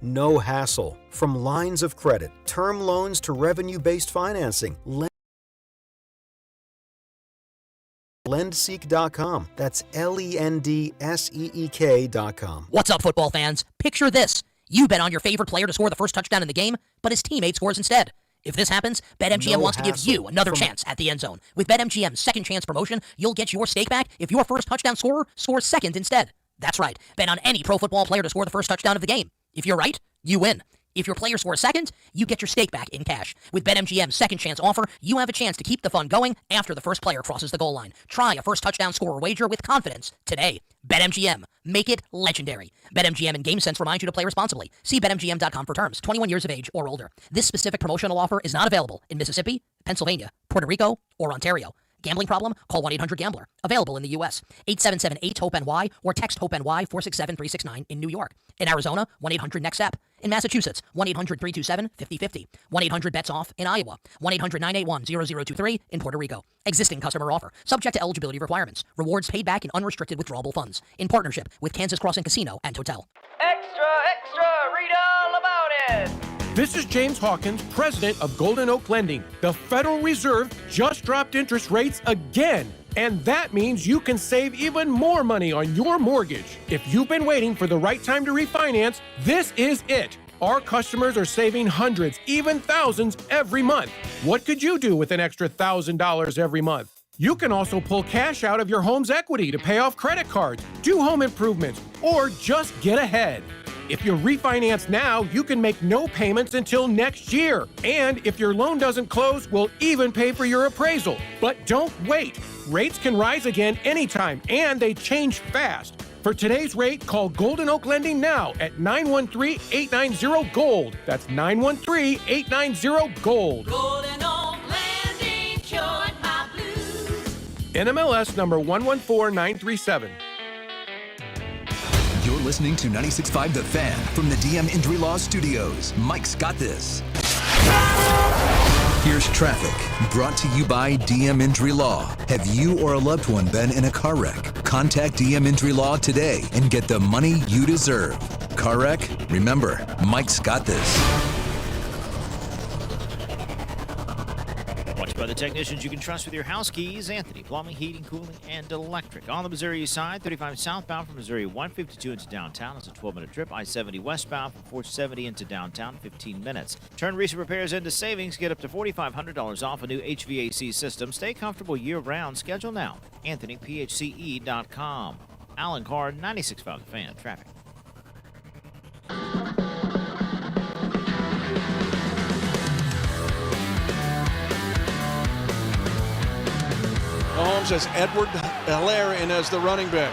No hassle. From lines of credit, term loans to revenue-based financing. Lendseek.com. That's LENDSEEK.com. What's up, football fans? Picture this. You bet on your favorite player to score the first touchdown in the game, but his teammate scores instead. If this happens, BetMGM wants to give you another chance at the end zone. With BetMGM's second chance promotion, you'll get your stake back if your first touchdown scorer scores second instead. That's right. Bet on any pro football player to score the first touchdown of the game. If you're right, you win. If your player scores second, you get your stake back in cash. With BetMGM's second chance offer, you have a chance to keep the fun going after the first player crosses the goal line. Try a first touchdown scorer wager with confidence today. BetMGM. Make it legendary. BetMGM and GameSense remind you to play responsibly. See BetMGM.com for terms. 21 years of age or older. This specific promotional offer is not available in Mississippi, Pennsylvania, Puerto Rico, or Ontario. Gambling problem? Call 1-800-GAMBLER. Available in the U.S. 877-8-HOPE-NY or text HOPE-NY 467-369 in New York. In Arizona, 1-800-NEXT-STEP. In Massachusetts, 1-800-327-5050. 1-800-BETS-OFF in Iowa. 1-800-981-0023 in Puerto Rico. Existing customer offer. Subject to eligibility requirements. Rewards paid back in unrestricted withdrawable funds. In partnership with Kansas Crossing Casino and Hotel. Extra, extra, read all about it. This is James Hawkins, president of Golden Oak Lending. The Federal Reserve just dropped interest rates again. And that means you can save even more money on your mortgage. If you've been waiting for the right time to refinance, this is it. Our customers are saving hundreds, even thousands every month. What could you do with an extra $1,000 every month? You can also pull cash out of your home's equity to pay off credit cards, do home improvements, or just get ahead. If you refinance now, you can make no payments until next year. And if your loan doesn't close, we'll even pay for your appraisal. But don't wait. Rates can rise again anytime, and they change fast. For today's rate, call Golden Oak Lending now at 913-890-GOLD. That's 913-890-GOLD. Golden Oak Lending cured my blues. NMLS number 114937. You're listening to 96.5 The Fan from the DM Injury Law Studios. Mike's got this. Here's traffic, brought to you by DM Injury Law. Have you or a loved one been in a car wreck? Contact DM Injury Law today and get the money you deserve. Car wreck? Remember, Mike's got this. Watched by the technicians you can trust with your house keys. Anthony, plumbing, heating, cooling, and electric. On the Missouri side, 35 southbound from Missouri 152 into downtown. It's a 12-minute trip. I-70 westbound from 470 into downtown, 15 minutes. Turn recent repairs into savings. Get up to $4,500 off a new HVAC system. Stay comfortable year-round. Schedule now. AnthonyPHCE.com. Alan Carr, 96.5 The Fan. Traffic. Mahomes has Edward Helaire in as the running back.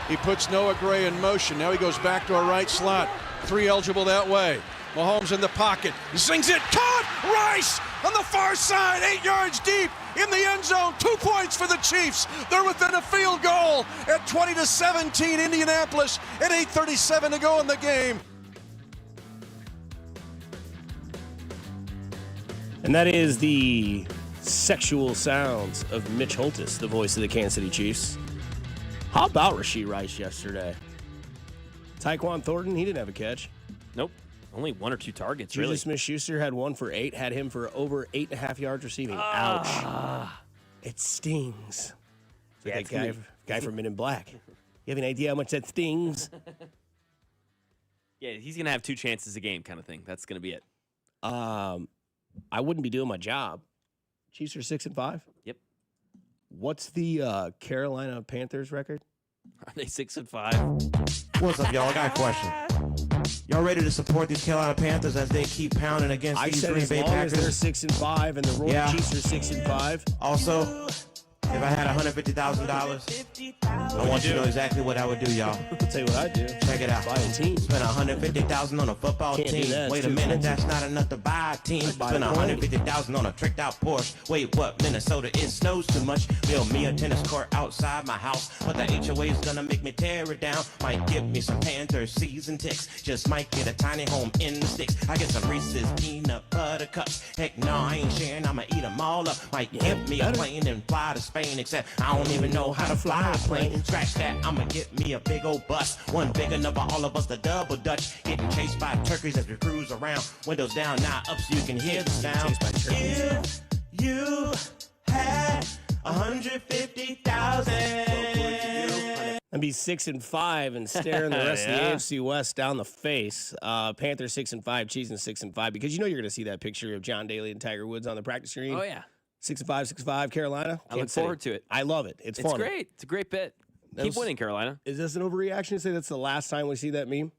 He puts Noah Gray in motion. Now he goes back to a right slot. 3 eligible that way. Mahomes in the pocket. Zings it. Caught! Rice on the far side. 8 yards deep in the end zone. 2 points for the Chiefs. They're within a field goal at 20-17 Indianapolis and 8:37 to go in the game. And that is the sexual sounds of Mitch Holtis, the voice of the Kansas City Chiefs. How about Rashee Rice yesterday? Tyquan Thornton, he didn't have a catch. Nope. Only 1 or 2 targets, Juju really. Smith-Schuster had 1 for 8, had him for over 8.5 yards receiving. Ouch. It stings. It's like that guy from Men in Black. You have an idea how much that stings? Yeah, he's going to have 2 chances a game kind of thing. That's going to be it. I wouldn't be doing my job. Chiefs are 6-5. Yep. What's the Carolina Panthers record? Are they 6-5? What's up, y'all? I got a question. Y'all ready to support these Carolina Panthers as they keep pounding against these Green Bay Packers? As they're 6-5 and the Royal Chiefs are 6-5. Also, if I had $150,000, I want you to know exactly what I would do, y'all. I'll tell you what I'd do. Check it out. Buy a team. Spend $150,000 on a football team. Wait a minute, that's not enough to buy a team. Spend $150,000 on a tricked out Porsche. Wait, what? Minnesota, it snows too much. Build me a tennis court outside my house, but the HOA's gonna make me tear it down. Might give me some Panthers season ticks. Just might get a tiny home in the sticks. I get some Reese's peanut butter cups. Heck no, I ain't sharing. I'ma eat them all up. Might give me a plane and fly to space. Spain, except I don't even know how to fly a plane. Scratch that, I'ma get me a big old bus. One big enough for all of us to double dutch. Getting chased by turkeys as we cruise around. Windows down, now up so you can hear the sound. If you had 150,000. And be 6-5 and staring the rest of the AFC West down the face. Panthers 6-5, Chiefs 6-5, because you know you're going to see that picture of John Daly and Tiger Woods on the practice screen. Oh yeah, 6-5, Carolina. I look forward to it. I love it. It's fun. It's great. It's a great bit. Keep winning, Carolina. Is this an overreaction to say that's the last time we see that meme?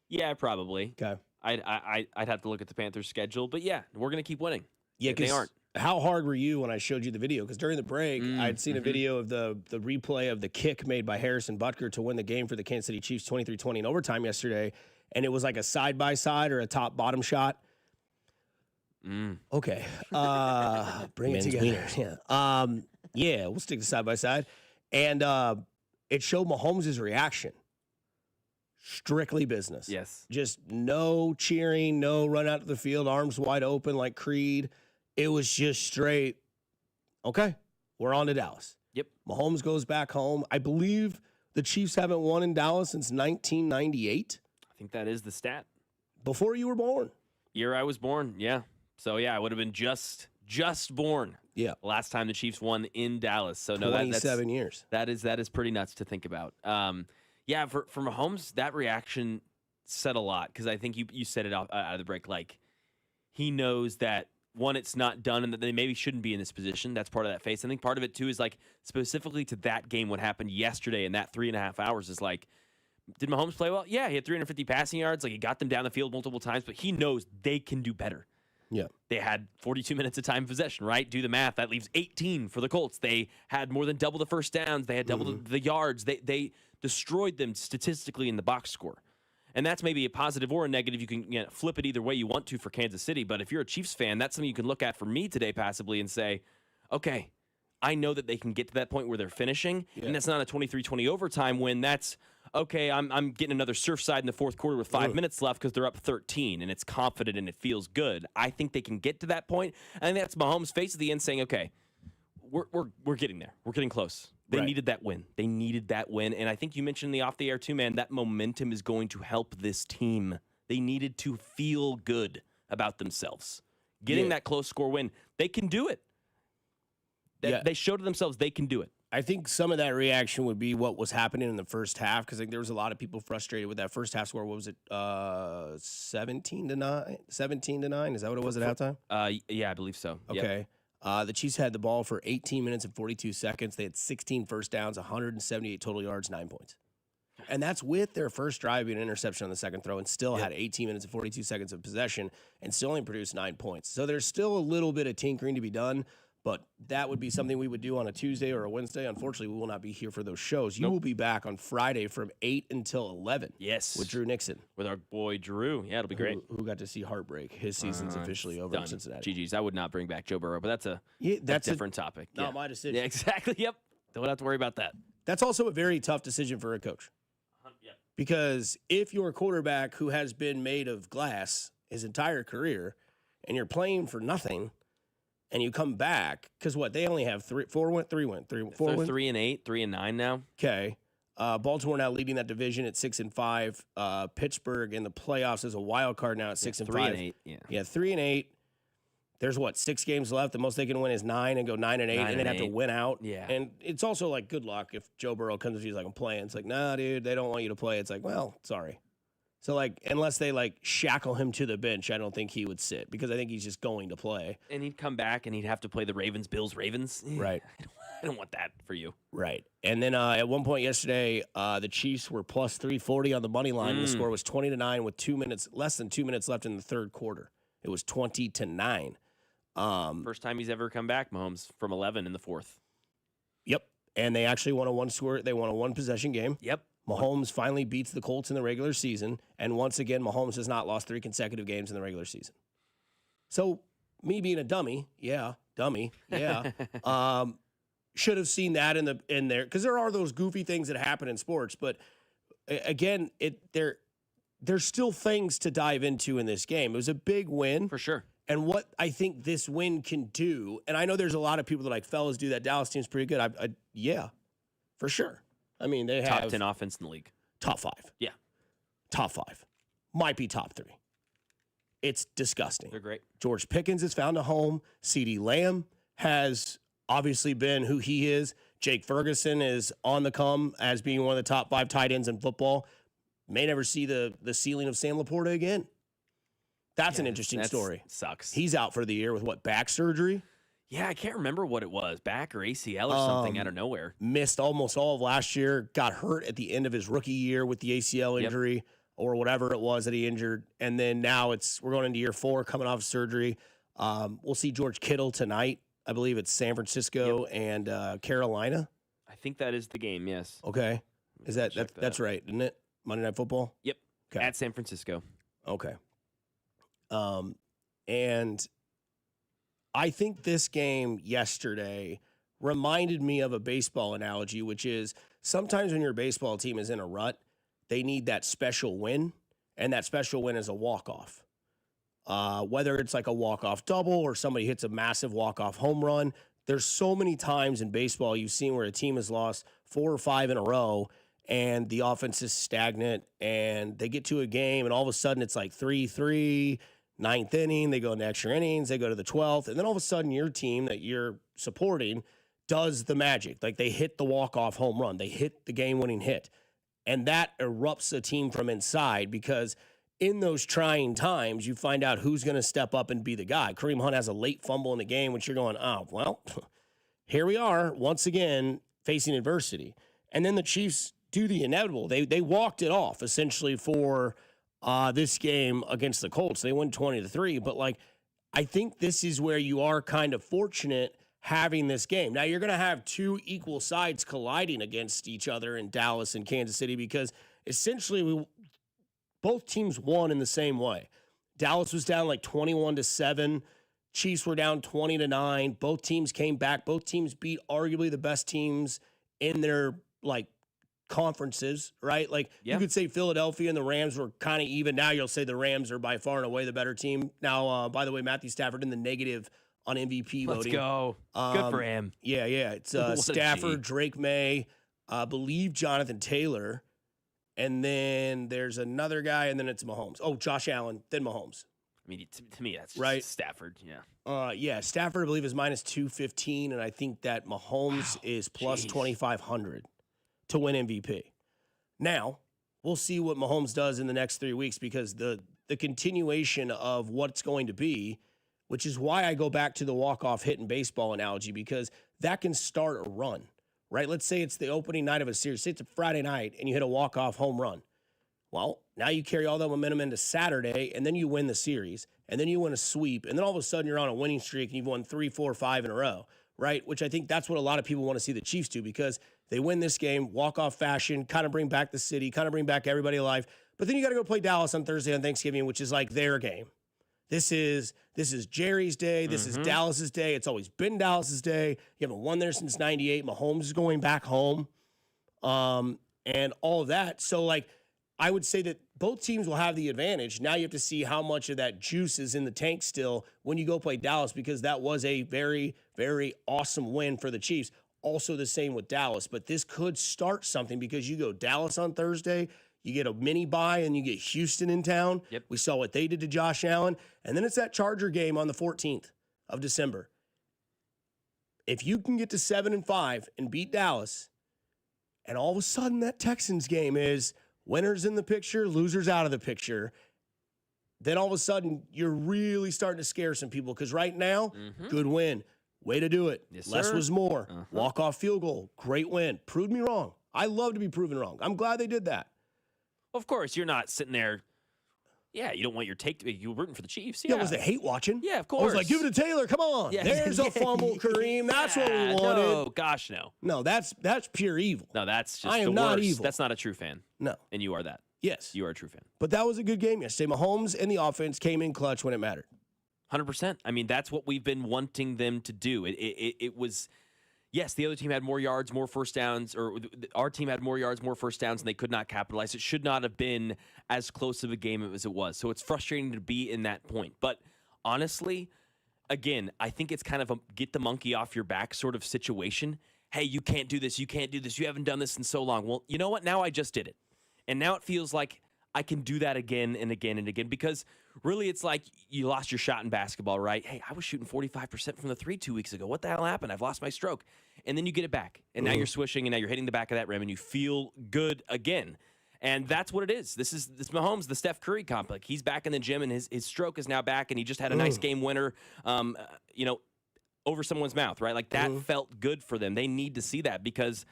Yeah, probably. Okay. I'd have to look at the Panthers' schedule, but yeah, we're gonna keep winning. Yeah, they aren't. How hard were you when I showed you the video? Because during the break, I'd seen a video of the replay of the kick made by Harrison Butker to win the game for the Kansas City Chiefs 23-20 in overtime yesterday, and it was like a side-by-side or a top-bottom shot. Okay. Bring it together. Yeah. We'll stick to side-by-side. And it showed Mahomes' reaction. Strictly business. Yes. Just no cheering, no run out to the field, arms wide open like Creed. It was just straight, okay, we're on to Dallas. Yep. Mahomes goes back home. I believe the Chiefs haven't won in Dallas since 1998. I think that is the stat. Before you were born. Year I was born, yeah. So, yeah, I would have been just born. Yeah. Last time the Chiefs won in Dallas. So, no, 27 years. That is pretty nuts to think about. Yeah, for Mahomes, that reaction said a lot because I think you said it out of the break. Like, he knows that, one, it's not done and that they maybe shouldn't be in this position. That's part of that face. I think part of it, too, is like specifically to that game, what happened yesterday in that 3.5 hours is like, did Mahomes play well? Yeah, he had 350 passing yards. Like, he got them down the field multiple times, but he knows they can do better. Yeah. They had 42 minutes of time possession, right? Do the math. That leaves 18 for the Colts. They had more than double the first downs. They had double the yards. They destroyed them statistically in the box score. And that's maybe a positive or a negative. You can flip it either way you want to for Kansas City. But if you're a Chiefs fan, that's something you can look at for me today passively and say, okay, I know that they can get to that point where they're finishing. Yeah. And that's not a 23-20 overtime win. That's, okay, I'm getting another Surfside in the fourth quarter with 5 minutes left because they're up 13 and it's confident and it feels good. I think they can get to that point. I think that's Mahomes' face at the end saying, okay, we're getting there. We're getting close. They needed that win. They needed that win. And I think you mentioned the off the air too, man. That momentum is going to help this team. They needed to feel good about themselves. Getting that close score win, they can do it. They showed to themselves they can do it. I think some of that reaction would be what was happening in the first half because there was a lot of people frustrated with that first half score. What was it? 17-9. 17-9. Is that what it was at halftime? Yeah, I believe so. Okay. Yep. The Chiefs had the ball for 18 minutes and 42 seconds. They had 16 first downs, 178 total yards, 9 points. And that's with their first drive being an interception on the second throw and still had 18 minutes and 42 seconds of possession and still only produced 9 points. So there's still a little bit of tinkering to be done, but that would be something we would do on a Tuesday or a Wednesday. Unfortunately, we will not be here for those shows. You will be back on Friday from 8 until 11. Yes. With Drew Nixon. With our boy Drew. Yeah, it'll be great. Who got to see heartbreak. His season's officially over in Cincinnati. GG's. I would not bring back Joe Burrow, but that's a different topic. Not my decision. Yeah, exactly. Yep. Don't have to worry about that. That's also a very tough decision for a coach. Yep. Because if you're a quarterback who has been made of glass his entire career and you're playing for nothing, and you come back, because what, they only have 4 wins? 3-8, 3-9 now. Okay. Baltimore now leading that division at 6-5. Pittsburgh in the playoffs is a wild card now at 6-5. 3-8, Yeah, 3-8. There's 6 games left. The most they can win is 9 and go 9-8, and then have to win out. Yeah. And it's also like good luck if Joe Burrow comes to you, he's like, I'm playing. It's like, nah, dude, they don't want you to play. It's like, well, sorry. So, unless they, shackle him to the bench, I don't think he would sit because I think he's just going to play. And he'd come back and he'd have to play the Ravens, Bills, Ravens. Right. I don't want that for you. Right. And then at one point yesterday, the Chiefs were plus 340 on the money line. The score was 20-9 with less than 2 minutes left in the third quarter. It was 20-9. First time he's ever come back, Mahomes, from 11 in the fourth. Yep. And they actually won a one-possession game. Yep. Mahomes finally beats the Colts in the regular season, and once again, Mahomes has not lost 3 consecutive games in the regular season. So, me being a dummy, should have seen that in there because there are those goofy things that happen in sports. But again, there's still things to dive into in this game. It was a big win for sure, And what I think this win can do, and I know there's a lot of people that are like, fellas, do that Dallas team's pretty good. Yeah, for sure. I mean, they have top 10 offense in the league. Top 5. Yeah. Top 5. Might be top 3. It's disgusting. They're great. George Pickens has found a home. CeeDee Lamb has obviously been who he is. Jake Ferguson is on the come as being one of the top 5 tight ends in football. May never see the ceiling of Sam Laporta again. That's an interesting story. Sucks. He's out for the year with what, back surgery? Yeah, I can't remember what it was, back or ACL or something out of nowhere. Missed almost all of last year, got hurt at the end of his rookie year with the ACL injury or whatever it was that he injured. And then now we're going into year 4 coming off surgery. We'll see George Kittle tonight. I believe it's San Francisco and Carolina. I think that is the game, yes. Okay. That's right, isn't it? Monday Night Football? Yep. Okay. At San Francisco. Okay. And I think this game yesterday reminded me of a baseball analogy, which is sometimes when your baseball team is in a rut, they need that special win, and that special win is a walk-off. Whether it's like a walk-off double or somebody hits a massive walk-off home run, there's so many times in baseball you've seen where a team has lost 4 or 5 in a row, and the offense is stagnant, and they get to a game, and all of a sudden it's like 3-3, 9th inning, they go into extra innings, they go to the 12th, and then all of a sudden your team that you're supporting does the magic. Like they hit the walk-off home run. They hit the game-winning hit. And that erupts a team from inside because in those trying times, you find out who's going to step up and be the guy. Kareem Hunt has a late fumble in the game, which you're going, oh, well, here we are once again facing adversity. And then the Chiefs do the inevitable. They walked it off essentially for this game against the Colts. They won 20-3, but like I think this is where you are kind of fortunate having this game. Now you're going to have 2 equal sides colliding against each other in Dallas and Kansas City because essentially both teams won in the same way. Dallas was down like 21-7. Chiefs were down 20-9. Both teams came back. Both teams beat arguably the best teams in their like conferences, right? Like you could say Philadelphia and the Rams were kind of even. Now you'll say the Rams are by far and away the better team. Now, by the way, Matthew Stafford in the negative on MVP voting. Let's go. Good for him. Yeah. It's Stafford, Drake May, I believe Jonathan Taylor, and then there's another guy, and then it's Mahomes. Oh, Josh Allen, then Mahomes. I mean, to me, that's just right. Stafford, yeah. Yeah, Stafford, I believe, is minus 215, and I think that Mahomes is plus 2,500 to win MVP. Now, we'll see what Mahomes does in the next 3 weeks because the continuation of what's going to be, which is why I go back to the walk-off hit in baseball analogy, because that can start a run, right? Let's say it's the opening night of a series. Say it's a Friday night and you hit a walk-off home run. Well, now you carry all that momentum into Saturday, and then you win the series, and then you win a sweep, and then all of a sudden you're on a winning streak and you've won 3, 4, 5 in a row, right? Which I think that's what a lot of people want to see the Chiefs do because they win this game, walk-off fashion, kind of bring back the city, kind of bring back everybody alive. But then you got to go play Dallas on Thursday on Thanksgiving, which is like their game. This is Jerry's day. This is Dallas's day. It's always been Dallas's day. You haven't won there since 98. Mahomes is going back home, and all of that. So, like, I would say that both teams will have the advantage. Now you have to see how much of that juice is in the tank still when you go play Dallas because that was a very, very awesome win for the Chiefs. Also the same with Dallas. But this could start something because you go Dallas on Thursday, you get a mini bye, and you get Houston in town. Yep. We saw what they did to Josh Allen. And then it's that Charger game on the 14th of December. If you can get to 7-5 and beat Dallas, and all of a sudden that Texans game is winners in the picture, losers out of the picture, then all of a sudden you're really starting to scare some people because right now, good win. Way to do it. Yes, Less sir. was more. Walk-off field goal. Great win. Proved me wrong. I love to be proven wrong. I'm glad they did that. Of course, you're not sitting there. Yeah, you don't want your take to be. You're rooting for the Chiefs. Yeah, was it hate watching? Yeah, of course. I was like, give it to Taylor. Come on. Yeah. There's a fumble, Kareem. That's what we wanted. No, gosh, no. No, that's pure evil. No, that's just I am the not worst. evil. That's not a true fan. No. And you are that. Yes. You are a true fan. But that was a good game yesterday. Mahomes and the offense came in clutch when it mattered. 100%. I mean, that's what we've been wanting them to do. It was, yes, the other team had more yards, more first downs, or our team had more yards, more first downs, and they could not capitalize. It should not have been as close of a game as it was. So it's frustrating to be in that point. But honestly, again, I think it's kind of a get the monkey off your back sort of situation. Hey, you can't do this. You can't do this. You haven't done this in so long. Well, you know what? Now I just did it. And now it feels like I can do that again and again and again, because really it's like you lost your shot in basketball, right? Hey, I was shooting 45% from the three 2 weeks ago. What the hell happened? I've lost my stroke. And then you get it back. And now you're swishing, and now you're hitting the back of that rim, and you feel good again. And that's what it is. This Mahomes, the Steph Curry complex. He's back in the gym, and his stroke is now back, and he just had a nice game winner, over someone's mouth, right? Like that felt good for them. They need to see that, because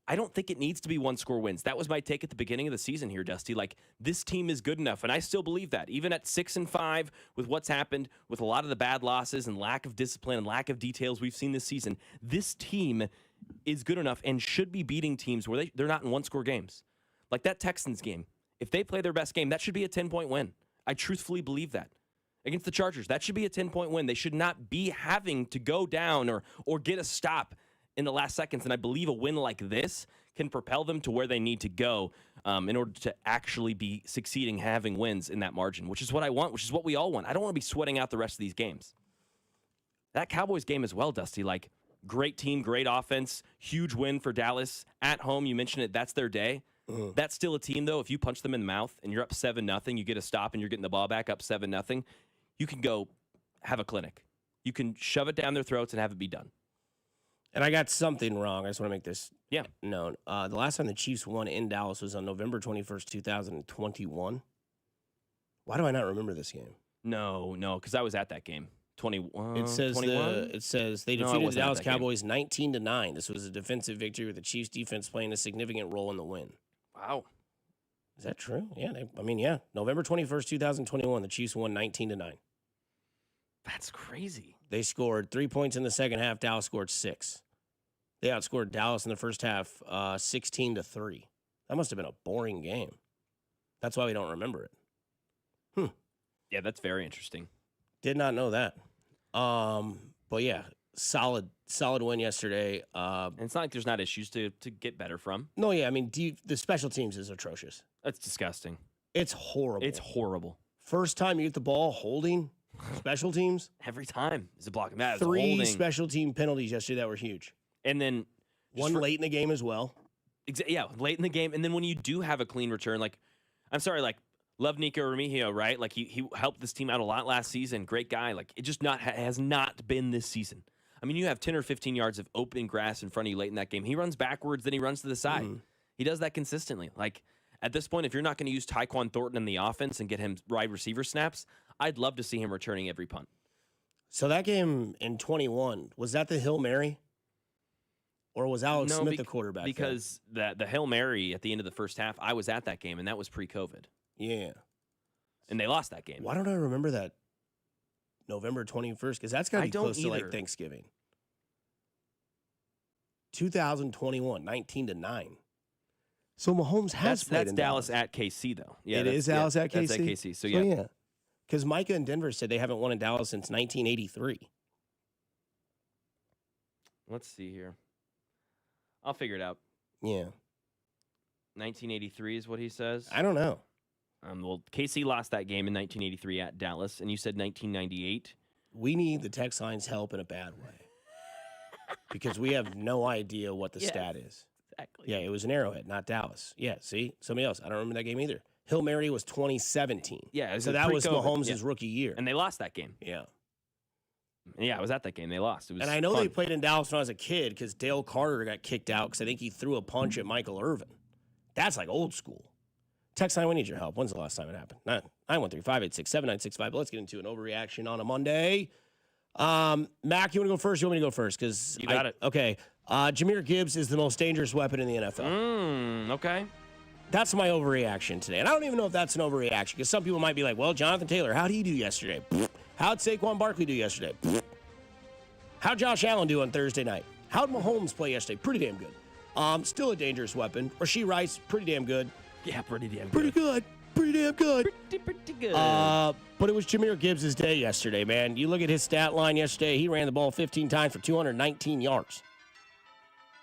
I don't think it needs to be one-score wins. That was my take at the beginning of the season here, Dusty. Like, this team is good enough, and I still believe that. Even at 6-5, with what's happened, with a lot of the bad losses and lack of discipline and lack of details we've seen this season, this team is good enough and should be beating teams where they're not in one-score games. Like that Texans game. If they play their best game, that should be a 10-point win. I truthfully believe that. Against the Chargers, that should be a 10-point win. They should not be having to go down or get a stop in the last seconds, and I believe a win like this can propel them to where they need to go in order to actually be succeeding, having wins in that margin, which is what I want, which is what we all want. I don't want to be sweating out the rest of these games. That Cowboys game as well, Dusty, like great team, great offense, huge win for Dallas. At home, you mentioned it, that's their day. That's still a team, though, if you punch them in the mouth and you're up 7-0, you get a stop and you're getting the ball back up 7-0, you can go have a clinic. You can shove it down their throats and have it be done. And I got something wrong. I just want to make this known. The last time the Chiefs won in Dallas was on November 21st, 2021. Why do I not remember this game? No, because I was at that game. 21. It says 21? It says they defeated the Dallas Cowboys 19-9. This was a defensive victory with the Chiefs defense playing a significant role in the win. Wow. Is that true? Yeah. November 21st, 2021, the Chiefs won 19-9. That's crazy. They scored 3 points in the second half. Dallas scored 6. They outscored Dallas in the first half 16-3. That must have been a boring game. That's why we don't remember it. Yeah, that's very interesting. Did not know that. But yeah, solid win yesterday. And it's not like there's not issues to get better from. No, yeah, I mean, the special teams is atrocious. That's disgusting. It's horrible. It's horrible. First time you get the ball holding special teams. Every time is a blocking. That is 3 holding. special team penalties yesterday that were huge. And then one late in the game as well. Yeah, late in the game. And then when you do have a clean return, like, I'm sorry, like, love Nico Remigio, right? Like, he helped this team out a lot last season. Great guy. Like, it just has not been this season. I mean, you have 10 or 15 yards of open grass in front of you late in that game. He runs backwards, then he runs to the side. He does that consistently. Like, at this point, if you're not going to use Tyquan Thornton in the offense and get him wide receiver snaps, I'd love to see him returning every punt. So that game in 21, was that the Hail Mary? Or was Alex Smith the quarterback? Because the Hail Mary at the end of the first half, I was at that game, and that was pre-COVID. Yeah. And they lost that game. Why don't I remember that November 21st? Because that's got to be close to like Thanksgiving. 2021, 19-9. So Mahomes has played that's in Dallas at KC, though. Yeah, it is Dallas at KC? That's at KC, so yeah. Because Micah and Denver said they haven't won in Dallas since 1983. Let's see here. I'll figure it out. Yeah. 1983 is what he says. I don't know. Well, KC lost that game in 1983 at Dallas, and you said 1998. We need the text line's help in a bad way. Because we have no idea what the stat is. Exactly. Yeah, it was an Arrowhead, not Dallas. Yeah, see? Somebody else. I don't remember that game either. Hail Mary was 2017. Yeah, so that was Mahomes' rookie year. And they lost that game. Yeah. Yeah, I was at that game. They lost. It was and I know fun. they played in Dallas when I was a kid because Dale Carter got kicked out because I think he threw a punch at Michael Irvin. That's like old school. Text line, we need your help. When's the last time it happened? 913-586-7965. But let's get into an overreaction on a Monday. Mac, you want to go first? You want me to go first? Because you got it. Okay. Jahmyr Gibbs is the most dangerous weapon in the NFL. Okay. That's my overreaction today. And I don't even know if that's an overreaction because some people might be like, well, Jonathan Taylor, how'd he do yesterday? How'd Saquon Barkley do yesterday? How'd Josh Allen do on Thursday night? How'd Mahomes play yesterday? Pretty damn good. Still a dangerous weapon. Rashee Rice, pretty damn good. Yeah, pretty damn good. Pretty good. Pretty damn good. Pretty good. But it was Jahmyr Gibbs' day yesterday, man. You look at his stat line yesterday. He ran the ball 15 times for 219 yards.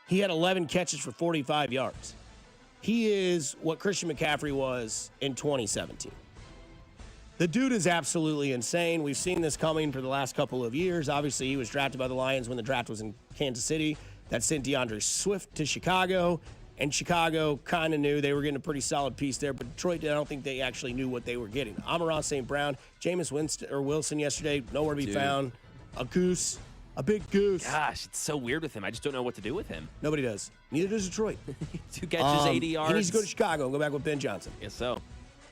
He had 11 catches for 45 yards. He is what Christian McCaffrey was in 2017. The dude is absolutely insane. We've seen this coming for the last couple of years. Obviously, he was drafted by the Lions when the draft was in Kansas City. That sent DeAndre Swift to Chicago, and Chicago kind of knew they were getting a pretty solid piece there, but Detroit, I don't think they actually knew what they were getting. Amon-Ra St. Brown, Jameis Wilson yesterday, nowhere to be found. A goose, a big goose. Gosh, it's so weird with him. I just don't know what to do with him. Nobody does. Neither does Detroit. 2 catches, 80 yards. He needs to go to Chicago and go back with Ben Johnson. Yes, so.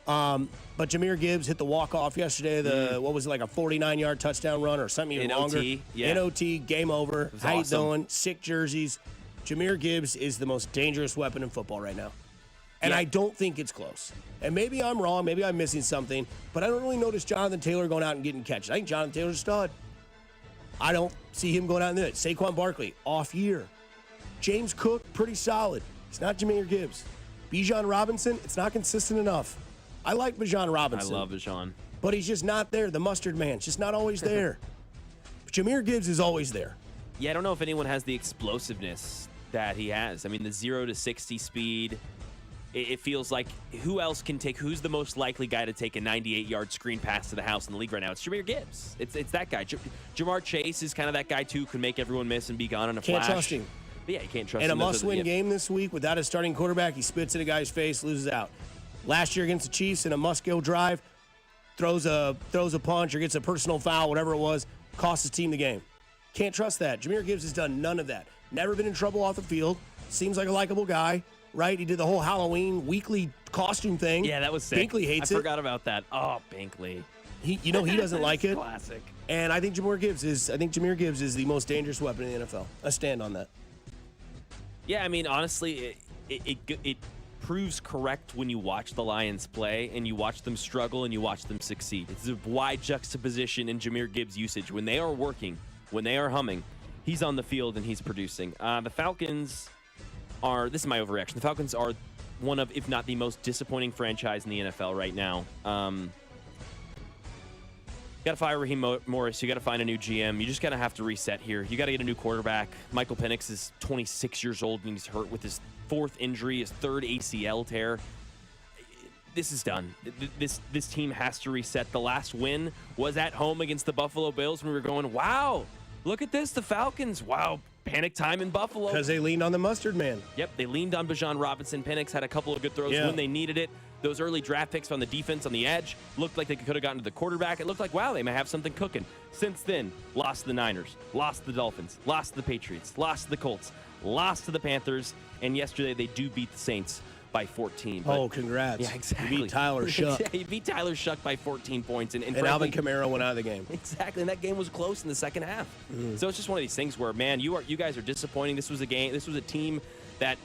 But Jahmyr Gibbs hit the walk-off yesterday. What was it, like a 49-yard touchdown run or something even longer? OT, yeah. In OT, game over. How awesome. you doing? Sick jerseys. Jahmyr Gibbs is the most dangerous weapon in football right now. And I don't think it's close. And maybe I'm wrong. Maybe I'm missing something. But I don't really notice Jonathan Taylor going out and getting catches. I think Jonathan Taylor's a stud. I don't see him going out and doing it. Saquon Barkley, off year. James Cook, pretty solid. It's not Jahmyr Gibbs. Bijan Robinson, it's not consistent enough. I like Bijan Robinson. I love Bijan. But he's just not there. The mustard man, just not always there. But Jahmyr Gibbs is always there. Yeah, I don't know if anyone has the explosiveness that he has. I mean, the 0 to 60 speed, it feels like who's the most likely guy to take a 98-yard screen pass to the house in the league right now? It's Jahmyr Gibbs. It's that guy. Jamar Chase is kind of that guy, too, can make everyone miss and be gone in a flash. Can't trust him. But yeah, you can't trust him. him. And a must-win game this week without a starting quarterback. He spits in a guy's face, loses out. Last year against the Chiefs in a must-go drive, throws a punch or gets a personal foul, whatever it was, cost his team the game. Can't trust that. Jahmyr Gibbs has done none of that. Never been in trouble off the field. Seems like a likable guy, right? He did the whole Halloween weekly costume thing. Yeah, that was sick. Binkley hates it. I forgot about that. Oh, Binkley. He doesn't like it. Classic. And I think Jahmyr Gibbs is the most dangerous weapon in the NFL. I stand on that. Yeah, I mean, honestly, it proves correct when you watch the Lions play and you watch them struggle and you watch them succeed. It's a wide juxtaposition in Jahmyr Gibbs' usage. When they are working, when they are humming, he's on the field and he's producing. The Falcons are, this is my overreaction, the Falcons are one of, if not the most disappointing franchise in the NFL right now. You got to fire Raheem Morris. You got to find a new GM. You just got to have to reset here. You got to get a new quarterback. Michael Penix is 26 years old and he's hurt with his 4th injury, his 3rd ACL tear. This is done. This team has to reset. The last win was at home against the Buffalo Bills, and we were going, wow, look at this, the Falcons. Wow, panic time in Buffalo. Because they leaned on the mustard man. Yep, they leaned on Bijan Robinson. Penix had a couple of good throws when they needed it. Those early draft picks on the defense on the edge looked like they could have gotten to the quarterback. It looked like, wow, they may have something cooking. Since then, lost to the Niners, lost to the Dolphins, lost to the Patriots, lost to the Colts, lost to the Panthers, and yesterday they do beat the Saints by 14. Oh, congrats. Yeah, exactly. You beat Tyler Shuck. He beat Tyler Shuck by 14 points. And frankly, Alvin Kamara went out of the game. Exactly, and that game was close in the second half. So it's just one of these things where, man, you guys are disappointing. This was a team that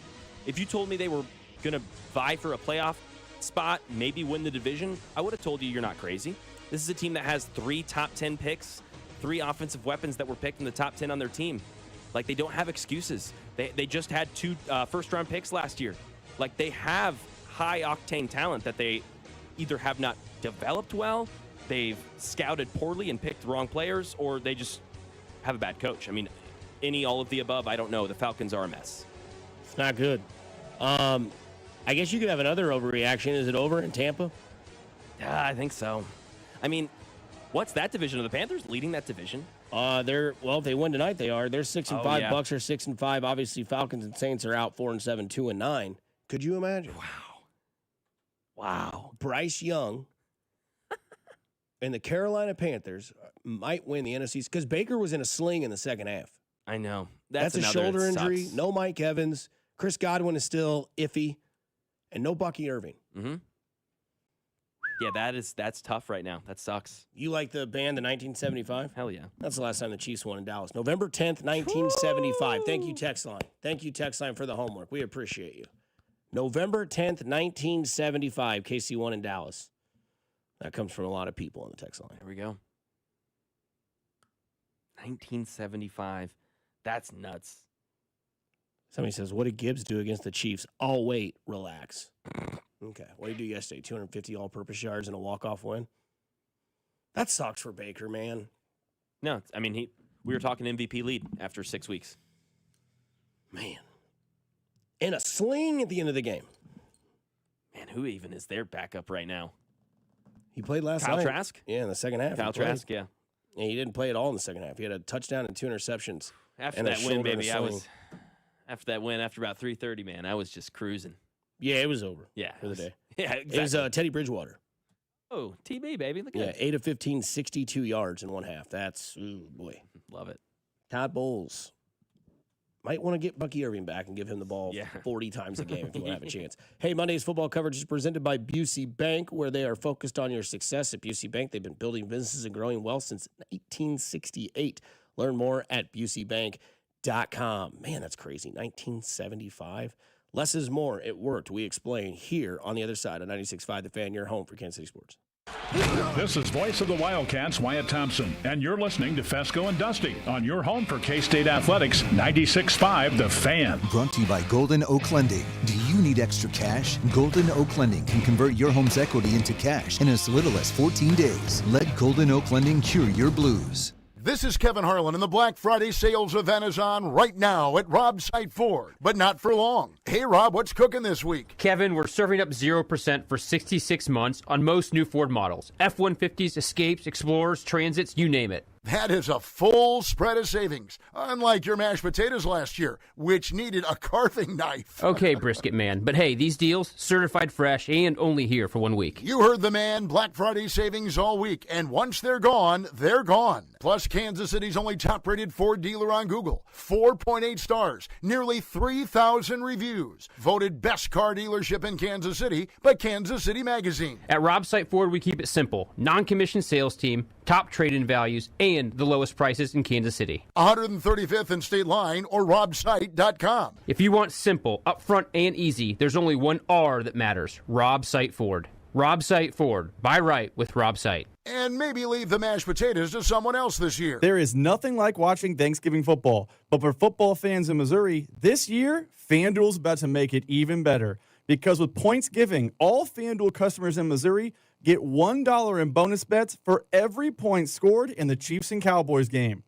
if you told me they were going to vie for a playoff spot, maybe win the division, I would have told you you're not crazy. This is a team that has 3 top 10 picks, 3 offensive weapons that were picked in the top 10 on their team. Like, they don't have excuses. They just had 2 first-round picks last year. Like, they have high-octane talent that they either have not developed well, they've scouted poorly and picked the wrong players, or they just have a bad coach. I mean, all of the above, I don't know. The Falcons are a mess. It's not good. I guess you could have another overreaction. Is it over in Tampa? I think so. I mean, what's that division? Are the Panthers leading that division? If they win tonight, they are. They're 6-5. Yeah. Bucks are 6-5. Obviously, Falcons and Saints are out 4-7, 2-9. Could you imagine? Wow. Bryce Young and the Carolina Panthers might win the NFC because Baker was in a sling in the second half. I know. That's a shoulder injury. No Mike Evans. Chris Godwin is still iffy. And no Bucky Irving. Mm-hmm. Yeah, that's tough right now. That sucks. You like the band, the 1975? Hell yeah. That's the last time the Chiefs won in Dallas. November 10th, 1975. Thank you, Text Line. Thank you, Text Line, for the homework. We appreciate you. November 10th, 1975, KC won in Dallas. That comes from a lot of people on the text line. There we go. 1975. That's nuts. Somebody says, what did Gibbs do against the Chiefs? Oh, wait, relax. Okay, what did he do yesterday? 250 all-purpose yards and a walk-off win? That sucks for Baker, man. No, I mean, we were talking MVP lead after 6 weeks. Man. In a sling at the end of the game. Man, who even is their backup right now? He played last Kyle night. Trask? Yeah, in the second half. Kyle Trask, yeah. And he didn't play at all in the second half. He had a touchdown and 2 interceptions. After and a that win, shoulder and a baby, sling. after that win, after about 3:30, man, I was just cruising. Yeah, it was over. Yeah. For the day. Yeah, It was exactly. Teddy Bridgewater. Oh, TB, baby. Look Yeah, at 8 of 15, 62 yards in one half. That's, ooh, boy. Love it. Todd Bowles. Might want to get Bucky Irving back and give him the ball 40 times a game if you want to have a chance. Hey, Monday's football coverage is presented by Busey Bank, where they are focused on your success. At Busey Bank, they've been building businesses and growing wealth since 1868. Learn more at BuseyBank.com. Man, that's crazy. 1975. Less is more. It worked. We explain here on the other side of 96.5 The Fan, your home for Kansas City sports. This is voice of the Wildcats, Wyatt Thompson, and you're listening to Fescoe and Dusty on your home for K-State Athletics, 96.5 The Fan. Brought to you by Golden Oak Lending. Do you need extra cash? Golden Oak Lending can convert your home's equity into cash in as little as 14 days. Let Golden Oak Lending cure your blues. This is Kevin Harlan, and the Black Friday sales event is on right now at Rob's Site Ford, but not for long. Hey, Rob, what's cooking this week? Kevin, we're serving up 0% for 66 months on most new Ford models. F-150s, Escapes, Explorers, Transits, you name it. That is a full spread of savings, unlike your mashed potatoes last year, which needed a carving knife. Okay, brisket man, but hey, these deals, certified fresh and only here for 1 week. You heard the man. Black Friday savings all week, and once they're gone, they're gone. Plus, Kansas City's only top-rated Ford dealer on Google. 4.8 stars, nearly 3,000 reviews. Voted best car dealership in Kansas City by Kansas City Magazine. At Rob's Site Ford, we keep it simple. Non-commissioned sales team, top trade-in values, and the lowest prices in Kansas City. 135th and State Line or robsite.com. If you want simple, upfront, and easy, there's only one R that matters. Rob's Site Ford. Rob's Site Ford. Buy right with Rob's Site. And maybe leave the mashed potatoes to someone else this year. There is nothing like watching Thanksgiving football. But for football fans in Missouri, this year, FanDuel's about to make it even better. Because with points giving, all FanDuel customers in Missouri get $1 in bonus bets for every point scored in the Chiefs and Cowboys game.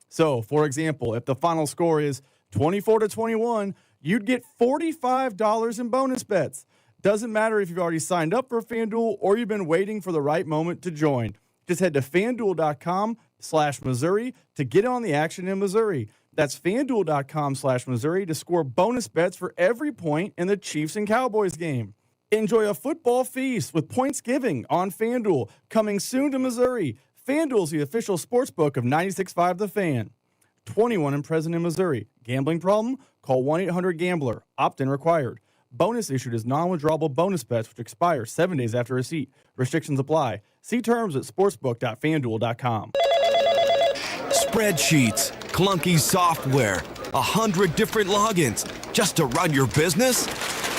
So, for example, if the final score is 24-21, you'd get $45 in bonus bets. Doesn't matter if you've already signed up for FanDuel or you've been waiting for the right moment to join. Just head to FanDuel.com/Missouri to get on the action in Missouri. That's FanDuel.com/Missouri to score bonus bets for every point in the Chiefs and Cowboys game. Enjoy a football feast with points giving on FanDuel. Coming soon to Missouri. FanDuel's the official sportsbook of 96.5 The Fan. 21 and present in Missouri. Gambling problem? Call 1-800-GAMBLER. Opt-in required. Bonus issued as non-withdrawable bonus bets which expire 7 days after receipt. Restrictions apply. See terms at sportsbook.fanduel.com. Spreadsheets, clunky software, 100 different logins just to run your business?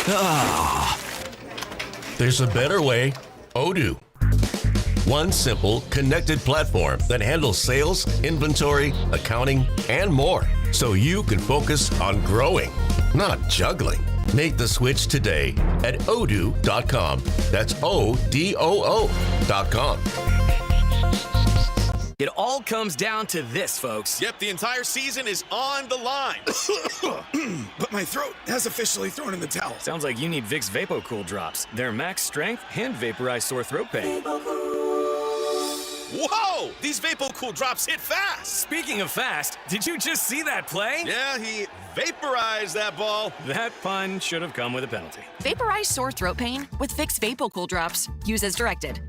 Ah. There's a better way. Odoo. One simple, connected platform that handles sales, inventory, accounting, and more. So you can focus on growing, not juggling. Make the switch today at odoo.com. That's ODOO.com. It all comes down to this, folks. Yep, the entire season is on the line. But my throat has officially thrown in the towel. Sounds like you need Vicks VapoCool drops. They're max strength and vaporize sore throat pain. Whoa! These VapoCool drops hit fast. Speaking of fast, did you just see that play? Yeah, he vaporized that ball. That pun should have come with a penalty. Vaporize sore throat pain with Vicks VapoCool drops. Use as directed.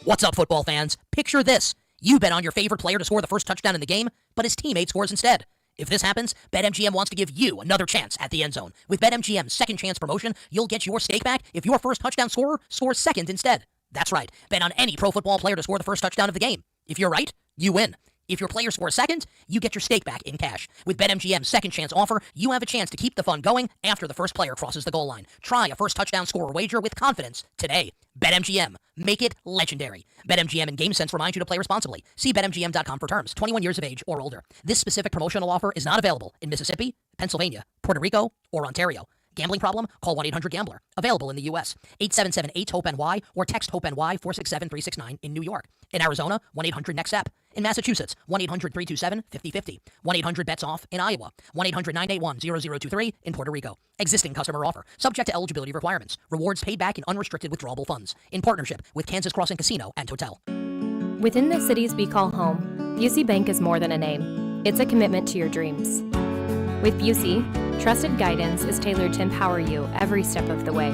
What's up, football fans? Picture this. You bet on your favorite player to score the first touchdown in the game, but his teammate scores instead. If this happens, BetMGM wants to give you another chance at the end zone. With BetMGM's second chance promotion, you'll get your stake back if your first touchdown scorer scores second instead. That's right. Bet on any pro football player to score the first touchdown of the game. If you're right, you win. If your player scores second, you get your stake back in cash. With BetMGM's second chance offer, you have a chance to keep the fun going after the first player crosses the goal line. Try a first touchdown scorer wager with confidence today. BetMGM. Make it legendary. BetMGM and GameSense remind you to play responsibly. See BetMGM.com for terms. 21 years of age or older. This specific promotional offer is not available in Mississippi, Pennsylvania, Puerto Rico, or Ontario. Gambling problem? Call 1-800-GAMBLER. Available in the U.S. 877-8-HOPE-NY or text HOPE-NY 467-369 in New York. In Arizona, 1-800-NEXT-STEP. In Massachusetts, 1-800-327-5050. 1-800-BETS-OFF in Iowa. 1-800-981-0023 in Puerto Rico. Existing customer offer. Subject to eligibility requirements. Rewards paid back in unrestricted withdrawable funds. In partnership with Kansas Crossing Casino and Hotel. Within the cities we call home, Busey Bank is more than a name. It's a commitment to your dreams. With Busey, trusted guidance is tailored to empower you every step of the way.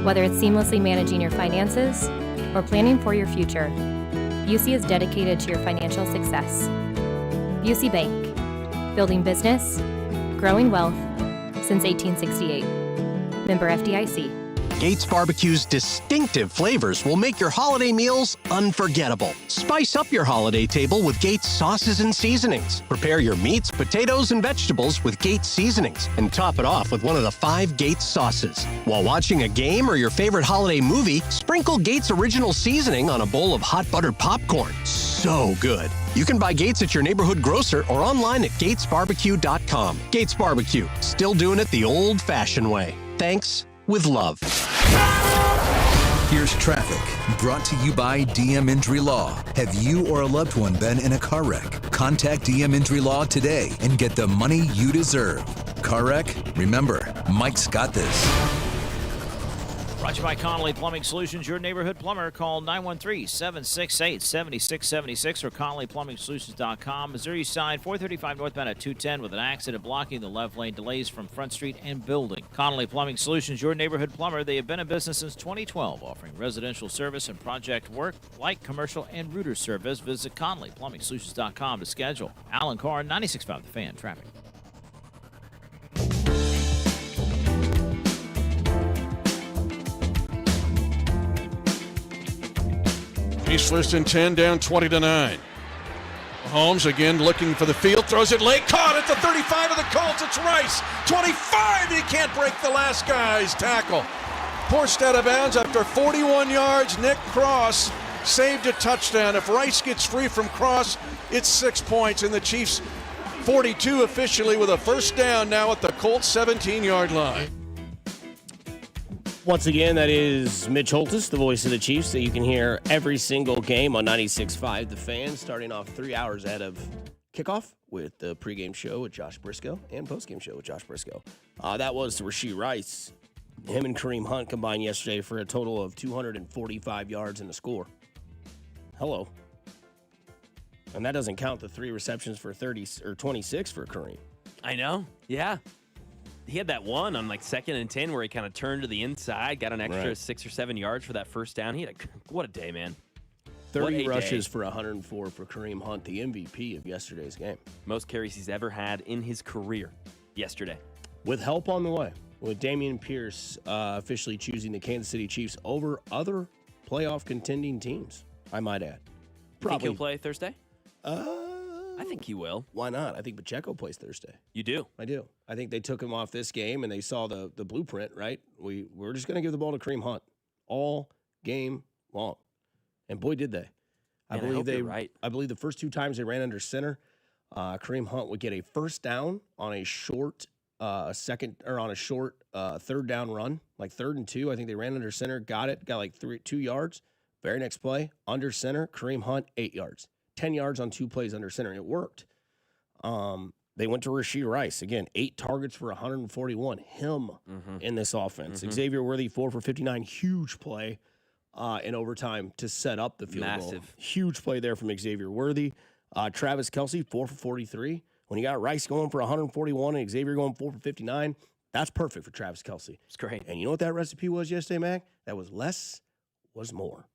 Whether it's seamlessly managing your finances or planning for your future, Busey is dedicated to your financial success. Busey Bank, building business, growing wealth since 1868. Member FDIC. Gates Barbecue's distinctive flavors will make your holiday meals unforgettable. Spice up your holiday table with Gates sauces and seasonings. Prepare your meats, potatoes, and vegetables with Gates seasonings, and top it off with one of the 5 Gates sauces. While watching a game or your favorite holiday movie, sprinkle Gates original seasoning on a bowl of hot buttered popcorn. So good. You can buy Gates at your neighborhood grocer or online at gatesbarbecue.com. Gates Barbecue, still doing it the old-fashioned way. Thanks with love. Here's traffic, brought to you by DM Injury Law. Have you or a loved one been in a car wreck? Contact DM Injury Law today and get the money you deserve. Car wreck? Remember, Mike's got this. Brought to you by Connolly Plumbing Solutions, your neighborhood plumber. Call 913-768-7676 or ConnollyPlumbingSolutions.com. Missouri side, 435 northbound at 210 with an accident blocking the left lane. Delays from Front Street and building. Connolly Plumbing Solutions, your neighborhood plumber. They have been in business since 2012, offering residential service and project work like commercial and router service. Visit ConnollyPlumbingSolutions.com to schedule. Alan Carr, 96.5 The Fan. Traffic. East first and 10, down 20-9. Mahomes again looking for the field, throws it late, caught at the 35 of the Colts. It's Rice, 25. He can't break the last guy's tackle. Forced out of bounds after 41 yards. Nick Cross saved a touchdown. If Rice gets free from Cross, it's 6 points, and the Chiefs 42 officially with a first down now at the Colts 17-yard line. Once again, that is Mitch Holthus, the voice of the Chiefs, that you can hear every single game on 96.5 The Fan, starting off 3 hours ahead of kickoff with the pregame show with Josh Briscoe and postgame show with Josh Briscoe. That was Rashee Rice. Him and Kareem Hunt combined yesterday for a total of 245 yards and a score. Hello. And that doesn't count the 3 receptions for 30 or 26 for Kareem. I know. Yeah. He had that one on like 2nd and 10 where he kind of turned to the inside, got an extra 6 or 7 yards for that first down. He had what a day, man. 30 rushes for 104 for Kareem Hunt, the MVP of yesterday's game. Most carries he's ever had in his career yesterday. With help on the way, with Dameon Pierce officially choosing the Kansas City Chiefs over other playoff contending teams, I might add. Think he'll play Thursday? I think he will. Why not? I think Pacheco plays Thursday. You do? I do. I think they took him off this game and they saw the blueprint, right? We're just going to give the ball to Kareem Hunt all game long. And boy, did they. I believe the first 2 times they ran under center, Kareem Hunt would get a first down on a short third down run, like 3rd and 2. I think they ran under center, got like 2 yards. Very next play, under center, Kareem Hunt, 8 yards. 10 yards on 2 plays under center. It worked. They went to Rashee Rice. Again, 8 targets for 141. Him in this offense. Xavier Worthy, 4 for 59. Huge play in overtime to set up the field goal. Huge play there from Xavier Worthy. Travis Kelce, 4 for 43. When you got Rice going for 141 and Xavier going 4 for 59, that's perfect for Travis Kelce. It's great. And you know what that recipe was yesterday, Mac? That was less was more.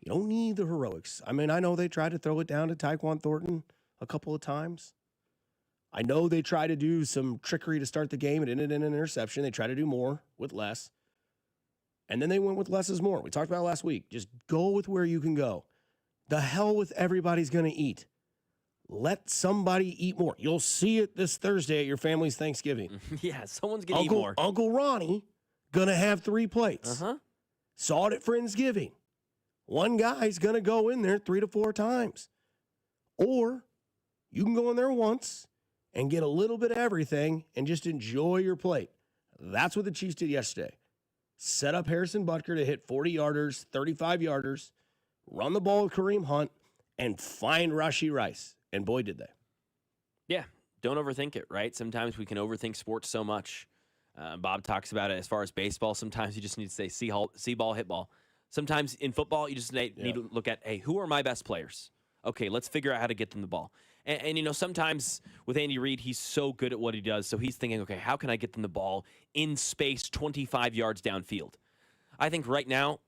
You don't need the heroics. I mean, I know they tried to throw it down to Tyquan Thornton a couple of times. I know they tried to do some trickery to start the game. It ended in an interception. They tried to do more with less. And then they went with less is more. We talked about it last week. Just go with where you can go. The hell with everybody's going to eat. Let somebody eat more. You'll see it this Thursday at your family's Thanksgiving. Yeah, someone's going to eat more. Uncle Ronnie going to have 3 plates. Saw it at Friendsgiving. One guy's going to go in there 3 to 4 times. Or you can go in there once and get a little bit of everything and just enjoy your plate. That's what the Chiefs did yesterday. Set up Harrison Butker to hit 40-yarders, 35-yarders, run the ball with Kareem Hunt, and find Rashee Rice. And boy, did they. Yeah, don't overthink it, right? Sometimes we can overthink sports so much. Bob talks about it as far as baseball. Sometimes you just need to say see ball, hit ball. Sometimes in football, you just need to look at, hey, who are my best players? Okay, let's figure out how to get them the ball. And sometimes with Andy Reid, he's so good at what he does. So he's thinking, okay, how can I get them the ball in space 25 yards downfield? I think right now,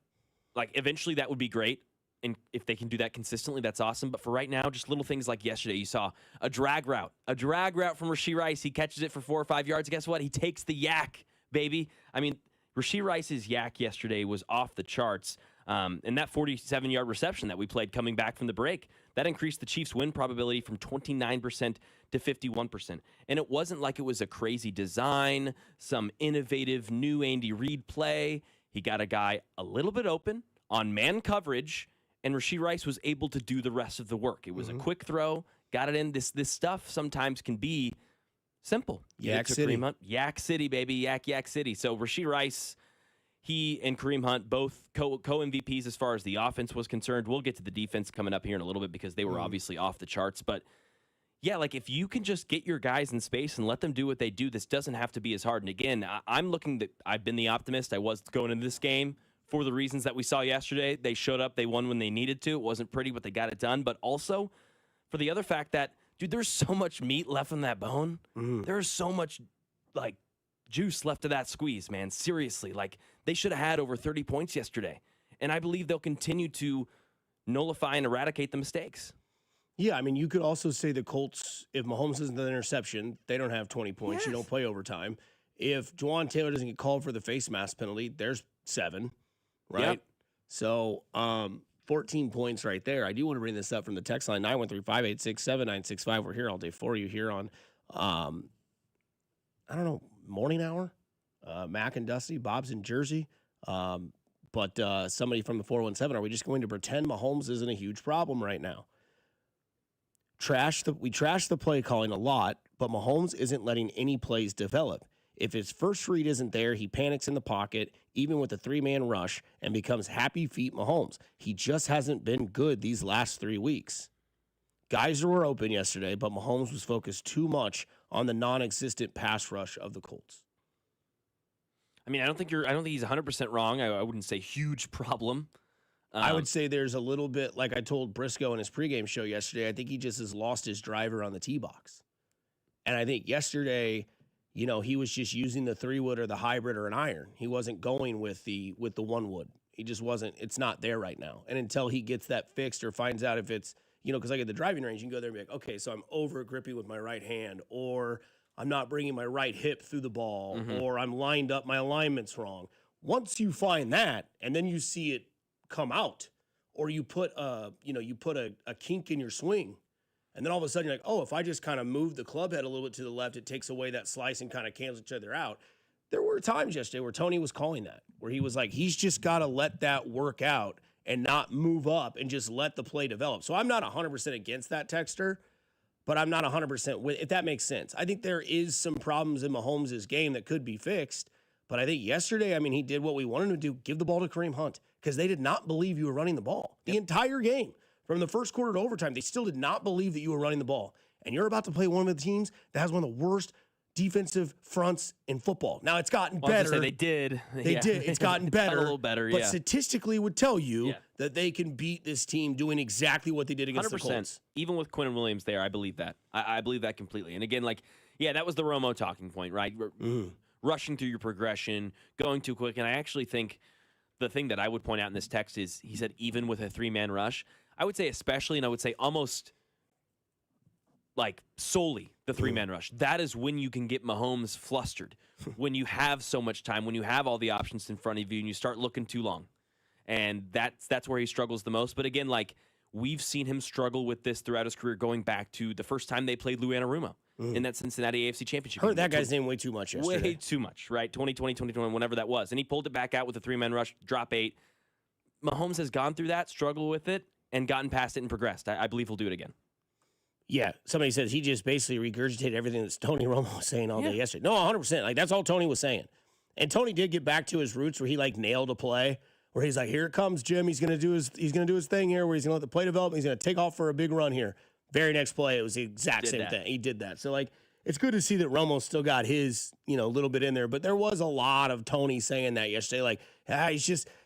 eventually that would be great. And if they can do that consistently, that's awesome. But for right now, just little things like yesterday, you saw a drag route from Rashee Rice. He catches it for 4 or 5 yards. Guess what? He takes the yak, baby. I mean, Rashee Rice's yak yesterday was off the charts. And that 47-yard reception that we played coming back from the break, that increased the Chiefs' win probability from 29% to 51%. And it wasn't like it was a crazy design, some innovative new Andy Reid play. He got a guy a little bit open on man coverage, and Rashee Rice was able to do the rest of the work. It was a quick throw, got it in. This stuff sometimes can be simple. Yak City. Yak City, baby. Yak City. So Rashee Rice, he and Kareem Hunt, both co-MVPs as far as the offense was concerned. We'll get to the defense coming up here in a little bit because they were obviously off the charts. But, yeah, if you can just get your guys in space and let them do what they do, this doesn't have to be as hard. And, again, I've been the optimist. I was going into this game for the reasons that we saw yesterday. They showed up. They won when they needed to. It wasn't pretty, but they got it done. But also for the other fact that, dude, there's so much meat left in that bone. There's so much, juice left of that squeeze, man. Seriously. They should have had over 30 points yesterday. And I believe they'll continue to nullify and eradicate the mistakes. Yeah, I mean, you could also say the Colts, if Mahomes isn't the interception, they don't have 20 points. Yes. You don't play overtime. If Juwan Taylor doesn't get called for the face mask penalty, there's 7. Right? Yep. So 14 points right there. I do want to bring this up from the text line, 913-586-7965. We're here all day for you here on, morning hour. Mac and Dusty, Bob's in Jersey. But somebody from the 417, are we just going to pretend Mahomes isn't a huge problem right now? We trash the play calling a lot, but Mahomes isn't letting any plays develop. If his first read isn't there, he panics in the pocket, even with a 3-man rush, and becomes happy feet Mahomes. He just hasn't been good these last 3 weeks. Guys were open yesterday, but Mahomes was focused too much on the non-existent pass rush of the Colts. I mean, I don't think he's 100% wrong. I wouldn't say huge problem. I would say there's a little bit, like I told Briscoe in his pregame show yesterday, I think he just has lost his driver on the tee box. And I think yesterday, he was just using the 3-wood or the hybrid or an iron. He wasn't going with the 1-wood. He just wasn't. It's not there right now. And until he gets that fixed or finds out if it's, because at the driving range, you can go there and be like, okay, so I'm over gripping with my right hand, or I'm not bringing my right hip through the ball, or I'm lined up, my alignment's wrong. Once you find that, and then you see it come out, or you put a kink in your swing, and then all of a sudden you're like, oh, if I just kind of move the club head a little bit to the left, it takes away that slice and kind of cancels each other out. There were times yesterday where Tony was calling that, where he was like, he's just got to let that work out and not move up and just let the play develop. So I'm not 100% against that, Texter, but I'm not 100% with, if that makes sense. I think there is some problems in Mahomes' game that could be fixed, but I think yesterday, he did what we wanted him to do, give the ball to Kareem Hunt, because they did not believe you were running the ball. The entire game. From the first quarter to overtime, they still did not believe that you were running the ball. And you're about to play one of the teams that has one of the worst defensive fronts in football. Now, it's gotten better. They did. They did. It's gotten better. A little better, but statistically would tell you that they can beat this team doing exactly what they did against 100%. The Colts. Even with Quinn Williams there, I believe that. I believe that completely. And again, that was the Romo talking point, right? Rushing through your progression, going too quick. And I actually think the thing that I would point out in this text is he said even with a 3-man rush, I would say especially, and I would say almost solely the 3-man rush. That is when you can get Mahomes flustered, when you have so much time, when you have all the options in front of you and you start looking too long. And that's where he struggles the most. But again, we've seen him struggle with this throughout his career, going back to the first time they played Lou Anarumo in that Cincinnati AFC Championship. Heard that guy's name way too much yesterday. Way too much, right? 2020, 2021, whenever that was. And he pulled it back out with a 3-man rush, drop 8. Mahomes has gone through that, struggled with it, and gotten past it and progressed. I believe he'll do it again. Yeah, somebody says he just basically regurgitated everything that Tony Romo was saying all day yesterday. No, 100%. That's all Tony was saying. And Tony did get back to his roots where he nailed a play where he's like, here it comes, Jim. He's gonna do his thing here where he's gonna let the play develop. He's gonna take off for a big run here. Very next play, it was the exact same thing. He did that. So it's good to see that Romo still got his, little bit in there. But there was a lot of Tony saying that yesterday,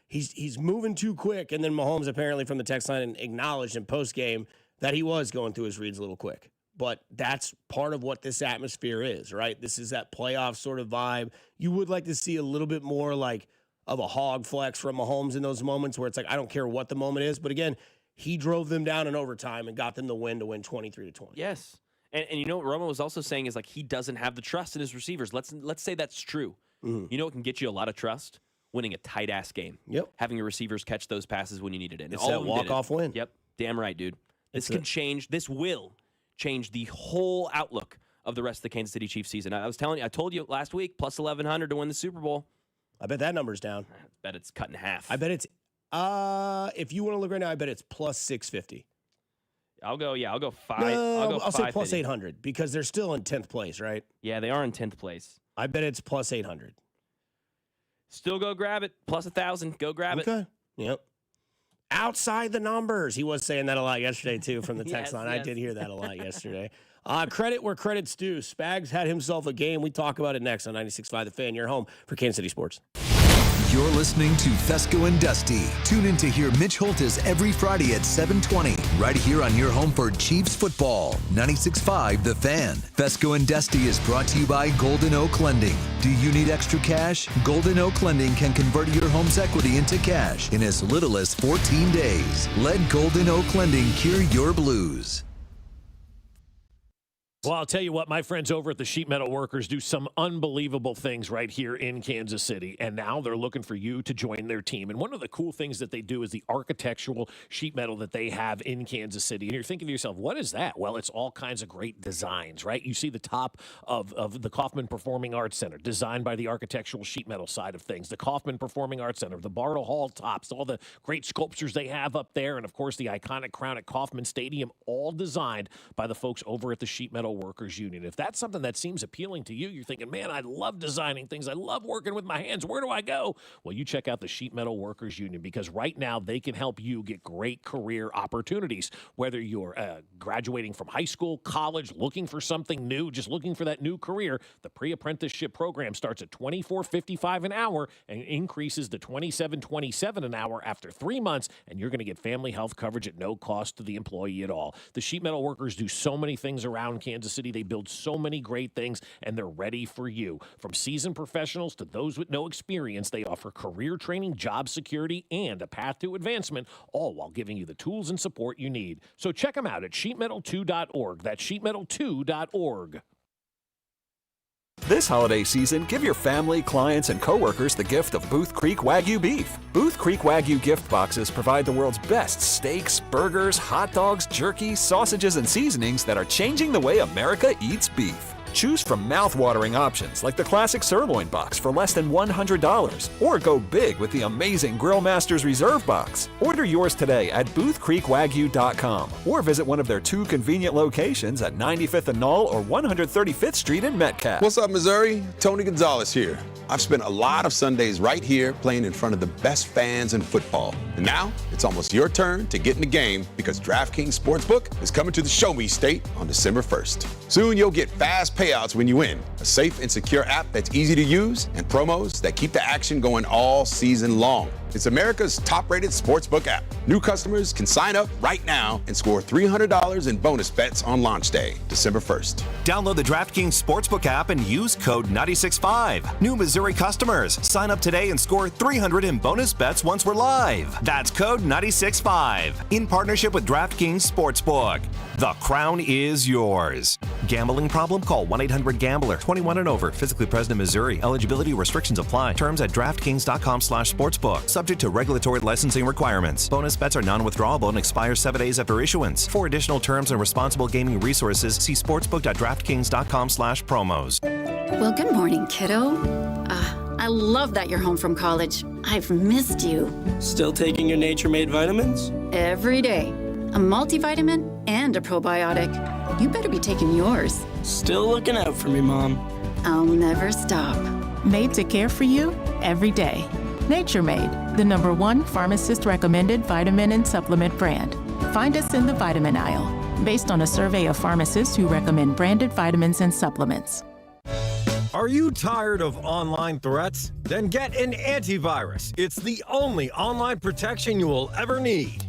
he's moving too quick. And then Mahomes apparently from the text line acknowledged in post game that he was going through his reads a little quick. But that's part of what this atmosphere is, right? This is that playoff sort of vibe. You would like to see a little bit more of a hog flex from Mahomes in those moments where it's I don't care what the moment is. But again, he drove them down in overtime and got them the win to win 23-20. Yes. And you know what Romo was also saying is he doesn't have the trust in his receivers. Let's say that's true. Mm-hmm. You know what can get you a lot of trust? Winning a tight-ass game. Yep. Having your receivers catch those passes when you need it in. It's that walk-off win. Yep. Damn right, dude. This will change the whole outlook of the rest of the Kansas City Chiefs season. I told you last week, plus 1,100 to win the Super Bowl. I bet that number's down. I bet it's cut in half. I bet it's, if you want to look right now, I bet it's plus 650. I'll go 5. No, I'll say plus 800 because they're still in 10th place, right? Yeah, they are in 10th place. I bet it's plus 800. Still go grab it. Plus 1,000. Go grab it. Okay. Yep. Outside the numbers. He was saying that a lot yesterday, too, from the text line. Yes. I did hear that a lot yesterday. Credit where credit's due. Spags had himself a game. We talk about it next on 96.5 The Fan, your home for Kansas City sports. You're listening to Fescoe and Dusty. Tune in to hear Mitch Holtis every Friday at 7:20, right here on your home for Chiefs football. 96.5 The Fan. Fescoe and Dusty is brought to you by Golden Oak Lending. Do you need extra cash? Golden Oak Lending can convert your home's equity into cash in as little as 14 days. Let Golden Oak Lending cure your blues. Well, I'll tell you what, my friends over at the Sheet Metal Workers do some unbelievable things right here in Kansas City, and now they're looking for you to join their team. And one of the cool things that they do is the architectural sheet metal that they have in Kansas City. And you're thinking to yourself, what is that? Well, it's all kinds of great designs, right? You see the top of the Kaufman Performing Arts Center, designed by the architectural sheet metal side of things. The Kaufman Performing Arts Center, the Bartle Hall tops, all the great sculptures they have up there, and, of course, the iconic crown at Kauffman Stadium, all designed by the folks over at the Sheet Metal Workers Union. If that's something that seems appealing to you, you're thinking, man, I love designing things. I love working with my hands. Where do I go? Well, you check out the Sheet Metal Workers Union, because right now they can help you get great career opportunities. Whether you're graduating from high school, college, looking for something new, just looking for that new career, the pre-apprenticeship program starts at $24.55 an hour and increases to $27.27 an hour after 3 months, and you're going to get family health coverage at no cost to the employee at all. The Sheet Metal Workers do so many things around Kansas City. They build so many great things, and they're ready for you. From seasoned professionals to those with no experience, they offer career training, job security, and a path to advancement, all while giving you the tools and support you need. So check them out at sheetmetal2.org. That's sheetmetal2.org. This holiday season, give your family, clients, and coworkers the gift of Booth Creek Wagyu beef. Booth Creek Wagyu gift boxes provide the world's best steaks, burgers, hot dogs, jerky, sausages, and seasonings that are changing the way America eats beef. Choose from mouth-watering options like the classic sirloin box for less than $100, or go big with the amazing Grill Masters Reserve box. Order yours today at boothcreekwagyu.com or visit one of their 2 convenient locations at 95th and Knoll or 135th Street in Metcalf. What's up, Missouri? Tony Gonzalez here. I've spent a lot of Sundays right here playing in front of the best fans in football. And now it's almost your turn to get in the game, because DraftKings Sportsbook is coming to the Show Me State on December 1st. Soon you'll get fast payouts when you win, a safe and secure app that's easy to use, and promos that keep the action going all season long. It's America's top-rated sportsbook app. New customers can sign up right now and score $300 in bonus bets on launch day, December 1st. Download the DraftKings Sportsbook app and use code 965. New Missouri customers, sign up today and score $300 in bonus bets once we're live. That's code 965. In partnership with DraftKings Sportsbook. The crown is yours. Gambling problem? Call 1-800-GAMBLER. 21 and over. Physically present in Missouri. Eligibility restrictions apply. Terms at DraftKings.com/sportsbook. Subject to regulatory licensing requirements. Bonus bets are non-withdrawable and expire 7 days after issuance. For additional terms and responsible gaming resources, see sportsbook.draftkings.com/promos. Well, good morning, kiddo. I love that you're home from college. I've missed you. Still taking your Nature-Made vitamins? Every day. A multivitamin and a probiotic. You better be taking yours. Still looking out for me, Mom. I'll never stop. made to care for you every day. Nature Made, the #1 pharmacist-recommended vitamin and supplement brand. Find us in the vitamin aisle, based on a survey of pharmacists who recommend branded vitamins and supplements. Are you tired of online threats? Then get an antivirus. It's the only online protection you will ever need.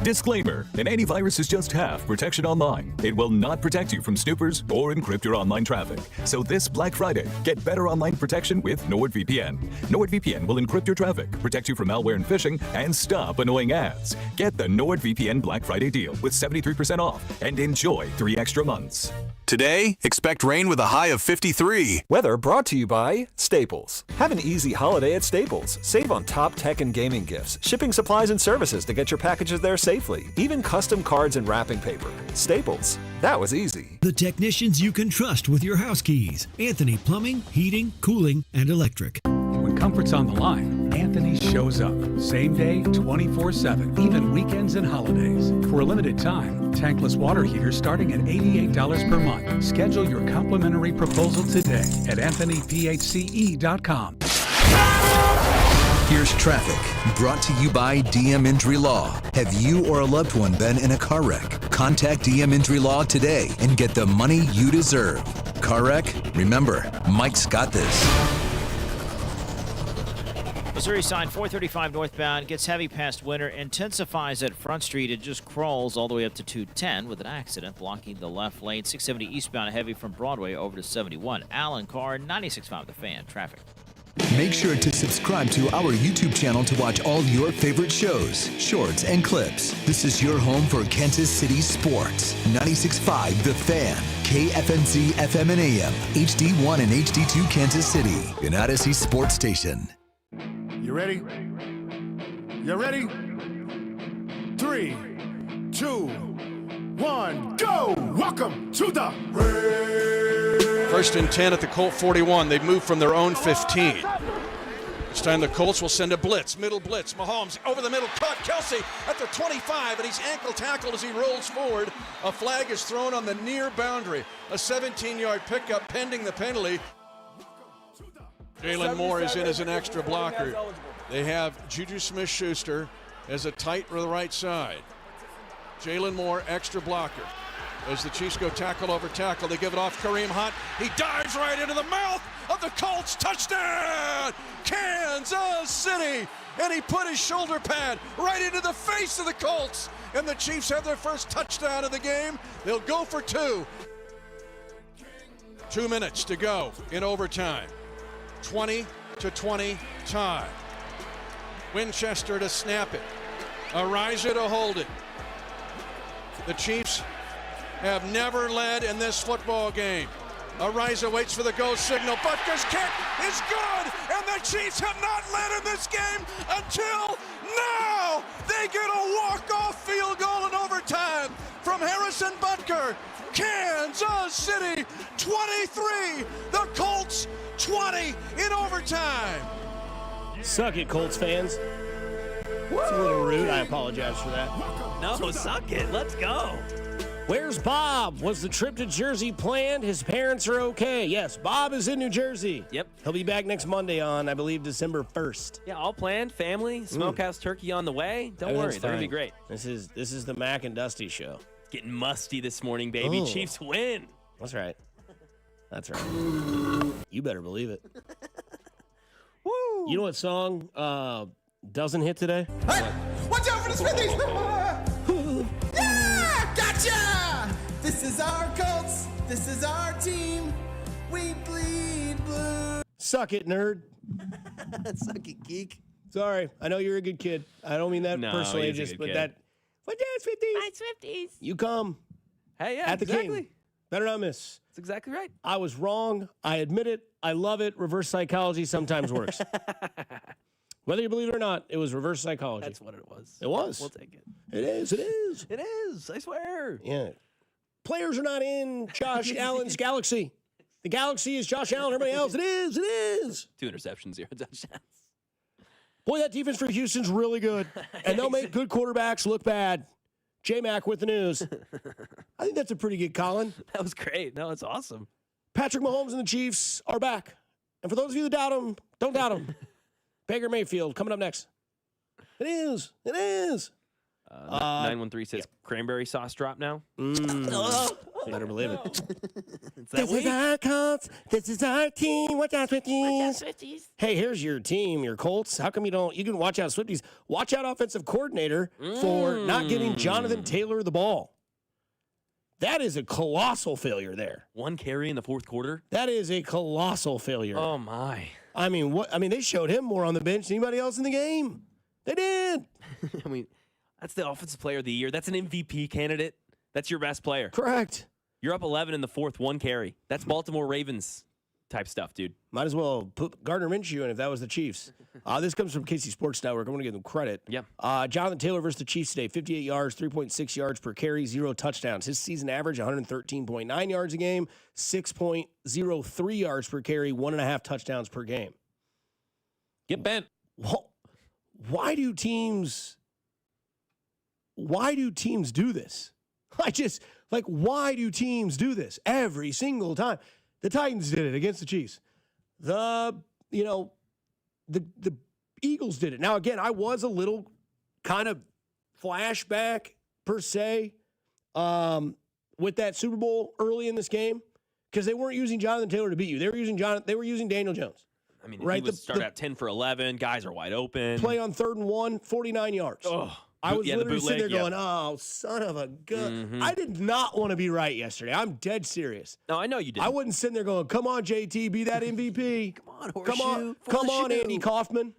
Disclaimer, an antivirus is just half protection online. It will not protect you from snoopers or encrypt your online traffic. So this Black Friday, get better online protection with NordVPN. NordVPN will encrypt your traffic, protect you from malware and phishing, and stop annoying ads. Get the NordVPN Black Friday deal with 73% off and enjoy 3 extra months. Today, expect rain with a high of 53. Weather brought to you by Staples. Have an easy holiday at Staples. Save on top tech and gaming gifts, shipping supplies and services to get your packages there safely, even custom cards and wrapping paper. Staples. That was easy. The technicians you can trust with your house keys. Anthony Plumbing, Heating, Cooling, and Electric. When comfort's on the line, Anthony shows up. Same day, 24/7, even weekends and holidays. For a limited time, tankless water heaters starting at $88 per month. Schedule your complimentary proposal today at anthonyphce.com. Here's traffic, brought to you by DM Injury Law. Have you or a loved one been in a car wreck? Contact DM Injury Law today and get the money you deserve. Car wreck? Remember, Mike's got this. Missouri side 435 northbound gets heavy past Winter, intensifies at Front Street. It just crawls all the way up to 210 with an accident blocking the left lane. 670 eastbound heavy from Broadway over to 71. Allen Carr, 96.5 The Fan. Traffic. Make sure to subscribe to our YouTube channel to watch all your favorite shows, shorts, and clips. This is your home for Kansas City sports. 96.5 The Fan, KFNZ FM and AM, HD1 and HD2 Kansas City, an Odyssey sports station. You ready? You ready? 3, 2, 1, go! Welcome to the First and 10 at the Colt 41. They've moved from their own 15. This time the Colts will send a blitz, middle blitz. Mahomes over the middle, cut. Kelsey at the 25, and he's ankle tackled as he rolls forward. A flag is thrown on the near boundary. A 17-yard pickup pending the penalty. Jalen Moore is in as an extra blocker. They have Juju Smith-Schuster as a tight to the right side. Jalen Moore, extra blocker. As the Chiefs go tackle over tackle, they give it off Kareem Hunt. He dives right into the mouth of the Colts. Touchdown! Kansas City! And he put his shoulder pad right into the face of the Colts. And the Chiefs have their first touchdown of the game. They'll go for 2. 2 minutes to go in overtime. 20-20 tie. Winchester to snap it. Ariza to hold it. The Chiefs have never led in this football game. Ariza waits for the go signal. Butker's kick is good, and the Chiefs have not led in this game until now. They get a walk-off field goal in overtime from Harrison Butker. Kansas City 23, the Colts 20 in overtime. Suck it, Colts fans. It's a little rude. I apologize for that. No, suck it. Let's go. Where's Bob? Was the trip to Jersey planned? His parents are okay. Yes, Bob is in New Jersey. Yep. He'll be back next Monday on, I believe, December 1st. Yeah, all planned. Family, smokehouse turkey on the way. Don't worry, they're going to be great. This is the Mac and Dusty show. Getting musty this morning, baby. Oh. Chiefs win. That's right. That's right. You better believe it. Woo! You know what song doesn't hit today? Hey, watch out for the Smithies! Yeah, gotcha! This is our Colts. This is our team. We bleed blue. Suck it, nerd. Suck it, geek. Sorry. I know you're a good kid. I don't mean that No, personally, he's a just good but kid. that. What day is 50s? Swifties. You come. Hey, yeah, at the exactly. King. Better not miss. That's exactly right. I was wrong. I admit it. I love it. Reverse psychology sometimes works. Whether you believe it or not, it was reverse psychology. That's what it was. It was. We'll take it. It is. It is. It is. I swear. Yeah. Players are not in Josh Allen's galaxy. The galaxy is Josh Allen. Everybody else, it is. It is. 2 interceptions, 0 touchdowns. Boy, that defense for Houston's really good. And they'll make good quarterbacks look bad. J-Mac with the news. I think that's a pretty good Colin. That was great. No, it's awesome. Patrick Mahomes and the Chiefs are back. And for those of you that doubt him, don't doubt him. Baker Mayfield coming up next. It is. 913 says cranberry sauce drop now. Better believe it. This is our Colts. This is our team. Watch out, Swifties. Hey, here's your team, your Colts. How come you can watch out, Swifties? Watch out, offensive coordinator, for not giving Jonathan Taylor the ball. That is a colossal failure there. 1 carry in the fourth quarter. That is a colossal failure. Oh my. I mean, they showed him more on the bench than anybody else in the game. They did. I mean, that's the offensive player of the year. That's an MVP candidate. That's your best player. Correct. You're up 11 in the fourth, 1 carry. That's Baltimore Ravens type stuff, dude. Might as well put Gardner Minshew in if that was the Chiefs. This comes from KC Sports Network. I want to give them credit. Yeah. Jonathan Taylor versus the Chiefs today. 58 yards, 3.6 yards per carry, 0 touchdowns. His season average, 113.9 yards a game, 6.03 yards per carry, 1.5 touchdowns per game. Get bent. Why do teams do this? Why do teams do this every single time? The Titans did it against the Chiefs. The Eagles did it. Now, again, I was a little kind of flashback per se with that Super Bowl early in this game because they weren't using Jonathan Taylor to beat you. They were using Daniel Jones. I mean, right? He would start at 10 for 11. Guys are wide open. Play on 3rd and 1, 49 yards. Oh. I was literally sitting there going, oh, son of a gun. Mm-hmm. I did not want to be right yesterday. I'm dead serious. No, I know you did. I wasn't sitting there going, come on, JT, be that MVP. Come on, Andy Kaufman.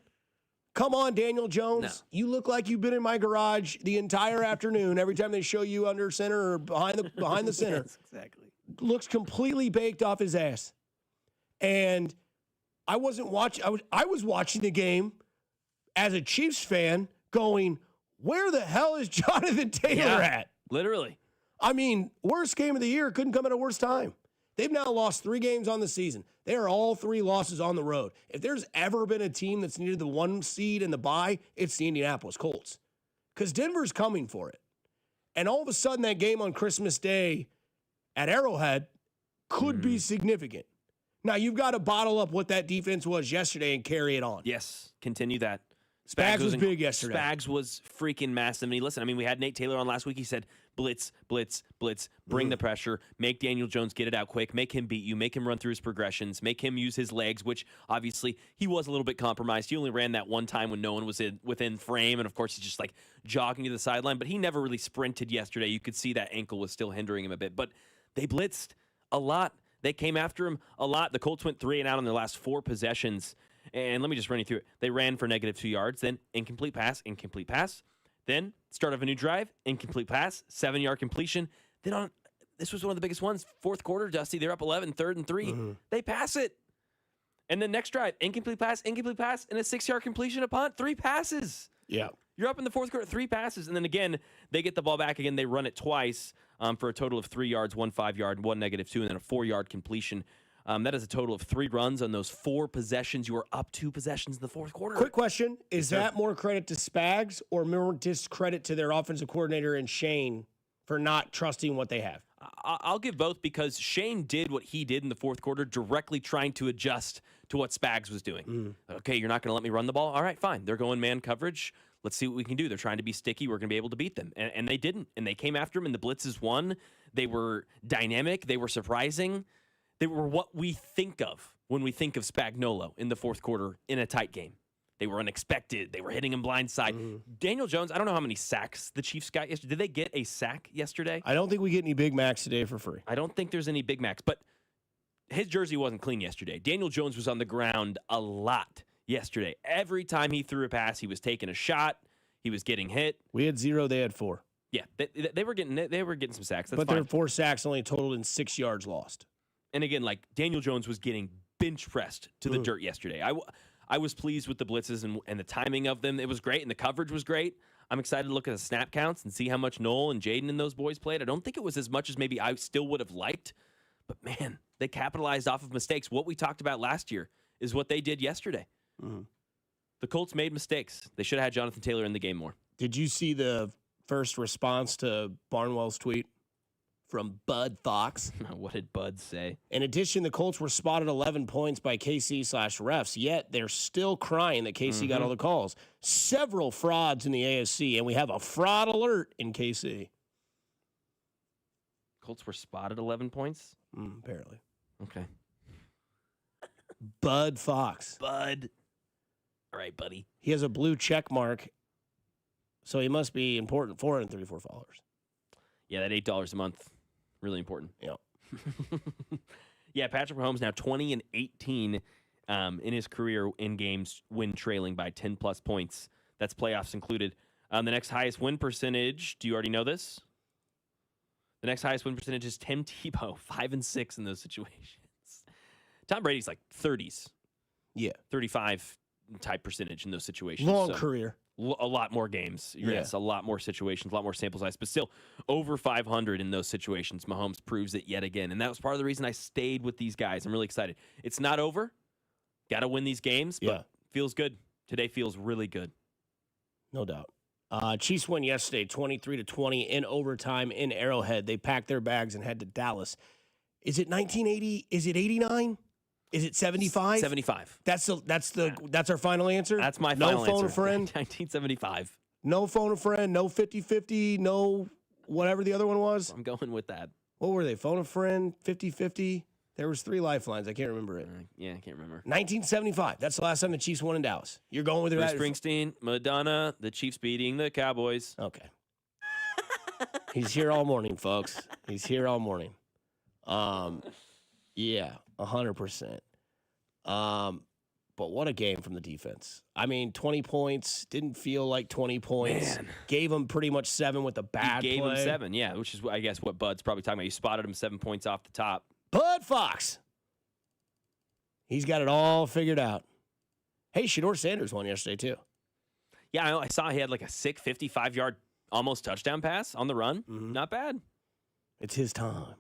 Come on, Daniel Jones. No. You look like you've been in my garage the entire afternoon every time they show you under center or behind the center. Yes, exactly. Looks completely baked off his ass. And I wasn't watching. I was watching the game as a Chiefs fan going, where the hell is Jonathan Taylor at? Literally. I mean, worst game of the year. Couldn't come at a worse time. They've now lost 3 games on the season. They are all 3 losses on the road. If there's ever been a team that's needed the 1 seed and the bye, it's the Indianapolis Colts. Because Denver's coming for it. And all of a sudden, that game on Christmas Day at Arrowhead could be significant. Now, you've got to bottle up what that defense was yesterday and carry it on. Yes, continue that. Spags was big yesterday. Spags was freaking massive. I mean, listen, we had Nate Taylor on last week. He said, blitz, blitz, blitz, bring the pressure, make Daniel Jones get it out quick, make him beat you, make him run through his progressions, make him use his legs, which obviously he was a little bit compromised. He only ran that one time when no one was within frame, and of course he's just like jogging to the sideline, but he never really sprinted yesterday. You could see that ankle was still hindering him a bit, but they blitzed a lot. They came after him a lot. The Colts went 3 and out on their last 4 possessions. And let me just run you through it. They ran for -2 yards, then incomplete pass, then start of a new drive, incomplete pass, 7-yard completion. Then this was one of the biggest ones, 4th quarter, Dusty. They're up 11, 3rd and 3. They pass it. And then next drive, incomplete pass, and a 6-yard completion, a punt, 3 passes. Yeah. You're up in the 4th quarter, 3 passes. And then again, they get the ball back again. They run it twice for a total of 3 yards, 1 5-yard, 1 -2, and then a 4-yard completion. That is a total of 3 runs on those 4 possessions. You are up 2 possessions in the 4th quarter. Quick question. Is that more credit to Spags or more discredit to their offensive coordinator and Shane for not trusting what they have? I'll give both because Shane did what he did in the 4th quarter, directly trying to adjust to what Spags was doing. Okay, you're not going to let me run the ball? All right, fine. They're going man coverage. Let's see what we can do. They're trying to be sticky. We're going to be able to beat them. And they didn't. And they came after him, and the blitzes won. They were dynamic. They were surprising. They were what we think of when we think of Spagnuolo in the 4th quarter in a tight game. They were unexpected. They were hitting him blindside. Daniel Jones, I don't know how many sacks the Chiefs got yesterday. Did they get a sack yesterday? I don't think we get any Big Macs today for free. I don't think there's any Big Macs, but his jersey wasn't clean yesterday. Daniel Jones was on the ground a lot yesterday. Every time he threw a pass, he was taking a shot. He was getting hit. We had 0. They had 4. Yeah, they were getting some sacks. That's but fine. their 4 sacks only totaled in 6 yards lost. And again, like Daniel Jones was getting bench pressed to the dirt yesterday. I was pleased with the blitzes and the timing of them. It was great, and the coverage was great. I'm excited to look at the snap counts and see how much Noel and Jaden and those boys played. I don't think it was as much as maybe I still would have liked. But, man, they capitalized off of mistakes. What we talked about last year is what they did yesterday. The Colts made mistakes. They should have had Jonathan Taylor in the game more. Did you see the first response to Barnwell's tweet? from Bud Fox. What did Bud say? In addition, the Colts were spotted 11 points by KC/refs, yet they're still crying that KC got all the calls. Several frauds in the AFC, and we have a fraud alert in KC. Colts were spotted 11 points? Apparently. Okay. Bud Fox. Bud. All right, buddy. He has a blue check mark, so he must be important. 434 followers. Yeah, that $8 a month. Really important. Yeah. Yeah, Patrick Mahomes now 20-18 in his career in games when trailing by 10-plus points. That's playoffs included. The next highest win percentage, do you already know this? The next highest win percentage is Tim Tebow, 5-6 in those situations. Tom Brady's like 30s. Yeah. 35 type percentage in those situations. Long career. A lot more games. Yeah. Yes, a lot more situations, a lot more sample size, but still over 500 in those situations. Mahomes proves it yet again. And that was part of the reason I stayed with these guys. I'm really excited. It's not over. Got to win these games, but feels good. Today feels really good. No doubt. Chiefs won yesterday 23-20 in overtime in Arrowhead. They packed their bags and head to Dallas. Is it 1980? Is it 89? Is it 75? 75. That's our final answer? That's my final answer. No phone a friend? 1975. No phone a friend, no 50-50, no whatever the other one was? I'm going with that. What were they? Phone a friend, 50-50? There was 3 lifelines. I can't remember it. Yeah, I can't remember. 1975. That's the last time the Chiefs won in Dallas. You're going with Bruce that? Springsteen, Madonna, the Chiefs beating the Cowboys. Okay. He's here all morning, folks. He's here all morning. Yeah, 100%. But what a game from the defense. I mean, 20 points, didn't feel like 20 points. Man. Gave him pretty much 7 with a bad He gave play. him 7, yeah, which is, I guess, what Bud's probably talking about. You spotted him 7 points off the top. Bud Fox. He's got it all figured out. Hey, Shedeur Sanders won yesterday, too. Yeah, I saw he had like a sick 55-yard almost touchdown pass on the run. Not bad. It's his time.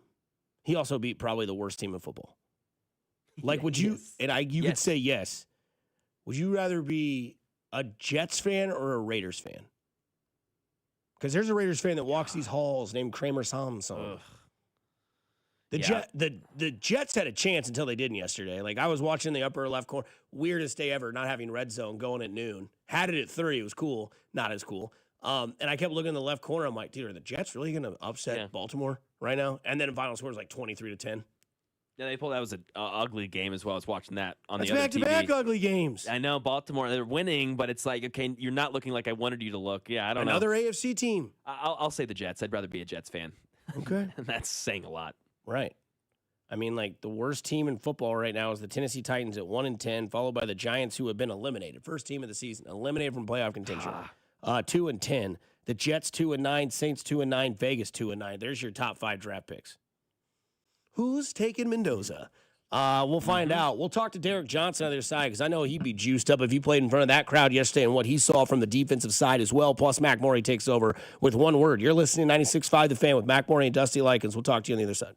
He also beat probably the worst team in football. Like, would you, and you could say yes, would you rather be a Jets fan or a Raiders fan? Because there's a Raiders fan that walks these halls named Kramer Samson. The Jets had a chance until they didn't yesterday. Like, I was watching the upper left corner. Weirdest day ever, not having red zone going at noon. Had it at 3. It was cool. Not as cool. And I kept looking in the left corner. I'm like, dude, are the Jets really going to upset Baltimore right now? And then the final score was like 23-10. Yeah, that was an ugly game as well. I was watching that on the That's other TV. back-to-back ugly games. I know, Baltimore, they're winning, but it's like, okay, you're not looking like I wanted you to look. Yeah, I don't know. Another AFC team. I'll say the Jets. I'd rather be a Jets fan. Okay. And that's saying a lot. Right. I mean, like, the worst team in football right now is the Tennessee Titans at 1-10, followed by the Giants, who have been eliminated. First team of the season, eliminated from playoff contention. 2-10. The Jets 2-9, Saints 2-9, Vegas 2-9. There's your top 5 draft picks. Who's taking Mendoza? We'll find out. We'll talk to Derek Johnson on the other side because I know he'd be juiced up if he played in front of that crowd yesterday and what he saw from the defensive side as well. Plus, Mac Morey takes over with one word. You're listening to 96.5 The Fan with Mac Morey and Dusty Likens. We'll talk to you on the other side.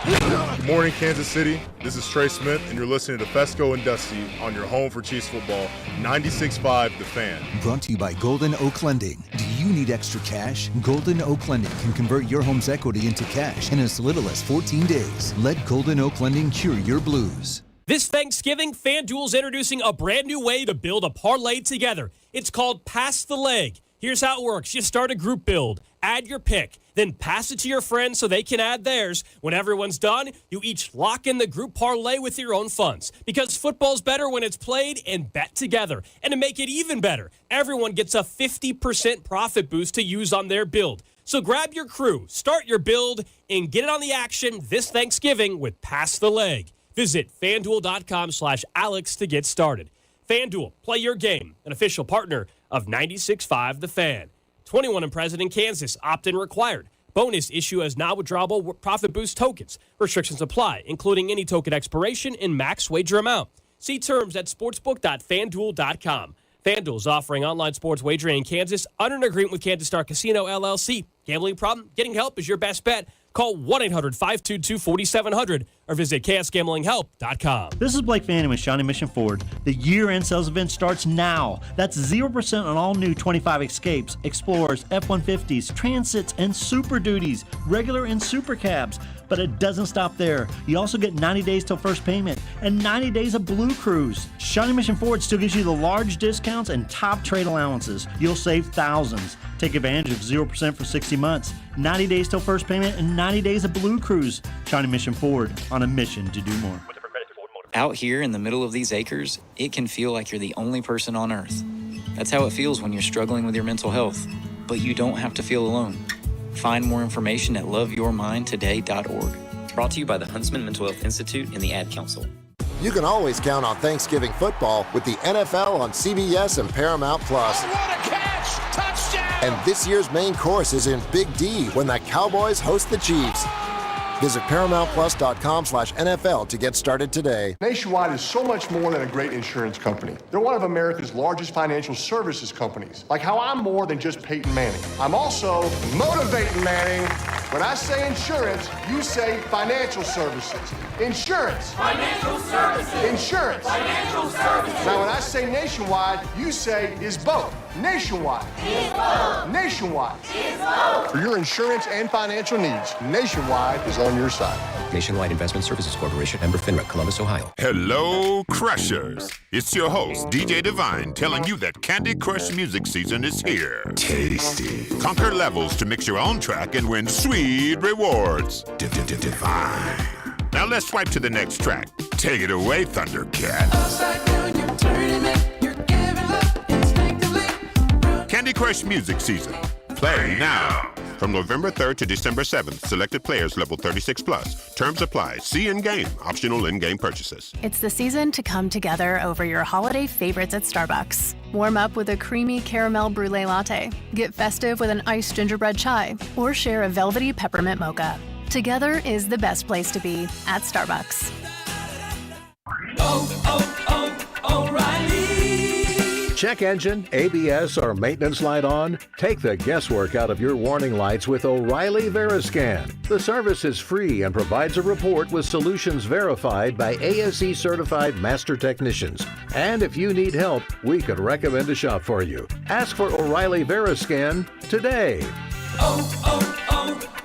Good morning, Kansas City. This is Trey Smith, and you're listening to Fescoe and Dusty on your home for Chiefs football, 96.5 The Fan. Brought to you by Golden Oak Lending. Do you need extra cash? Golden Oak Lending can convert your home's equity into cash in as little as 14 days. Let Golden Oak Lending cure your blues. This Thanksgiving, FanDuel's introducing a brand new way to build a parlay together. It's called Pass the Leg. Here's how it works. You start a group build, add your pick, then pass it to your friends so they can add theirs. When everyone's done, you each lock in the group parlay with your own funds. Because football's better when it's played and bet together. And to make it even better, everyone gets a 50% profit boost to use on their build. So grab your crew, start your build, and get in on the action this Thanksgiving with Pass the Leg. Visit FanDuel.com/Alex to get started. FanDuel, play your game, an official partner of 96.5 The Fan. 21 and present in Kansas, opt-in required. Bonus issue as non-withdrawable profit boost tokens. Restrictions apply, including any token expiration and max wager amount. See terms at sportsbook.fanduel.com. FanDuel is offering online sports wagering in Kansas under an agreement with Kansas Star Casino, LLC. Gambling problem? Getting help is your best bet. Call 1-800-522-4700 or visit ksgamblinghelp.com. This is Blake Fanning with Shawnee Mission Ford. The year-end sales event starts now. That's 0% on all new 25 Escapes, Explorers, F-150s, Transits, and Super Duties, regular and super cabs. But it doesn't stop there. You also get 90 days till first payment and 90 days of Blue Cruise. Shawnee Mission Ford still gives you the large discounts and top trade allowances. You'll save thousands. Take advantage of 0% for 60 months, 90 days till first payment, and 90 days of Blue Cruise. Shawnee Mission Ford, on a mission to do more. Out here in the middle of these acres, it can feel like you're the only person on earth. That's how it feels when you're struggling with your mental health. But you don't have to feel alone. Find more information at loveyourmindtoday.org. Brought to you by the Huntsman Mental Health Institute and the Ad Council. You can always count on Thanksgiving football with the NFL on CBS and Paramount Plus. Oh, what a catch! Touchdown! And this year's main course is in Big D when the Cowboys host the Chiefs. Visit ParamountPlus.com/NFL to get started today. Nationwide is so much more than a great insurance company. They're one of America's largest financial services companies. Like how I'm more than just Peyton Manning. I'm also motivating Manning. When I say insurance, you say financial services. Insurance. Financial services. Insurance. Financial services. Now when I say nationwide, you say is both. Nationwide. Is both. Nationwide. Is both. For your insurance and financial needs, Nationwide is on your side. Nationwide Investment Services Corporation, member FINRA, Columbus, Ohio. Hello, Crushers. It's your host, DJ Divine, telling you that Candy Crush music season is here. Tasty. Conquer levels to mix your own track and win sweet rewards. Divine. Now let's swipe to the next track. Take it away, Thundercat. Upside down, you're turning it. You're giving up instinctively. Candy Crush music season. Play now. From November 3rd to December 7th, selected players level 36 plus. Terms apply. See in-game. Optional in-game purchases. It's the season to come together over your holiday favorites at Starbucks. Warm up with a creamy caramel brulee latte. Get festive with an iced gingerbread chai. Or share a velvety peppermint mocha. Together is the best place to be at Starbucks. O'Reilly. Check engine, ABS, or maintenance light on? Take the guesswork out of your warning lights with O'Reilly Veriscan. The service is free and provides a report with solutions verified by ASE certified master technicians. And if you need help, we could recommend a shop for you. Ask for O'Reilly Veriscan today.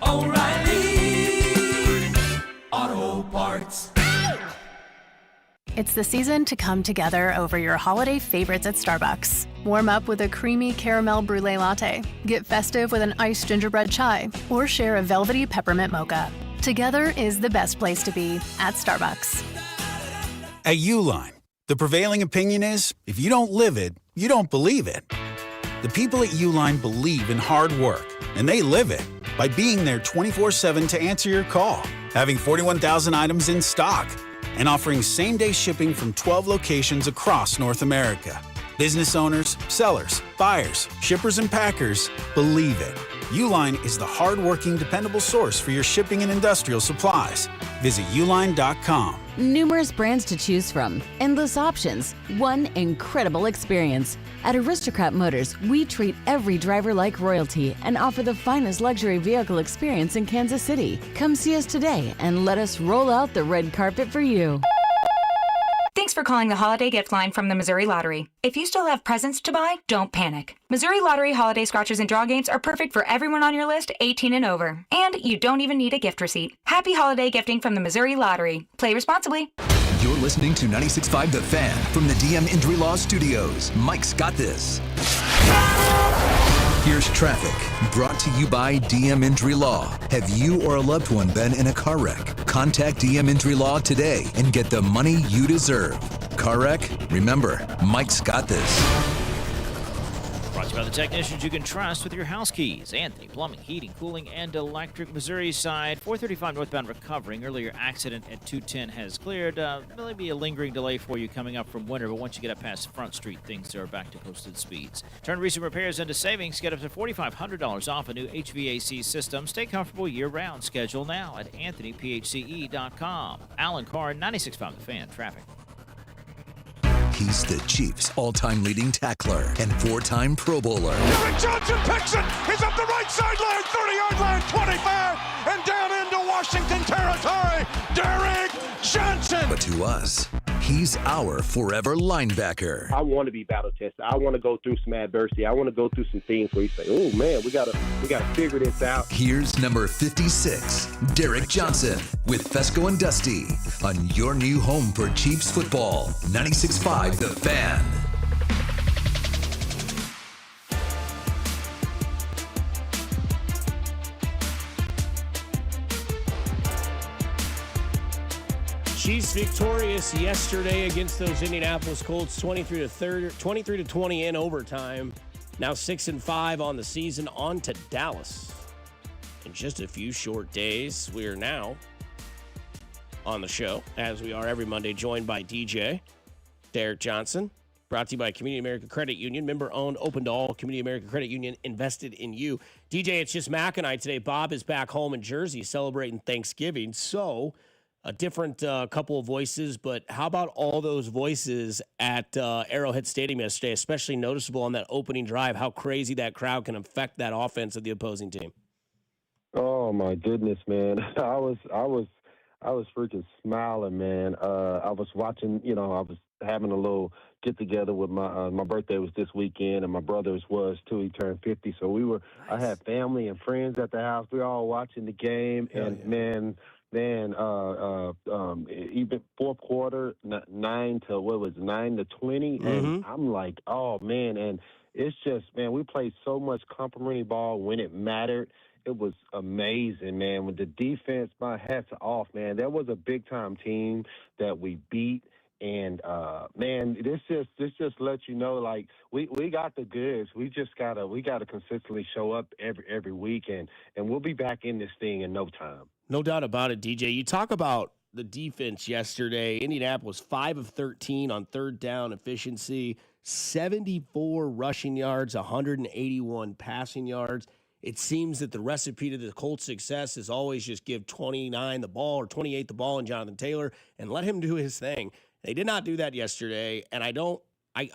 O'Reilly Auto Parts. It's the season to come together over your holiday favorites at Starbucks. Warm up with a creamy caramel brulee latte. Get festive with an iced gingerbread chai. Or share a velvety peppermint mocha. Together is the best place to be at Starbucks. At Uline, the prevailing opinion is, if you don't live it, you don't believe it. The people at Uline believe in hard work, and they live it by being there 24/7 to answer your call, having 41,000 items in stock, and offering same-day shipping from 12 locations across North America. Business owners, sellers, buyers, shippers, and packers believe it. Uline is the hard-working, dependable source for your shipping and industrial supplies. Visit uline.com. Numerous brands to choose from, endless options, one incredible experience. At Aristocrat Motors, we treat every driver like royalty and offer the finest luxury vehicle experience in Kansas City. Come see us today and let us roll out the red carpet for you. Thanks for calling the Holiday Gift Line from the Missouri Lottery. If you still have presents to buy, don't panic. Missouri Lottery holiday scratchers and draw games are perfect for everyone on your list 18 and over. And you don't even need a gift receipt. Happy holiday gifting from the Missouri Lottery. Play responsibly. You're listening to 96.5 The Fan from the DM Injury Law Studios. Mike's got this. Here's traffic, brought to you by DM Injury Law. Have you or a loved one been in a car wreck? Contact DM Injury Law today and get the money you deserve. Car wreck? Remember, Mike's got this. Brought to you by the technicians you can trust with your house keys. Anthony Plumbing, Heating, Cooling, and Electric. Missouri side, 435 northbound recovering. Earlier accident at 210 has cleared. There'll be a lingering delay for you coming up from Winter, but once you get up past Front Street, things are back to posted speeds. Turn recent repairs into savings. Get up to $4,500 off a new HVAC system. Stay comfortable year-round. Schedule now at AnthonyPHCE.com. Alan Carr, 96.5 The Fan. Traffic. He's the Chiefs' all-time leading tackler and four-time Pro Bowler. Johnson picks it. He's up the right sideline, 30-yard line, 25, and down in Washington territory, Derek Johnson. But to us, he's our forever linebacker. I want to be battle tested. I want to go through some adversity. I want to go through some things where you say, "Oh man, we gotta figure this out." Here's number 56, Derek Johnson, with Fescoe and Dusty on your new home for Chiefs football, 96.5 The Fan. Chiefs victorious yesterday against those Indianapolis Colts, 23-20 in overtime. Now 6-5 on the season, on to Dallas. In just a few short days, we are now on the show, as we are every Monday, joined by DJ Derek Johnson. Brought to you by Community America Credit Union, member-owned, open to all. Community America Credit Union, invested in you. DJ, it's just Mac and I today. Bob is back home in Jersey celebrating Thanksgiving, so a different couple of voices, but how about all those voices at Arrowhead Stadium yesterday, especially noticeable on that opening drive, how crazy that crowd can affect that offense of the opposing team? Oh my goodness, man! I was freaking smiling, man. I was watching, I was having a little get together with my birthday was this weekend, and my brother's was too. He turned 50, so nice. I had family and friends at the house. We were all watching the game, and man, even fourth quarter, 9 to 20, and I'm like, oh man, and it's just, man, we played so much complimentary ball when it mattered. It was amazing, man. With the defense, my hats are off, man. That was a big time team that we beat. And man, this just lets you know, like, we got the goods. We gotta consistently show up every week, and we'll be back in this thing in no time. No doubt about it, DJ. You talk about the defense yesterday. Indianapolis 5 of 13 on third down efficiency, 74 rushing yards, 181 passing yards. It seems that the recipe to the Colts' success is always just give 29 the ball or 28 the ball and Jonathan Taylor and let him do his thing. They did not do that yesterday, and I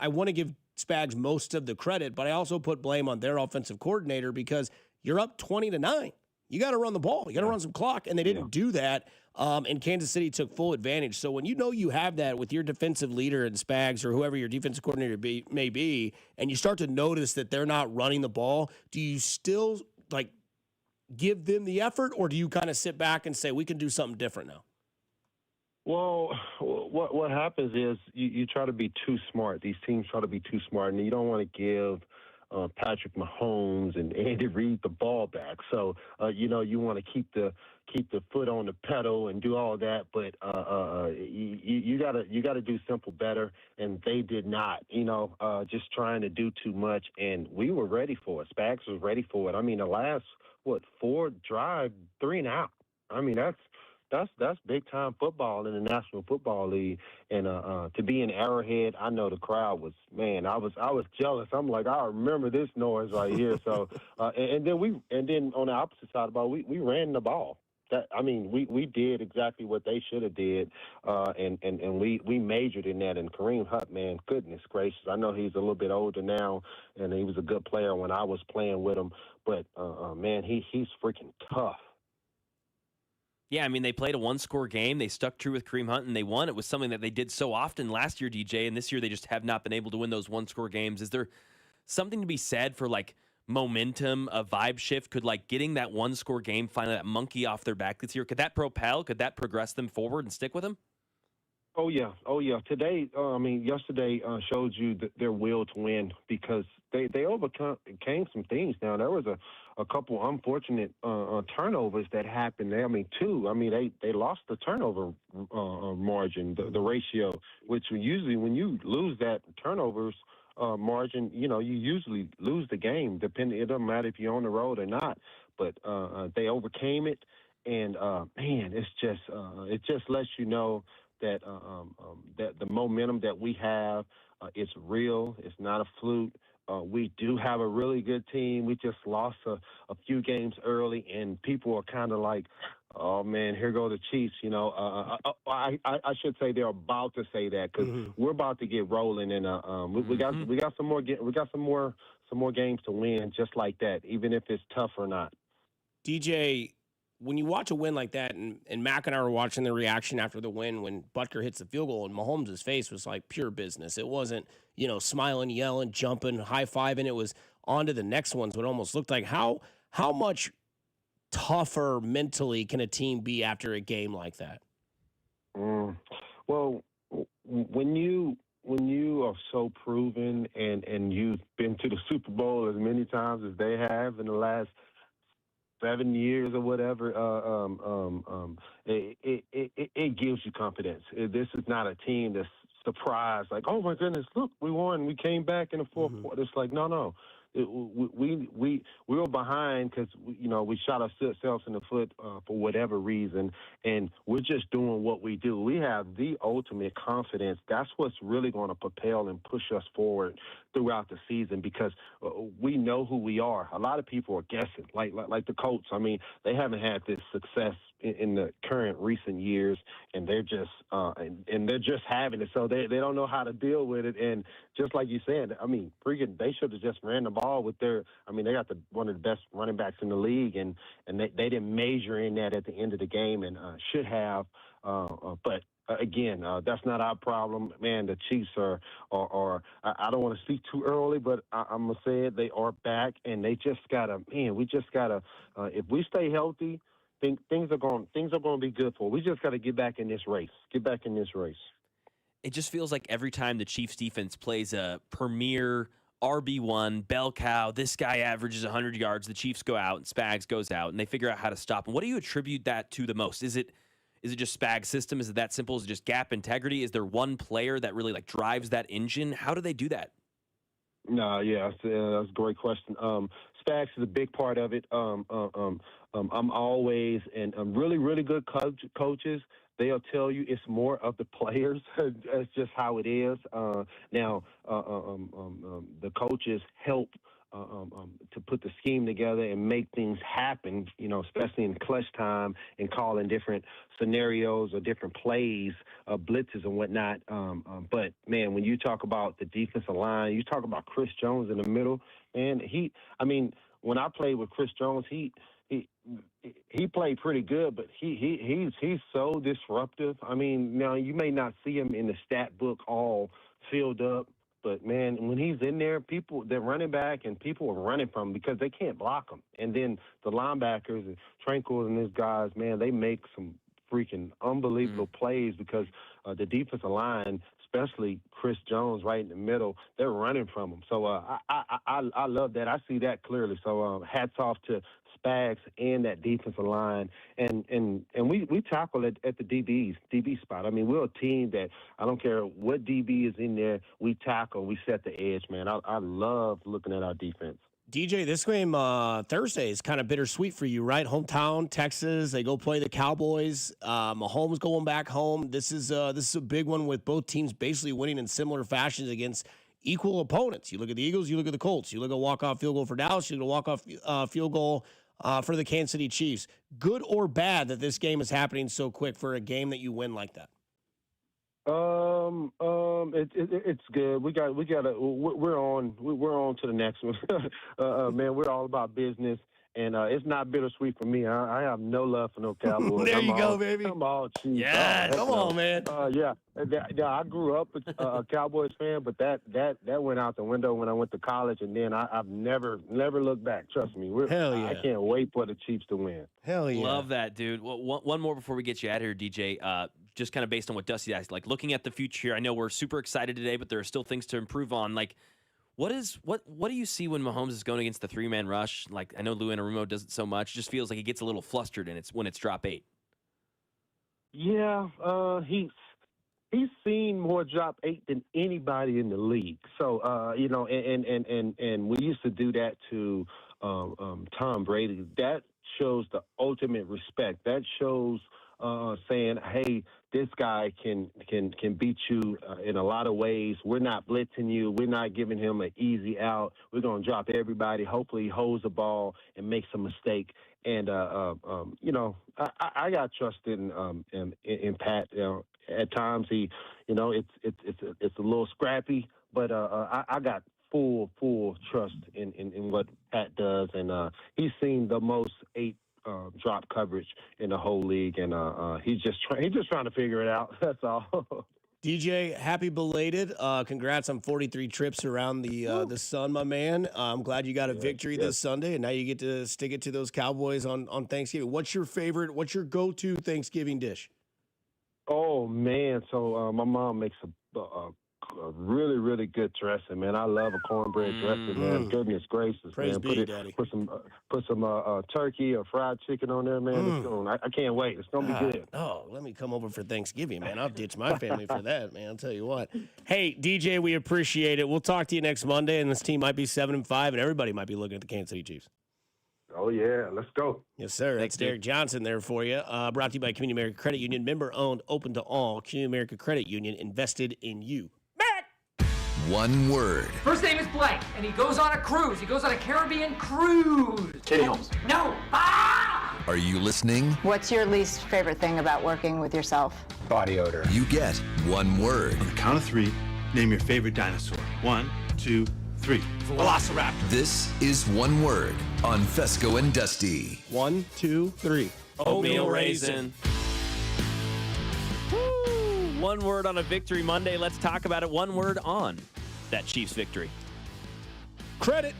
want to give Spags most of the credit, but I also put blame on their offensive coordinator because you're up 20-9. You got to run the ball. You got to run some clock, and they didn't do that, and Kansas City took full advantage. So when you know you have that with your defensive leader and Spags or whoever your defensive coordinator may be, and you start to notice that they're not running the ball, do you still, like, give them the effort, or do you kind of sit back and say, we can do something different now? Well, what happens is you try to be too smart. These teams try to be too smart, and you don't want to give Patrick Mahomes and Andy Reid the ball back. So you want to keep the foot on the pedal and do all that, but you gotta do simple better, and they did not. Just trying to do too much, and we were ready for it. Spags was ready for it. I mean, the last 4 drive, 3 and out. I mean, that's big time football in the National Football League, and to be in Arrowhead, I know the crowd was, man, I was jealous. I'm like, I remember this noise right here. So and then on the opposite side of the ball, we ran the ball. We did exactly what they should have did, and we majored in that. And Kareem Hunt, man, goodness gracious, I know he's a little bit older now, and he was a good player when I was playing with him, but man, he's freaking tough. Yeah, I mean, they played a one-score game. They stuck true with Kareem Hunt, and they won. It was something that they did so often last year, DJ, and this year they just have not been able to win those one-score games. Is there something to be said for, like, momentum, a vibe shift? Could, like, getting that one-score game, finally that monkey off their back this year, could that propel? Could that progress them forward and stick with them? Oh, yeah. Today, yesterday showed you their will to win because they overcame some things. Now, there was a couple unfortunate turnovers that happened there. 2. They lost the turnover margin, the ratio, which usually when you lose that turnovers margin, you usually lose the game. It doesn't matter if you're on the road or not. But they overcame it, and man, it just lets you know that that the momentum that we have is real. It's not a fluke. We do have a really good team. We just lost a few games early, and people are kind of like, "Oh man, here go the Chiefs." I should say they're about to say that because we're about to get rolling, and we got some more games to win, just like that, even if it's tough or not. DJ, when you watch a win like that, and Mac and I were watching the reaction after the win when Butker hits the field goal, and Mahomes' face was like pure business. It wasn't, smiling, yelling, jumping, high-fiving. It was on to the next ones. What almost looked like how much tougher mentally can a team be after a game like that? Well, when you are so proven and you've been to the Super Bowl as many times as they have in the last 7 years or whatever, it gives you confidence. This is not a team that's surprised, like, oh my goodness, look, we won, we came back in the fourth quarter. It's like, no. We were behind because we shot ourselves in the foot for whatever reason, and we're just doing what we do. We have the ultimate confidence. That's what's really going to propel and push us forward throughout the season because we know who we are. A lot of people are guessing, like the Colts. I mean, they haven't had this success in the current recent years, and they're just having it. So they don't know how to deal with it. And just like you said, I mean, they should have just ran the ball with they got one of the best running backs in the league, and they didn't measure in that at the end of the game, and should have. But again, that's not our problem, man. The Chiefs are I don't want to speak too early, but I'm gonna say it. They are back, and they just gotta, we just gotta. If we stay healthy, things are going to be good for. We just got to get back in this race. It just feels like every time the Chiefs defense plays a premier RB1, bell cow, this guy averages 100 yards, the Chiefs go out and Spags goes out, and they figure out how to stop him. What do you attribute that to the most? Is it just Spags' system? Is it that simple? Is it just gap integrity? Is there one player that really drives that engine? How do they do that? No, yeah, that's a great question. Spags is a big part of it. I'm always, and really, really good coaches, they'll tell you it's more of the players. That's just how it is. Now, the coaches help to put the scheme together and make things happen, especially in clutch time and calling different scenarios or different plays, blitzes and whatnot. But, man, when you talk about the defensive line, you talk about Chris Jones in the middle, man, when I played with Chris Jones, he played pretty good, but he's so disruptive. I mean, now you may not see him in the stat book all filled up, but man, when he's in there, they're running back and people are running from him because they can't block him. And then the linebackers and Tranquil and these guys, man, they make some freaking unbelievable plays because the defensive line, especially Chris Jones right in the middle, they're running from him. So I love that. I see that clearly. So hats off to Spags and that defensive line, and we tackle it at the DB spot. I mean, we're a team that I don't care what DB is in there, we tackle, we set the edge, man. I love looking at our defense. DJ, this game Thursday is kind of bittersweet for you, right? Hometown, Texas. They go play the Cowboys. Mahomes going back home. This is a big one with both teams basically winning in similar fashions against equal opponents. You look at the Eagles, you look at the Colts. You look at a walk-off field goal for Dallas, you look at a walk-off field goal for the Kansas City Chiefs. Good or bad that this game is happening so quick for a game that you win like that? It's good. We're on to the next one. Man, we're all about business. And it's not bittersweet for me. I have no love for no Cowboys. There you go, baby. I'm all Chiefs. Yeah, come on, man. Yeah, I grew up a Cowboys fan, but that went out the window when I went to college, and then I've never looked back. Trust me. Hell yeah. I can't wait for the Chiefs to win. Hell yeah. Love that, dude. Well, one more before we get you out of here, DJ. Just kind of based on what Dusty asked, looking at the future here, I know we're super excited today, but there are still things to improve on. What do you see when Mahomes is going against the three-man rush? I know Lou Anarumo does it so much. It just feels like he gets a little flustered when it's drop 8. Yeah, he's seen more drop 8 than anybody in the league. So and we used to do that to Tom Brady. That shows the ultimate respect. That shows saying, hey, this guy can beat you in a lot of ways. We're not blitzing you. We're not giving him an easy out. We're going to drop everybody. Hopefully he holds the ball and makes a mistake. And, I got trust in Pat. At times he, it's a little scrappy, but I got full trust in what Pat does. And he's seen the most 8 drop coverage in the whole league, and he's just trying to figure it out. That's all. DJ, happy belated. Congrats on 43 trips around the sun, my man. I'm glad you got a victory this Sunday, and now you get to stick it to those Cowboys on Thanksgiving. What's your go-to Thanksgiving dish? Oh, man. So my mom makes a really, really good dressing, man. I love a cornbread dressing, man. Goodness gracious, Praise man. be, Daddy. Put some turkey or fried chicken on there, man. I can't wait. It's going to be good. Oh, let me come over for Thanksgiving, man. I'll ditch my family for that, man. I'll tell you what. Hey, DJ, we appreciate it. We'll talk to you next Monday, and this team might be 7-5, and everybody might be looking at the Kansas City Chiefs. Oh, yeah. Let's go. Yes, sir. That's Derek Johnson there for you. Brought to you by Community America Credit Union. Member-owned, open to all. Community America Credit Union, invested in you. One word. First name is blank, and he goes on a cruise. He goes on a Caribbean cruise. Katie Holmes. No. Are you listening? What's your least favorite thing about working with yourself? Body odor. You get one word. On the count of 3, name your favorite dinosaur. 1, 2, 3. Velociraptor. This is one word on Fescoe and Dusty. 1, 2, 3. Oatmeal raisin. Woo! One word on a victory Monday. Let's talk about it. One word on that Chiefs victory. Credit.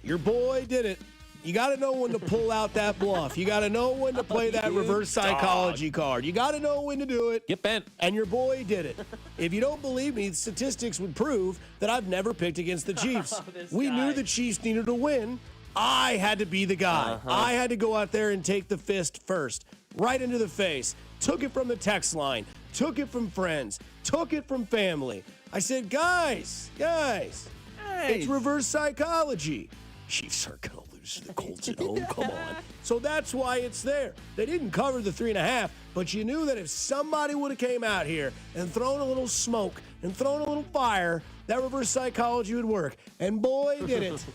Your boy did it. You got to know when to pull out that bluff. You got to know when to play that reverse psychology card. You got to know when to do it. Get bent. And your boy did it. If you don't believe me, statistics would prove that I've never picked against the Chiefs. We knew the Chiefs needed to win. I had to be the guy. I had to go out there and take the fist first. Right into the face. Took it from the text line. Took it from friends. Took it from family. I said, guys, it's reverse psychology. Chiefs aren't going to lose to the Colts at home. Come on. So that's why it's there. They didn't cover the 3.5, but you knew that if somebody would have came out here and thrown a little smoke and thrown a little fire, that reverse psychology would work. And boy, did it.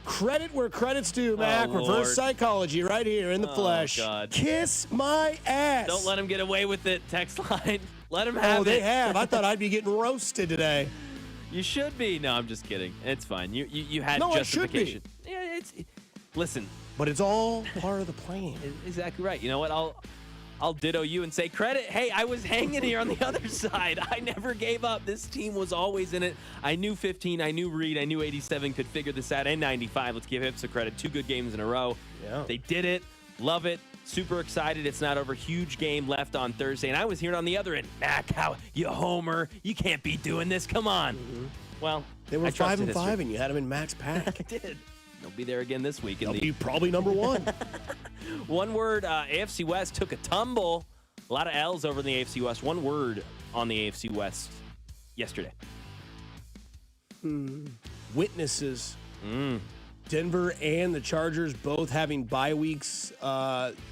Credit where credit's due, Mac. Reverse psychology right here in the flesh. God. Kiss my ass. Don't let him get away with it, text line. Let him have it. Oh, they have. I thought I'd be getting roasted today. You should be. No, I'm just kidding. It's fine. You had No, justification. I should be. Yeah, listen. But it's all part of the plan. Exactly right. You know what? I'll ditto you and say credit. Hey, I was hanging here on the other side. I never gave up. This team was always in it. I knew 15. I knew Reed. I knew 87 could figure this out. And 95. Let's give him some credit. 2 good games in a row. Yeah. They did it. Love it. Super excited. It's not over. Huge game left on Thursday. And I was here on the other end. Mac, how you homer. You can't be doing this. Come on. Mm-hmm. Well, they were 5-5, and you had them in Mac's pack. I did. They'll be there again this week. They'll be probably number 1. One word, AFC West took a tumble. A lot of L's over in the AFC West. One word on the AFC West yesterday. Witnesses. Denver and the Chargers both having bye weeks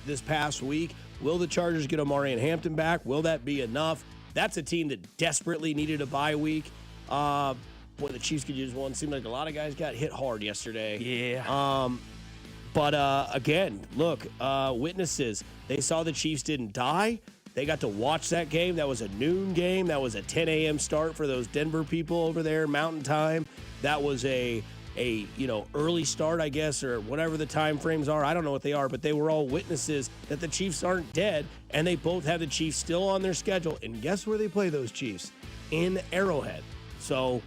this past week. Will the Chargers get Amari and Hampton back? Will that be enough? That's a team that desperately needed a bye week. Boy, the Chiefs could use one. Seemed like a lot of guys got hit hard yesterday. Yeah. But again, look, witnesses. They saw the Chiefs didn't die. They got to watch that game. That was a noon game. That was a 10 a.m. start for those Denver people over there, Mountain Time. That was a early start, I guess, or whatever the time frames are. I don't know what they are, but they were all witnesses that the Chiefs aren't dead, and they both have the Chiefs still on their schedule. And guess where they play those Chiefs? In Arrowhead. So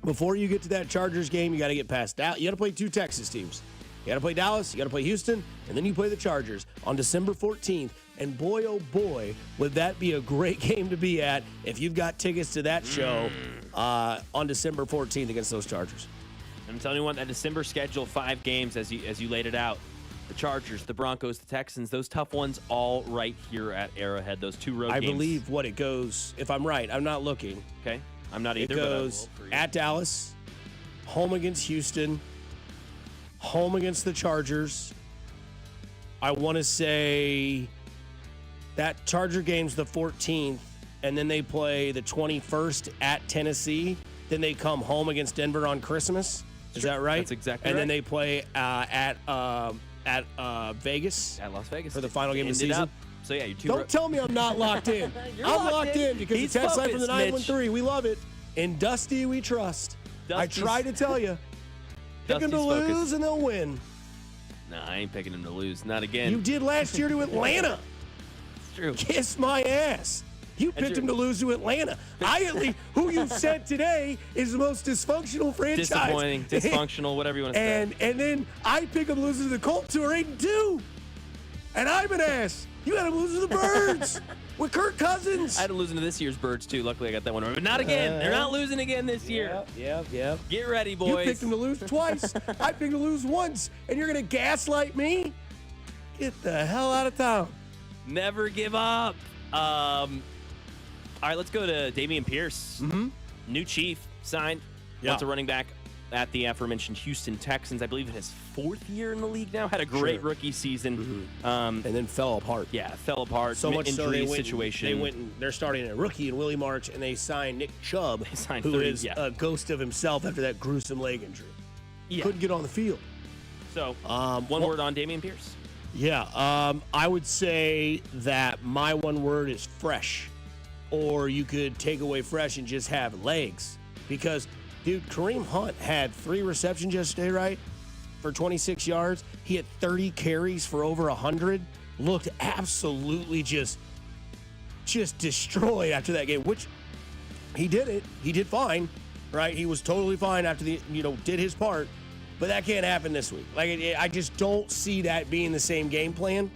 before you get to that Chargers game, you got to get past that. You got to play 2 Texas teams. You got to play Dallas, you got to play Houston, and then you play the Chargers on December 14th. And boy, oh boy, would that be a great game to be at if you've got tickets to that show on December 14th against those Chargers. I'm telling you what, that December schedule, 5 games as you laid it out. The Chargers, the Broncos, the Texans, those tough ones all right here at Arrowhead, those 2 road games. I believe what it goes, if I'm right, I'm not looking. Okay, I'm not either. It goes at Dallas, home against Houston, home against the Chargers. I want to say that Charger game's the 14th, and then they play the 21st at Tennessee. Then they come home against Denver on Christmas. Is that right? That's exactly right. And then they play at Vegas. At Las Vegas. For the final game of the season. So, yeah, Don't tell me I'm not locked in. I'm locked in because He's the text line from the focused, 913. We love it. In Dusty, we trust. I try to tell you. Pick them to lose and they'll win. No, I ain't picking him to lose. Not again. You did last year to Atlanta. It's true. Kiss my ass. You picked him to lose to Atlanta. Who you said today is the most dysfunctional franchise. Disappointing, dysfunctional, whatever you want to say. And then I pick him losing to the Colts, who are 8-2. And I'm an ass. You had him losing to the Birds with Kirk Cousins. I had him losing to this year's Birds, too. Luckily, I got that one right. But not again. They're not losing again this year. Yep. Get ready, boys. You picked him to lose twice. I picked him to lose once. And you're going to gaslight me? Get the hell out of town. Never give up. All right, let's go to Dameon Pierce. New chief signed. Wants a running back at the aforementioned Houston Texans. I believe in his 4th year in the league now. Had a great rookie season. And then fell apart. Yeah, fell apart. So much so they're starting a rookie in Willie March, and they signed Nick Chubb, who is a ghost of himself after that gruesome leg injury. Couldn't get on the field. So, one word on Dameon Pierce. Yeah, I would say that my one word is fresh. Or you could take away fresh and just have legs. Because, dude, Kareem Hunt had 3 receptions yesterday, right? For 26 yards. He had 30 carries for over 100. Looked absolutely just destroyed after that game, which he did it. He did fine, right? He was totally fine after did his part. But that can't happen this week. I just don't see that being the same game plan.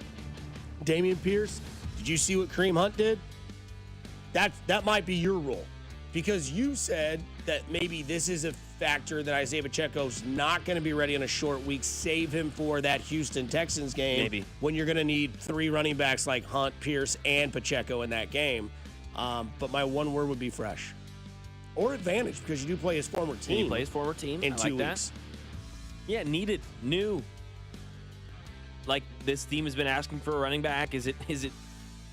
Dameon Pierce, did you see what Kareem Hunt did? That might be your role, because you said that maybe this is a factor that Isaiah Pacheco's not going to be ready on a short week. Save him for that Houston Texans game. Maybe. When you're going to need 3 running backs like Hunt, Pierce, and Pacheco in that game. But my one word would be fresh. Or advantage, because you do play his former team. He plays former team. In I 2 like weeks. That. Yeah, needed, new. Like, this team has been asking for a running back. Is it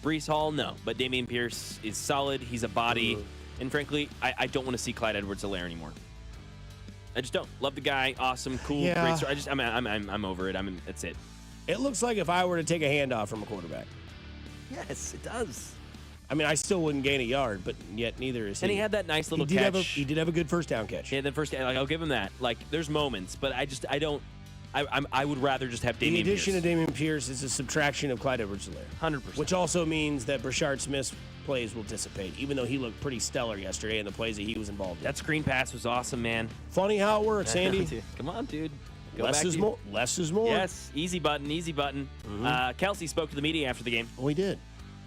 Breece Hall? No. But Dameon Pierce is solid. He's a body. And frankly, I don't want to see Clyde Edwards-Helaire anymore. I just don't. Love the guy. Awesome, cool, great story. I'm over it. That's it. It looks like if I were to take a handoff from a quarterback. Yes, it does. I mean, I still wouldn't gain a yard, but yet neither is he. And he had that nice little catch. He did have a good first down catch. Yeah, the first down. I'll give him that. There's moments, but I would rather just have Dameon Pierce. The addition of Dameon Pierce is a subtraction of Clyde Edwards-Helaire. 100%. Which also means that Brashard Smith's plays will dissipate, even though he looked pretty stellar yesterday in the plays that he was involved in. That screen pass was awesome, man. Funny how it works, Andy. Come on, dude. Less is more. Less is more. Yes, easy button. Kelsey spoke to the media after the game. We did.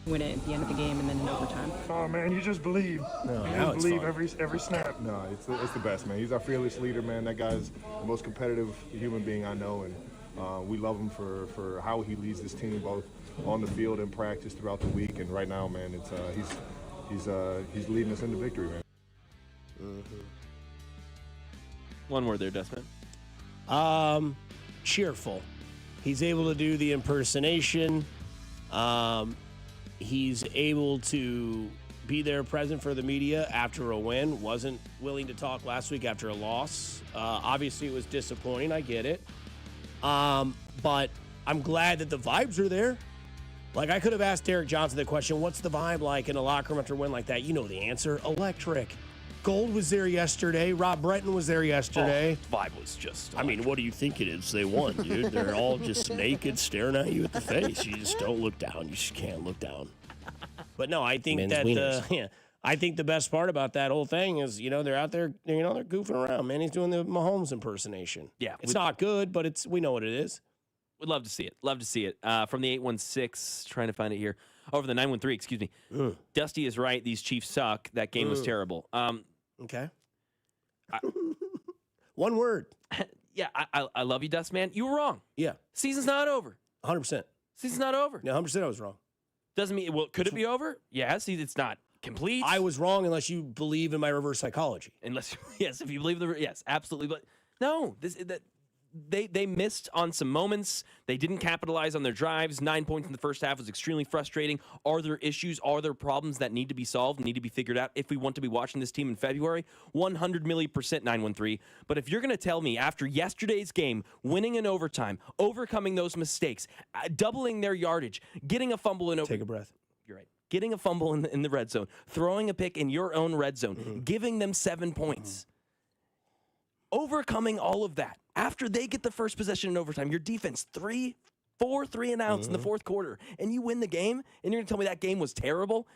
Win it at the end of the game and then in overtime. Oh man, you just believe. No, you just believe every snap. No, it's the best, man. He's our fearless leader, man. That guy's the most competitive human being I know, and we love him for how he leads this team both on the field and practice throughout the week. And right now, man, it's he's leading us into victory, man. One word there, Dustman. Cheerful. He's able to do the impersonation. He's able to be there present for the media after a win. Wasn't willing to talk last week after a loss. Obviously, it was disappointing. I get it. But I'm glad that the vibes are there. I could have asked Derek Johnson the question, what's the vibe like in a locker room after a win like that? You know the answer. Electric. Gold was there yesterday. Rob Breton was there yesterday. The vibe was just... I mean, what do you think it is? They won, dude. They're all just naked, staring at you at the face. You just don't look down. You just can't look down. But no, I think I think the best part about that whole thing is, they're out there, they're goofing around, man. He's doing the Mahomes impersonation. Yeah. It's not good, but we know what it is. Would love to see it. Love to see it. From the 816, trying to find it here. Over the 913, excuse me. Dusty is right. These Chiefs suck. That game was terrible. Okay. One word. Yeah, I love you, Dust, man. You were wrong. Yeah. Season's not over. 100%. Season's not over. No, 100% I was wrong. Doesn't mean, could it be over? Yes, it's not complete. I was wrong unless you believe in my reverse psychology. Yes, if you believe yes, absolutely. But no, they missed on some moments. They didn't capitalize on their drives. 9 points in the first half was extremely frustrating. Are there issues? Are there problems that need to be solved, need to be figured out if we want to be watching this team in February? 100 million %, 913. But if you're going to tell me after yesterday's game, winning in overtime, overcoming those mistakes, doubling their yardage, getting a fumble in Take a breath. You're right. Getting a fumble in the red zone, throwing a pick in your own red zone, giving them 7 points. overcoming all of that, after they get the first possession in overtime, your defense 3 and outs in the fourth quarter, and you win the game, and you're going to tell me that game was terrible?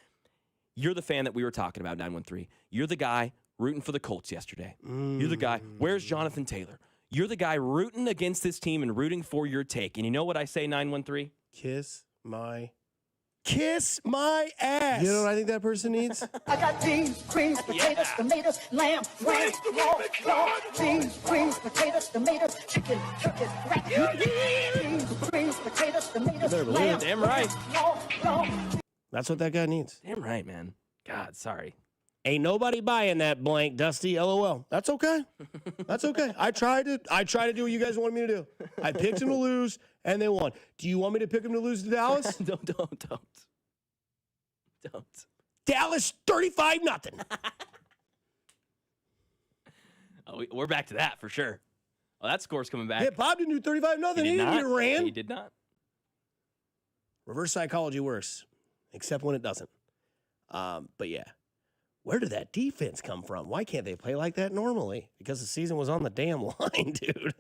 You're the fan that we were talking about, 913. You're the guy rooting for the Colts yesterday. You're the guy, where's Jonathan Taylor? You're the guy rooting against this team and rooting for your take. And you know what I say, 913? Kiss my ass. You know what I think that person needs? I got beans, greens, potatoes, tomatoes, lamb, lamb, beans, greens, potatoes, tomatoes, chicken, turkey, rat, beans, greens, potatoes, tomatoes, lamb. Damn right. That's what that guy needs. Damn right, man. God, sorry. Ain't nobody buying that blank, Dusty. LOL. That's okay. That's okay. I tried to do what you guys wanted me to do. I picked him to lose, and they won. Do you want me to pick him to lose to Dallas? Don't. Dallas 35-0. Oh, we're back to that for sure. Oh, that score's coming back. Yeah, Bob didn't do 35-0. He didn't get ran. He did not. Reverse psychology works, except when it doesn't. But yeah. Where did that defense come from? Why can't they play like that normally? Because the season was on the damn line, dude.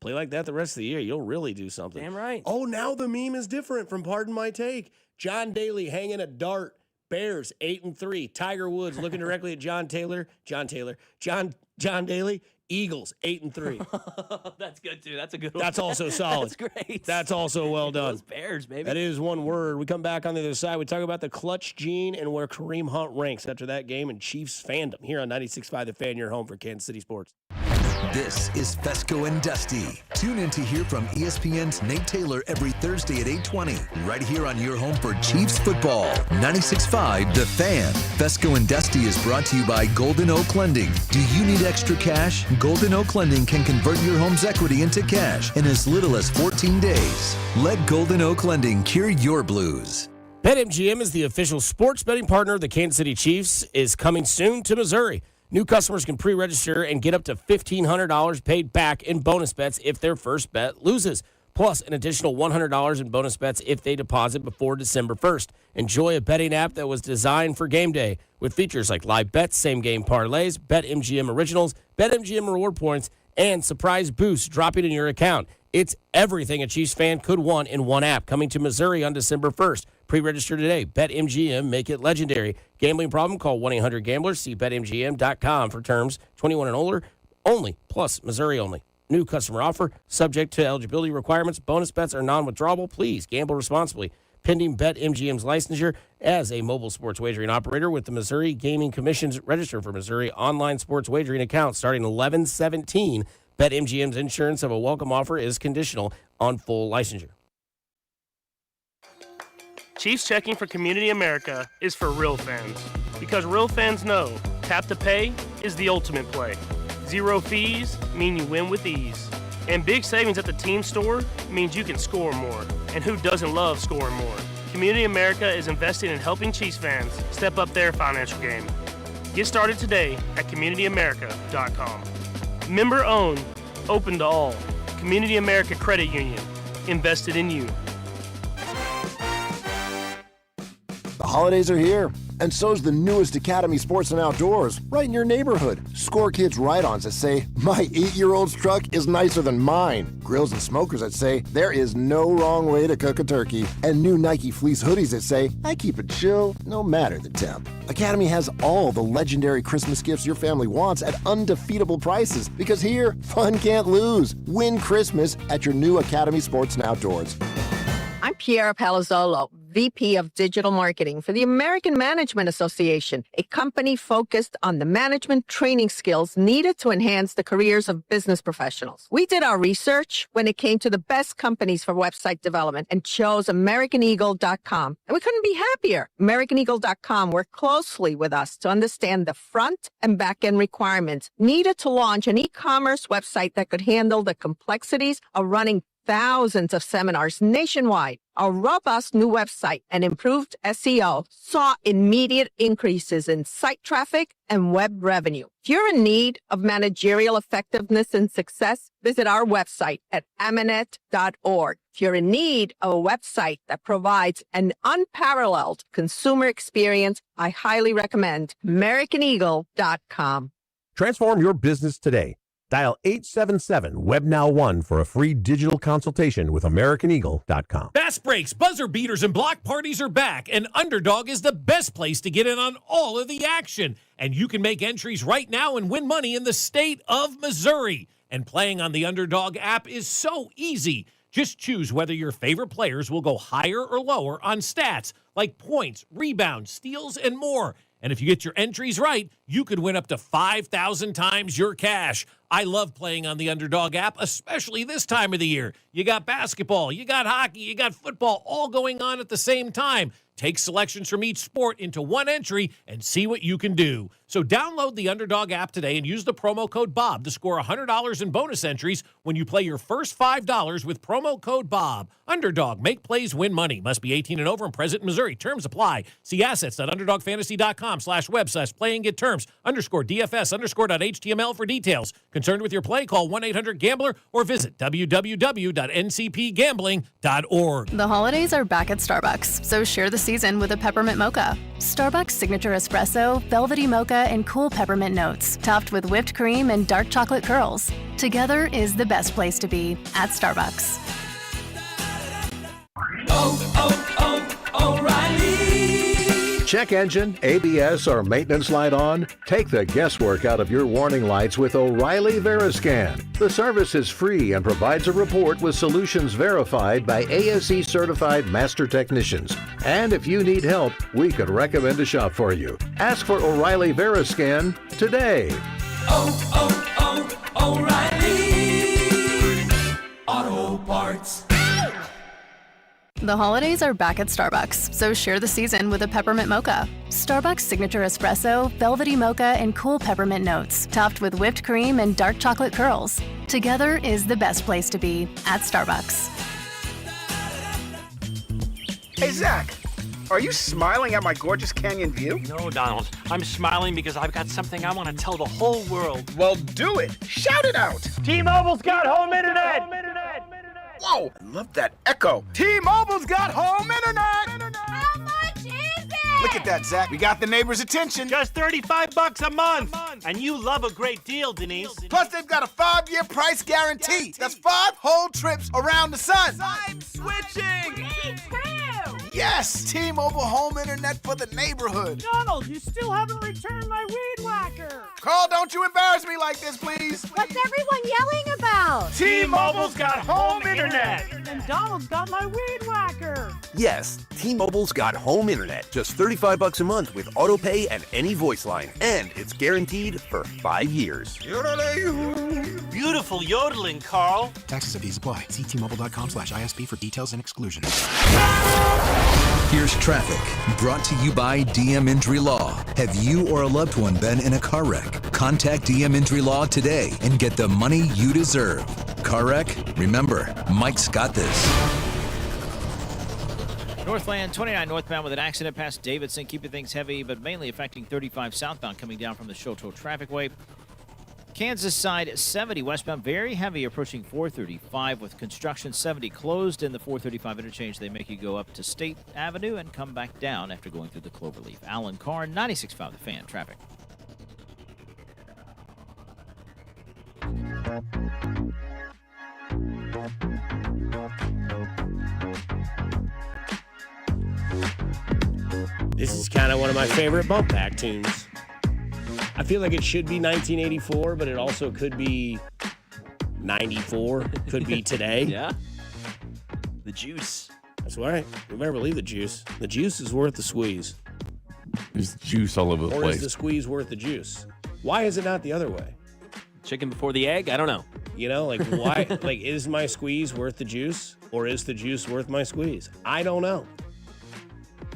Play like that the rest of the year. You'll really do something. Damn right. Oh, now the meme is different from Pardon My Take. John Daly hanging a dart. Bears 8-3. Tiger Woods looking directly at John Daly. Eagles 8-3. That's good too. That's a good one. That's also solid. That's great. That's also well done. Those Bears, baby. That is one word. We come back on the other side. We talk about the clutch gene and where Kareem Hunt ranks after that game and Chiefs fandom here on 96.5 The Fan, your home for Kansas City sports. This is Fescoe and Dusty. Tune in to hear from ESPN's Nate Taylor every Thursday at 8:20, right here on your home for Chiefs football. 96.5 The Fan. Fescoe and Dusty is brought to you by Golden Oak Lending. Do you need extra cash? Golden Oak Lending can convert your home's equity into cash in as little as 14 days. Let Golden Oak Lending cure your blues. BetMGM is the official sports betting partner of the Kansas City Chiefs, is coming soon to Missouri. New customers can pre-register and get up to $1,500 paid back in bonus bets if their first bet loses, plus an additional $100 in bonus bets if they deposit before December 1st. Enjoy a betting app that was designed for game day with features like live bets, same-game parlays, BetMGM Originals, BetMGM Reward Points, and surprise boosts dropping in your account. It's everything a Chiefs fan could want in one app, coming to Missouri on December 1st. Pre-register today. BetMGM, make it legendary. Gambling problem? Call 1-800-GAMBLER. See BetMGM.com for terms. 21 and older only, plus Missouri only. New customer offer, subject to eligibility requirements. Bonus bets are non-withdrawable. Please gamble responsibly. Pending BetMGM's licensure as a mobile sports wagering operator with the Missouri Gaming Commission's register for Missouri online sports wagering account starting 11/17. BetMGM's insurance of a welcome offer is conditional on full licensure. Chiefs Checking for Community America is for real fans. Because real fans know tap to pay is the ultimate play. Zero fees mean you win with ease. And big savings at the team store means you can score more. And who doesn't love scoring more? Community America is investing in helping Chiefs fans step up their financial game. Get started today at CommunityAmerica.com. Member owned, open to all. Community America Credit Union, invested in you. The holidays are here, and so's the newest Academy Sports and Outdoors, right in your neighborhood. Score kids ride-ons that say, my 8-year-old's truck is nicer than mine. Grills and smokers that say, there is no wrong way to cook a turkey. And new Nike fleece hoodies that say, I keep it chill, no matter the temp. Academy has all the legendary Christmas gifts your family wants at undefeatable prices, because here, fun can't lose. Win Christmas at your new Academy Sports and Outdoors. I'm Piera Palazzolo, VP of Digital Marketing for the American Management Association, a company focused on the management training skills needed to enhance the careers of business professionals. We did our research when it came to the best companies for website development and chose AmericanEagle.com. And we couldn't be happier. AmericanEagle.com worked closely with us to understand the front and back end requirements needed to launch an e-commerce website that could handle the complexities of running thousands of seminars nationwide. Our robust new website and improved SEO saw immediate increases in site traffic and web revenue. If you're in need of managerial effectiveness and success, visit our website at amanet.org. If you're in need of a website that provides an unparalleled consumer experience, I highly recommend AmericanEagle.com. Transform your business today. Dial 877-WEBNOW1 for a free digital consultation with AmericanEagle.com. Bass breaks, buzzer beaters, and block parties are back, and Underdog is the best place to get in on all of the action. And you can make entries right now and win money in the state of Missouri. And playing on the Underdog app is so easy. Just choose whether your favorite players will go higher or lower on stats like points, rebounds, steals, and more. And if you get your entries right, you could win up to 5,000 times your cash. I love playing on the Underdog app, especially this time of the year. You got basketball, you got hockey, you got football, all going on at the same time. Take selections from each sport into one entry and see what you can do. So download the Underdog app today and use the promo code BOB to score $100 in bonus entries when you play your first $5 with promo code BOB. Underdog, make plays, win money. Must be 18 and over and present in Missouri. Terms apply. See assets.underdogfantasy.com/web/play and get terms. _DFS_.html for details. Concerned with your play? Call 1-800-GAMBLER or visit www.ncpgambling.org. The holidays are back at Starbucks, so share the season with a peppermint mocha. Starbucks signature espresso, velvety mocha, and cool peppermint notes, topped with whipped cream and dark chocolate curls. Together is the best place to be at Starbucks. O'Reilly. Check engine, ABS, or maintenance light on? Take the guesswork out of your warning lights with O'Reilly Veriscan. The service is free and provides a report with solutions verified by ASE certified master technicians. And if you need help, we could recommend a shop for you. Ask for O'Reilly Veriscan today. O'Reilly Auto Parts. The holidays are back at Starbucks, so share the season with a peppermint mocha. Starbucks signature espresso, velvety mocha, and cool peppermint notes, topped with whipped cream and dark chocolate curls. Together is the best place to be at Starbucks. Hey, Zach, are you smiling at my gorgeous canyon view? No, Donald. I'm smiling because I've got something I want to tell the whole world. Well, do it. Shout it out. T-Mobile's got home internet. Whoa, I love that echo. T-Mobile's got home internet. How much is it? Look at that, Zach. We got the neighbor's attention. Just $35 a month. And you love a great deal, Denise. Plus, they've got a 5-year price guarantee. That's 5 whole trips around the sun. I'm switching. Me too. Yes, T-Mobile home internet for the neighborhood. Donald, you still haven't returned my weed whacker. Carl, don't you embarrass me like this, please. What's everyone yelling about? T-Mobile's got home internet. And Donald's got my weed whacker. Yes, T-Mobile's got home internet. Just $35 a month with auto pay and any voice line. And it's guaranteed for 5 years. Beautiful yodeling, Carl. Taxes and fees apply. See T-Mobile.com/ISP for details and exclusions. Here's traffic brought to you by DM Injury Law. Have you or a loved one been in a car wreck? Contact DM Injury Law today and get the money you deserve. Car wreck? Remember, Mike's got this. Northland 29 northbound with an accident past Davidson, keeping things heavy, but mainly affecting 35 southbound coming down from the Chouteau traffic way. Kansas side 70 westbound, very heavy approaching 435 with construction. 70 closed in the 435 interchange. They make you go up to State Avenue and come back down after going through the Cloverleaf. Alan Carr, 96.5 The Fan, traffic. This is kind of one of my favorite bump back tunes. I feel like it should be 1984, but it also could be 94. Could be today. Yeah. The juice. That's right. You better believe the juice. The juice is worth the squeeze. There's juice all over the Or place. is the squeeze worth the juice? Why is it not the other way? Chicken before the egg? I don't know. You know, like why? Like, is my squeeze worth the juice, or is the juice worth my squeeze? I don't know.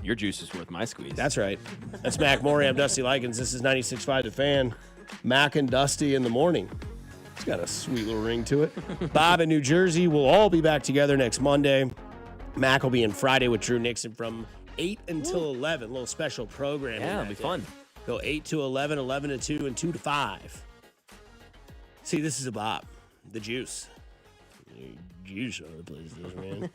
Your juice is worth my squeeze. That's right. That's Mac Morey. I'm Dusty Likens. This is 96.5 The Fan. Mac and Dusty in the morning. It's got a sweet little ring to it. Bob in New Jersey. We'll all be back together next Monday. Mac will be in Friday with Drew Nixon from 8 until 11. A little special program. Yeah, it'll be fun. Go 8 to 11, 11 to 2, and 2 to 5. See, this is a bop. The juice. Juice all the places, man.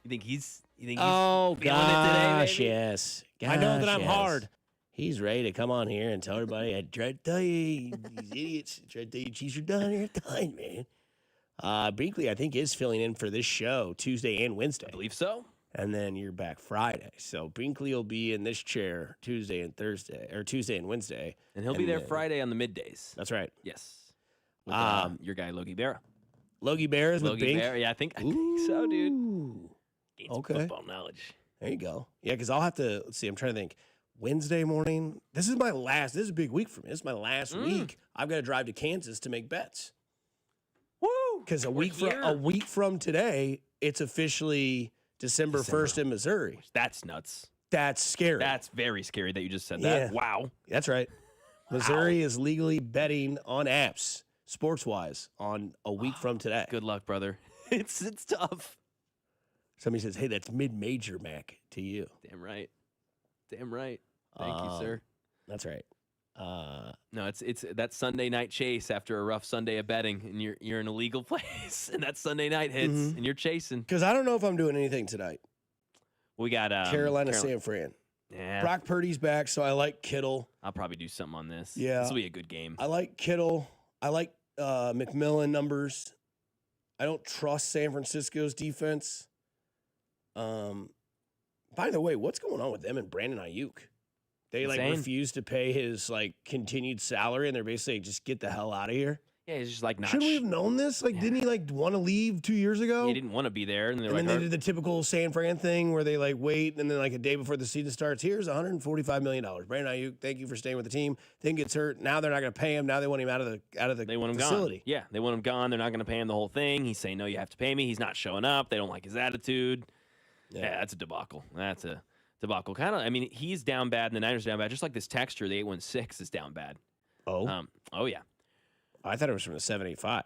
You think he's oh feeling it today, gosh, maybe? yes. Gosh, I know that I'm yes. hard. He's ready to come on here and tell everybody, I tried to tell you, these idiots, I tried to tell you Chiefs are done here dying, man. Brinkley, I think, is filling in for this show Tuesday and Wednesday. I believe so. And then you're back Friday. So Brinkley will be in this chair Tuesday and Wednesday. And he'll be there Friday on the middays. That's right. Yes. With, your guy, Logie Berra. Logie Berra is with Logie Bink? Berra, yeah, I think so, dude. Gains Okay. football knowledge. There you go. Yeah, because I'll have to, let's see, I'm trying to think. Wednesday morning, this is a big week for me. This is my last week. I've got to drive to Kansas to make bets. Woo! Because a week from today, it's officially December 1st in Missouri. That's nuts. That's scary. That's very scary that you just said Yeah. that. Wow. That's right. Missouri is legally betting on apps, sports-wise, on a week from today. Good luck, brother. It's tough. Somebody says, hey, that's mid-major, Mac, to you. Damn right. Damn right. Thank you, sir. That's right. No, it's that Sunday night chase after a rough Sunday of betting, and you're in a legal place, and that Sunday night hits, and you're chasing. Because I don't know if I'm doing anything tonight. We got Carolina, San Fran. Yeah. Brock Purdy's back, so I like Kittle. I'll probably do something on this. Yeah. This will be a good game. I like Kittle. I like McMillan numbers. I don't trust San Francisco's defense. By the way, what's going on with them and Brandon Ayuk? They refuse to pay his continued salary, and they're basically just get the hell out of here. Yeah, he's just not. Shouldn't we have known this? Didn't he want to leave 2 years ago? He didn't want to be there, and then they did the typical San Fran thing where they wait, and then a day before the season starts, here's $145 million. Brandon Ayuk, thank you for staying with the team. Then gets hurt. Now they're not going to pay him. Now they want him out of the they want him facility. Gone. Yeah, they want him gone. They're not going to pay him the whole thing. He's saying, no, you have to pay me. He's not showing up. They don't like his attitude. Yeah, that's a debacle. That's a debacle. He's down bad, and the Niners are down bad. Just like this texture, the 816 is down bad. Oh? Oh, yeah. I thought it was from the 785.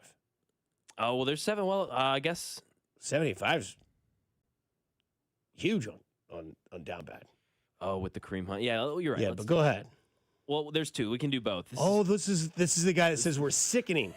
Oh, well, there's 7. Well, I guess 785's huge on down bad. Oh, with the Kareem Hunt. Yeah, you're right. Yeah, but go ahead. Well, there's 2. We can do both. This is the guy that says we're sickening.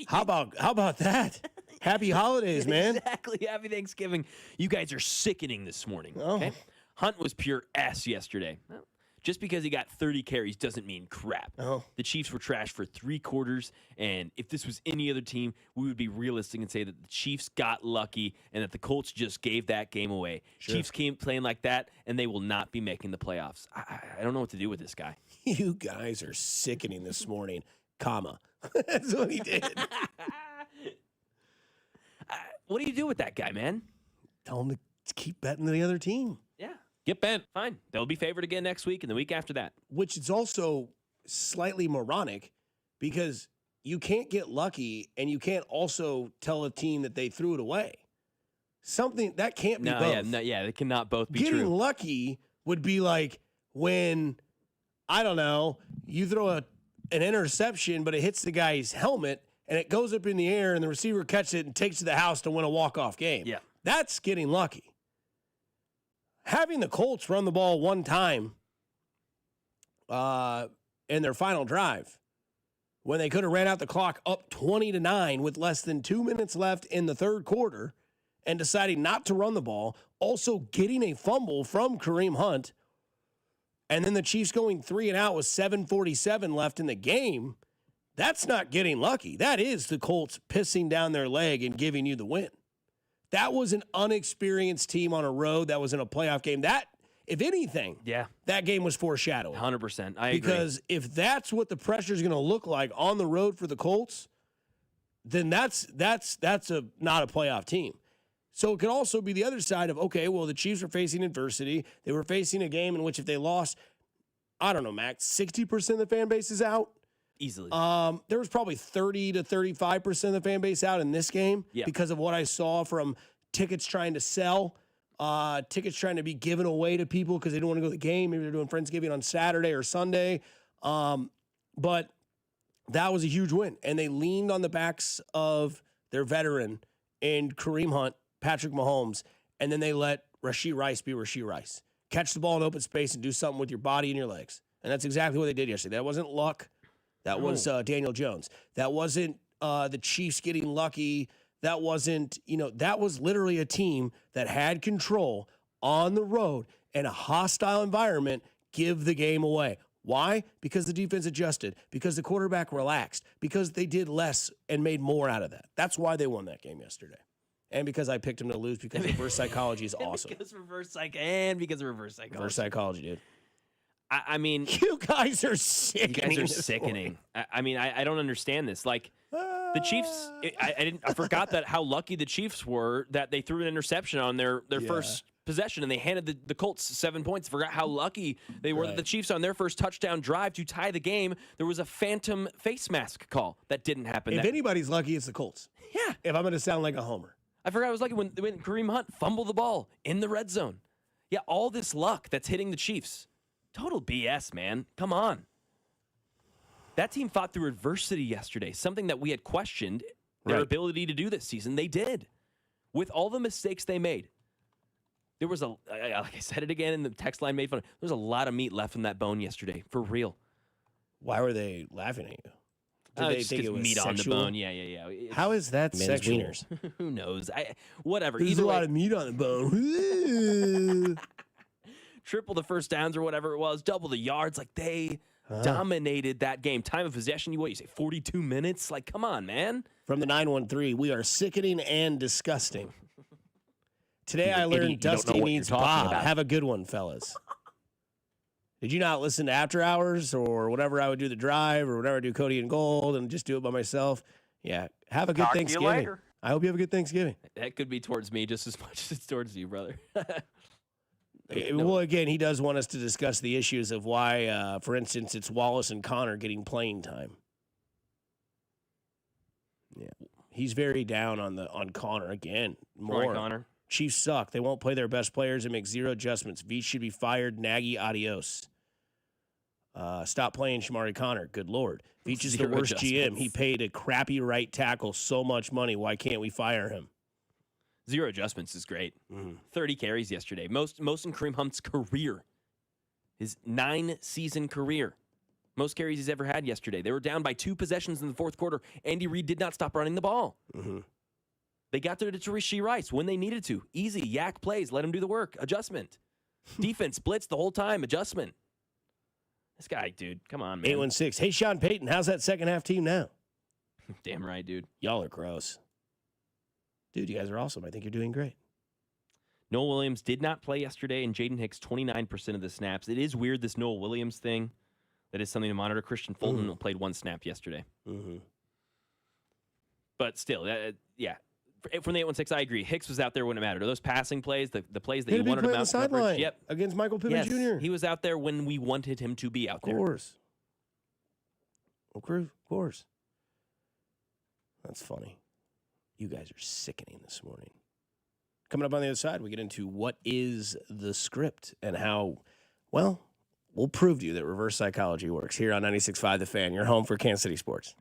How about that? Happy holidays, man. Exactly. Happy Thanksgiving. You guys are sickening this morning. Oh. Okay? Hunt was pure S yesterday. Well, just because he got 30 carries doesn't mean crap. Oh. The Chiefs were trashed for 3 quarters, and if this was any other team, we would be realistic and say that the Chiefs got lucky and that the Colts just gave that game away. Sure. Chiefs came playing like that, and they will not be making the playoffs. I don't know what to do with this guy. You guys are sickening this morning, comma. That's what he did. What do you do with that guy, man? Tell him to keep betting the other team. Yeah. Get bent. Fine. They'll be favored again next week and the week after that. Which is also slightly moronic because you can't get lucky and you can't also tell a team that they threw it away. Something that can't be both. They cannot both be Getting true. lucky would be like when, I don't know, you throw an interception, but it hits the guy's helmet and it goes up in the air and the receiver catches it and takes it to the house to win a walk-off game. Yeah. That's getting lucky. Having the Colts run the ball one time in their final drive when they could have ran out the clock up 20-9 with less than 2 minutes left in the third quarter and deciding not to run the ball, also getting a fumble from Kareem Hunt, and then the Chiefs going 3 and out with 7:47 left in the game, that's not getting lucky. That is the Colts pissing down their leg and giving you the win. That was an unexperienced team on a road. That was in a playoff game. That, if anything, that game was foreshadowing. 100%. I agree. Because if that's what the pressure is going to look like on the road for the Colts, then that's not a playoff team. So it could also be the other side of, okay, well, the Chiefs were facing adversity. They were facing a game in which if they lost, I don't know, Max, 60% of the fan base is out. Easily. There was probably 30 to 35% of the fan base out in this game because of what I saw from tickets trying to sell, tickets trying to be given away to people because they don't want to go to the game. Maybe they're doing Friendsgiving on Saturday or Sunday. But that was a huge win. And they leaned on the backs of their veteran in Kareem Hunt, Patrick Mahomes, and then they let Rashee Rice be Rashee Rice. Catch the ball in open space and do something with your body and your legs. And that's exactly what they did yesterday. That wasn't luck. That was Daniel Jones. That wasn't the Chiefs getting lucky. That wasn't, that was literally a team that had control on the road in a hostile environment, give the game away. Why? Because the defense adjusted, because the quarterback relaxed, because they did less and made more out of that. That's why they won that game yesterday. And because I picked them to lose, because reverse psychology is awesome. Because reverse psychology. Reverse psychology, dude. I mean, you guys are sickening. You guys are sickening. I don't understand this. Like the Chiefs, I forgot that how lucky the Chiefs were that they threw an interception on their first possession and they handed the Colts 7 points. Forgot how lucky they were that the Chiefs on their first touchdown drive to tie the game. There was a phantom face mask call that didn't happen. If anybody's lucky, it's the Colts. Yeah. If I'm going to sound like a homer. I forgot I was lucky when Kareem Hunt fumbled the ball in the red zone. Yeah, all this luck that's hitting the Chiefs. Total BS, man. Come on. That team fought through adversity yesterday, something that we had questioned their ability to do this season. They did. With all the mistakes they made. There was like I said it again, and the text line made fun of it. There was a lot of meat left in that bone yesterday, for real. Why were they laughing at you? Did they think it was meat sexual? On the bone? Yeah. How is that sexual? Wieners. Who knows? Whatever. There's a lot of meat on the bone. Triple the first downs or whatever it was, double the yards. Like they dominated that game. Time of possession, you say 42 minutes? Like, come on, man. From the 913, we are sickening and disgusting. Today I learned Dusty needs Bob. Have a good one, fellas. Did you not listen to After Hours or whenever I would do the drive or whenever I do Cody and Gold and just do it by myself? Yeah. Have a good Thanksgiving. I hope you have a good Thanksgiving. That could be towards me just as much as it's towards you, brother. Well, again, he does want us to discuss the issues of why, for instance, it's Wallace and Connor getting playing time. Yeah. He's very down on Connor again. More. Connor. Chiefs suck. They won't play their best players and make zero adjustments. Veach should be fired. Nagy, adios. Stop playing Shamari Connor. Good Lord. Veach is the worst GM. He paid a crappy right tackle so much money. Why can't we fire him? Zero adjustments is great. 30 carries yesterday. Most in Kareem Hunt's career. His 9-season career. Most carries he's ever had yesterday. They were down by 2 possessions in the fourth quarter. Andy Reid did not stop running the ball. They got there to Rashee Rice when they needed to. Easy, yak plays, let him do the work. Adjustment. Defense blitz the whole time. Adjustment. This guy, dude, come on, man. 816. Hey, Sean Payton, how's that second half team now? Damn right, dude. Y'all are gross. Dude, you guys are awesome. I think you're doing great. Noah Williams did not play yesterday, and Jaden Hicks 29% of the snaps. It is weird, this Noah Williams thing. That is something to monitor. Christian Fulton played 1 snap yesterday. But still, yeah. From the 816, I agree. Hicks was out there when it mattered. Those passing plays, the plays that you wanted him out coverage. Yep. Against Michael Pittman Jr. He was out there when we wanted him to be out there. Of course. That's funny. You guys are sickening this morning. Coming up on the other side, we get into what is the script and how, well, we'll prove to you that reverse psychology works here on 96.5 The Fan, your home for Kansas City sports.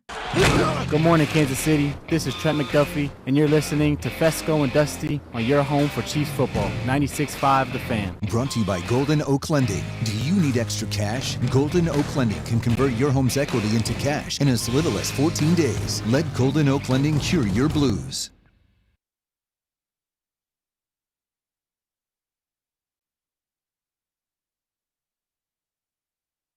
Good morning, Kansas City. This is Trent McDuffie, and you're listening to Fescoe and Dusty on your home for Chiefs football, 96.5 The Fan. Brought to you by Golden Oak Lending. Do you need extra cash? Golden Oak Lending can convert your home's equity into cash in as little as 14 days. Let Golden Oak Lending cure your blues.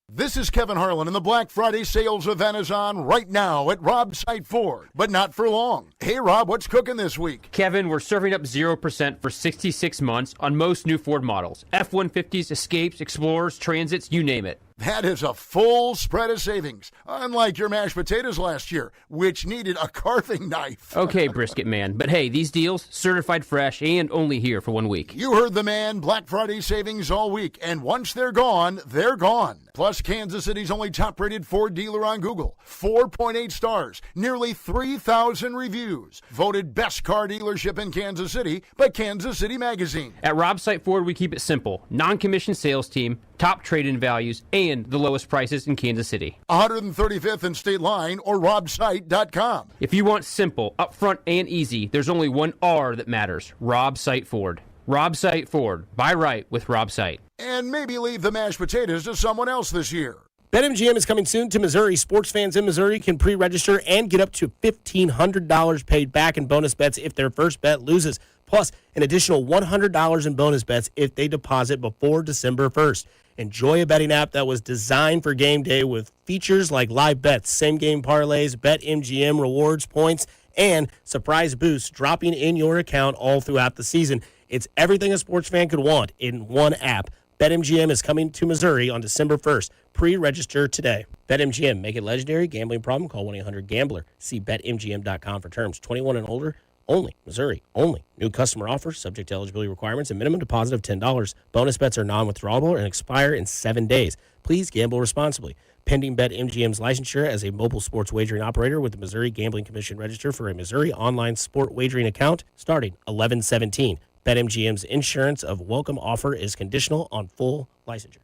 This is Kevin Harlan, and the Black Friday sales event is on right now at Rob's Site Ford, but not for long. Hey, Rob, what's cooking this week? Kevin, we're serving up 0% for 66 months on most new Ford models. F-150s, Escapes, Explorers, Transits, you name it. That is a full spread of savings, unlike your mashed potatoes last year, which needed a carving knife. Okay, brisket man, but hey, these deals, certified fresh and only here for 1 week. You heard the man. Black Friday savings all week, and once they're gone, they're gone. Plus, Kansas City's only top-rated Ford dealer on Google. 4.8 stars, nearly 3,000 reviews. Voted best car dealership in Kansas City by Kansas City Magazine. At Rob's Site Ford, we keep it simple. Non-commissioned sales team, top trade-in values, and the lowest prices in Kansas City. 135th and State Line or robsite.com. If you want simple, upfront, and easy, there's only one R that matters. Rob Site Ford. Rob Site Ford. Buy right with Rob Site. And maybe leave the mashed potatoes to someone else this year. BetMGM is coming soon to Missouri. Sports fans in Missouri can pre-register and get up to $1,500 paid back in bonus bets if their first bet loses. Plus, an additional $100 in bonus bets if they deposit before December 1st. Enjoy a betting app that was designed for game day with features like live bets, same-game parlays, BetMGM rewards points, and surprise boosts dropping in your account all throughout the season. It's everything a sports fan could want in one app. BetMGM is coming to Missouri on December 1st. Pre-register today. BetMGM, make it legendary. Gambling problem? Call 1-800-GAMBLER. See BetMGM.com for terms. 21 and older only. Missouri only. New customer offers subject to eligibility requirements and minimum deposit of $10. Bonus bets are non-withdrawable and expire in 7 days. Please gamble responsibly. Pending BetMGM's licensure as a mobile sports wagering operator with the Missouri Gambling Commission register for a Missouri online sport wagering account starting 11/17. BetMGM's insurance of welcome offer is conditional on full licensure.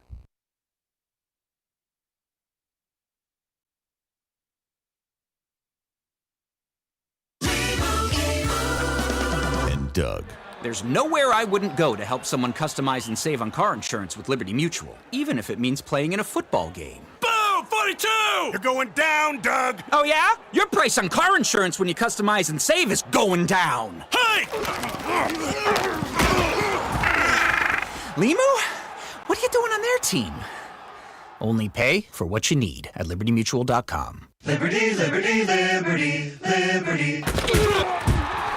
And Doug. There's nowhere I wouldn't go to help someone customize and save on car insurance with Liberty Mutual, even if it means playing in a football game. Boom! 42! You're going down, Doug! Oh yeah? Your price on car insurance when you customize and save is going down. Hey! Limu? What are you doing on their team? Only pay for what you need at libertymutual.com. Liberty, liberty, liberty, liberty.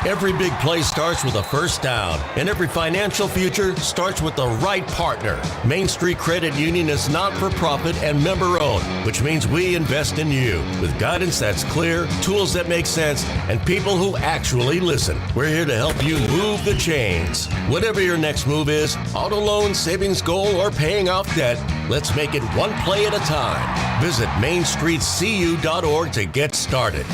Every big play starts with a first down, and every financial future starts with the right partner. Main Street Credit Union is not-for-profit and member-owned, which means we invest in you with guidance that's clear, tools that make sense, and people who actually listen. We're here to help you move the chains. Whatever your next move is, auto loan, savings goal, or paying off debt, let's make it one play at a time. Visit mainstreetcu.org to get started.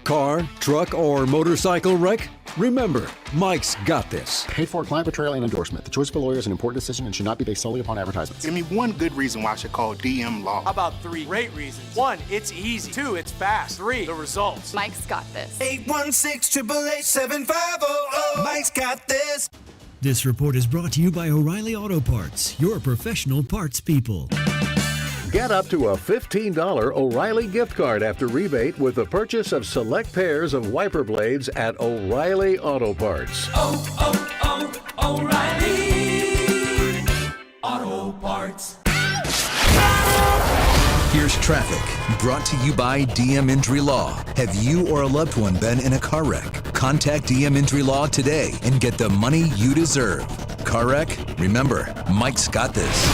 Car, truck, or motorcycle wreck? Remember, Mike's got this. Paid for client portrayal and endorsement. The choice of a lawyer is an important decision and should not be based solely upon advertisements. Give me one good reason why I should call DM Law. How about 3 great reasons? 1, it's easy. 2, it's fast. 3, the results. Mike's got this. 816-888-7500. Mike's got this. This report is brought to you by O'Reilly Auto Parts, your professional parts people. Get up to a $15 O'Reilly gift card after rebate with the purchase of select pairs of wiper blades at O'Reilly Auto Parts. O'Reilly Auto Parts. Here's traffic, brought to you by DM Injury Law. Have you or a loved one been in a car wreck? Contact DM Injury Law today and get the money you deserve. Car wreck? Remember, Mike's got this.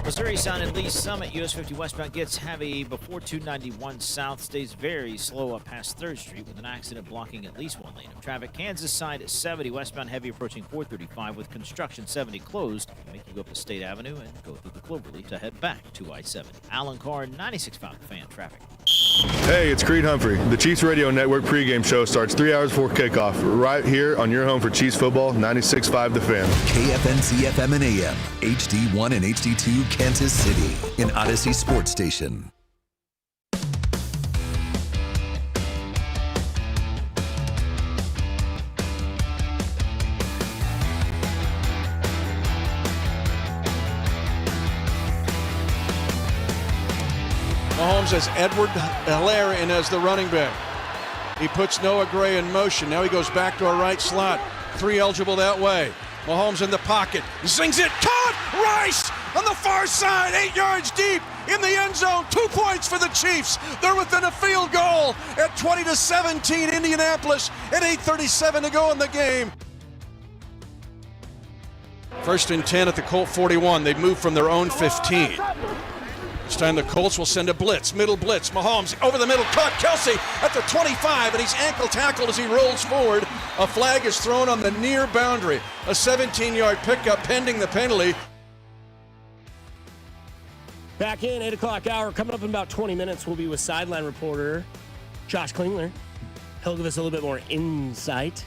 Missouri Sound and Lee Summit, US 50 westbound gets heavy before 291 south, stays very slow up past 3rd Street with an accident blocking at least one lane of traffic. Kansas side at 70 westbound heavy approaching 435 with construction 70 closed. Make you go up to State Avenue and go through the Cloverleaf to head back to I-70. Alan Carr, 96.5 Fan Traffic. Hey, it's Creed Humphrey. The Chiefs Radio Network pregame show starts 3 hours before kickoff, right here on your home for Chiefs football, 96.5 The Fan. KFNC FM and AM, HD1 and HD2, Kansas City, an Odyssey Sports Station. Mahomes has Edward Helaire in as the running back. He puts Noah Gray in motion. Now he goes back to a right slot. 3 eligible that way. Mahomes in the pocket. Zings it. Caught! Rice on the far side. 8 yards deep in the end zone. 2 points for the Chiefs. They're within a field goal at 20-17 Indianapolis and 8:37 to go in the game. 1st and 10 at the Colt 41. They move from their own 15. This time the Colts will send a blitz, middle blitz. Mahomes over the middle, caught Kelsey at the 25, and he's ankle tackled as he rolls forward. A flag is thrown on the near boundary. A 17-yard pickup pending the penalty. Back in, 8 o'clock hour. Coming up in about 20 minutes, we'll be with sideline reporter Josh Klingler. He'll give us a little bit more insight.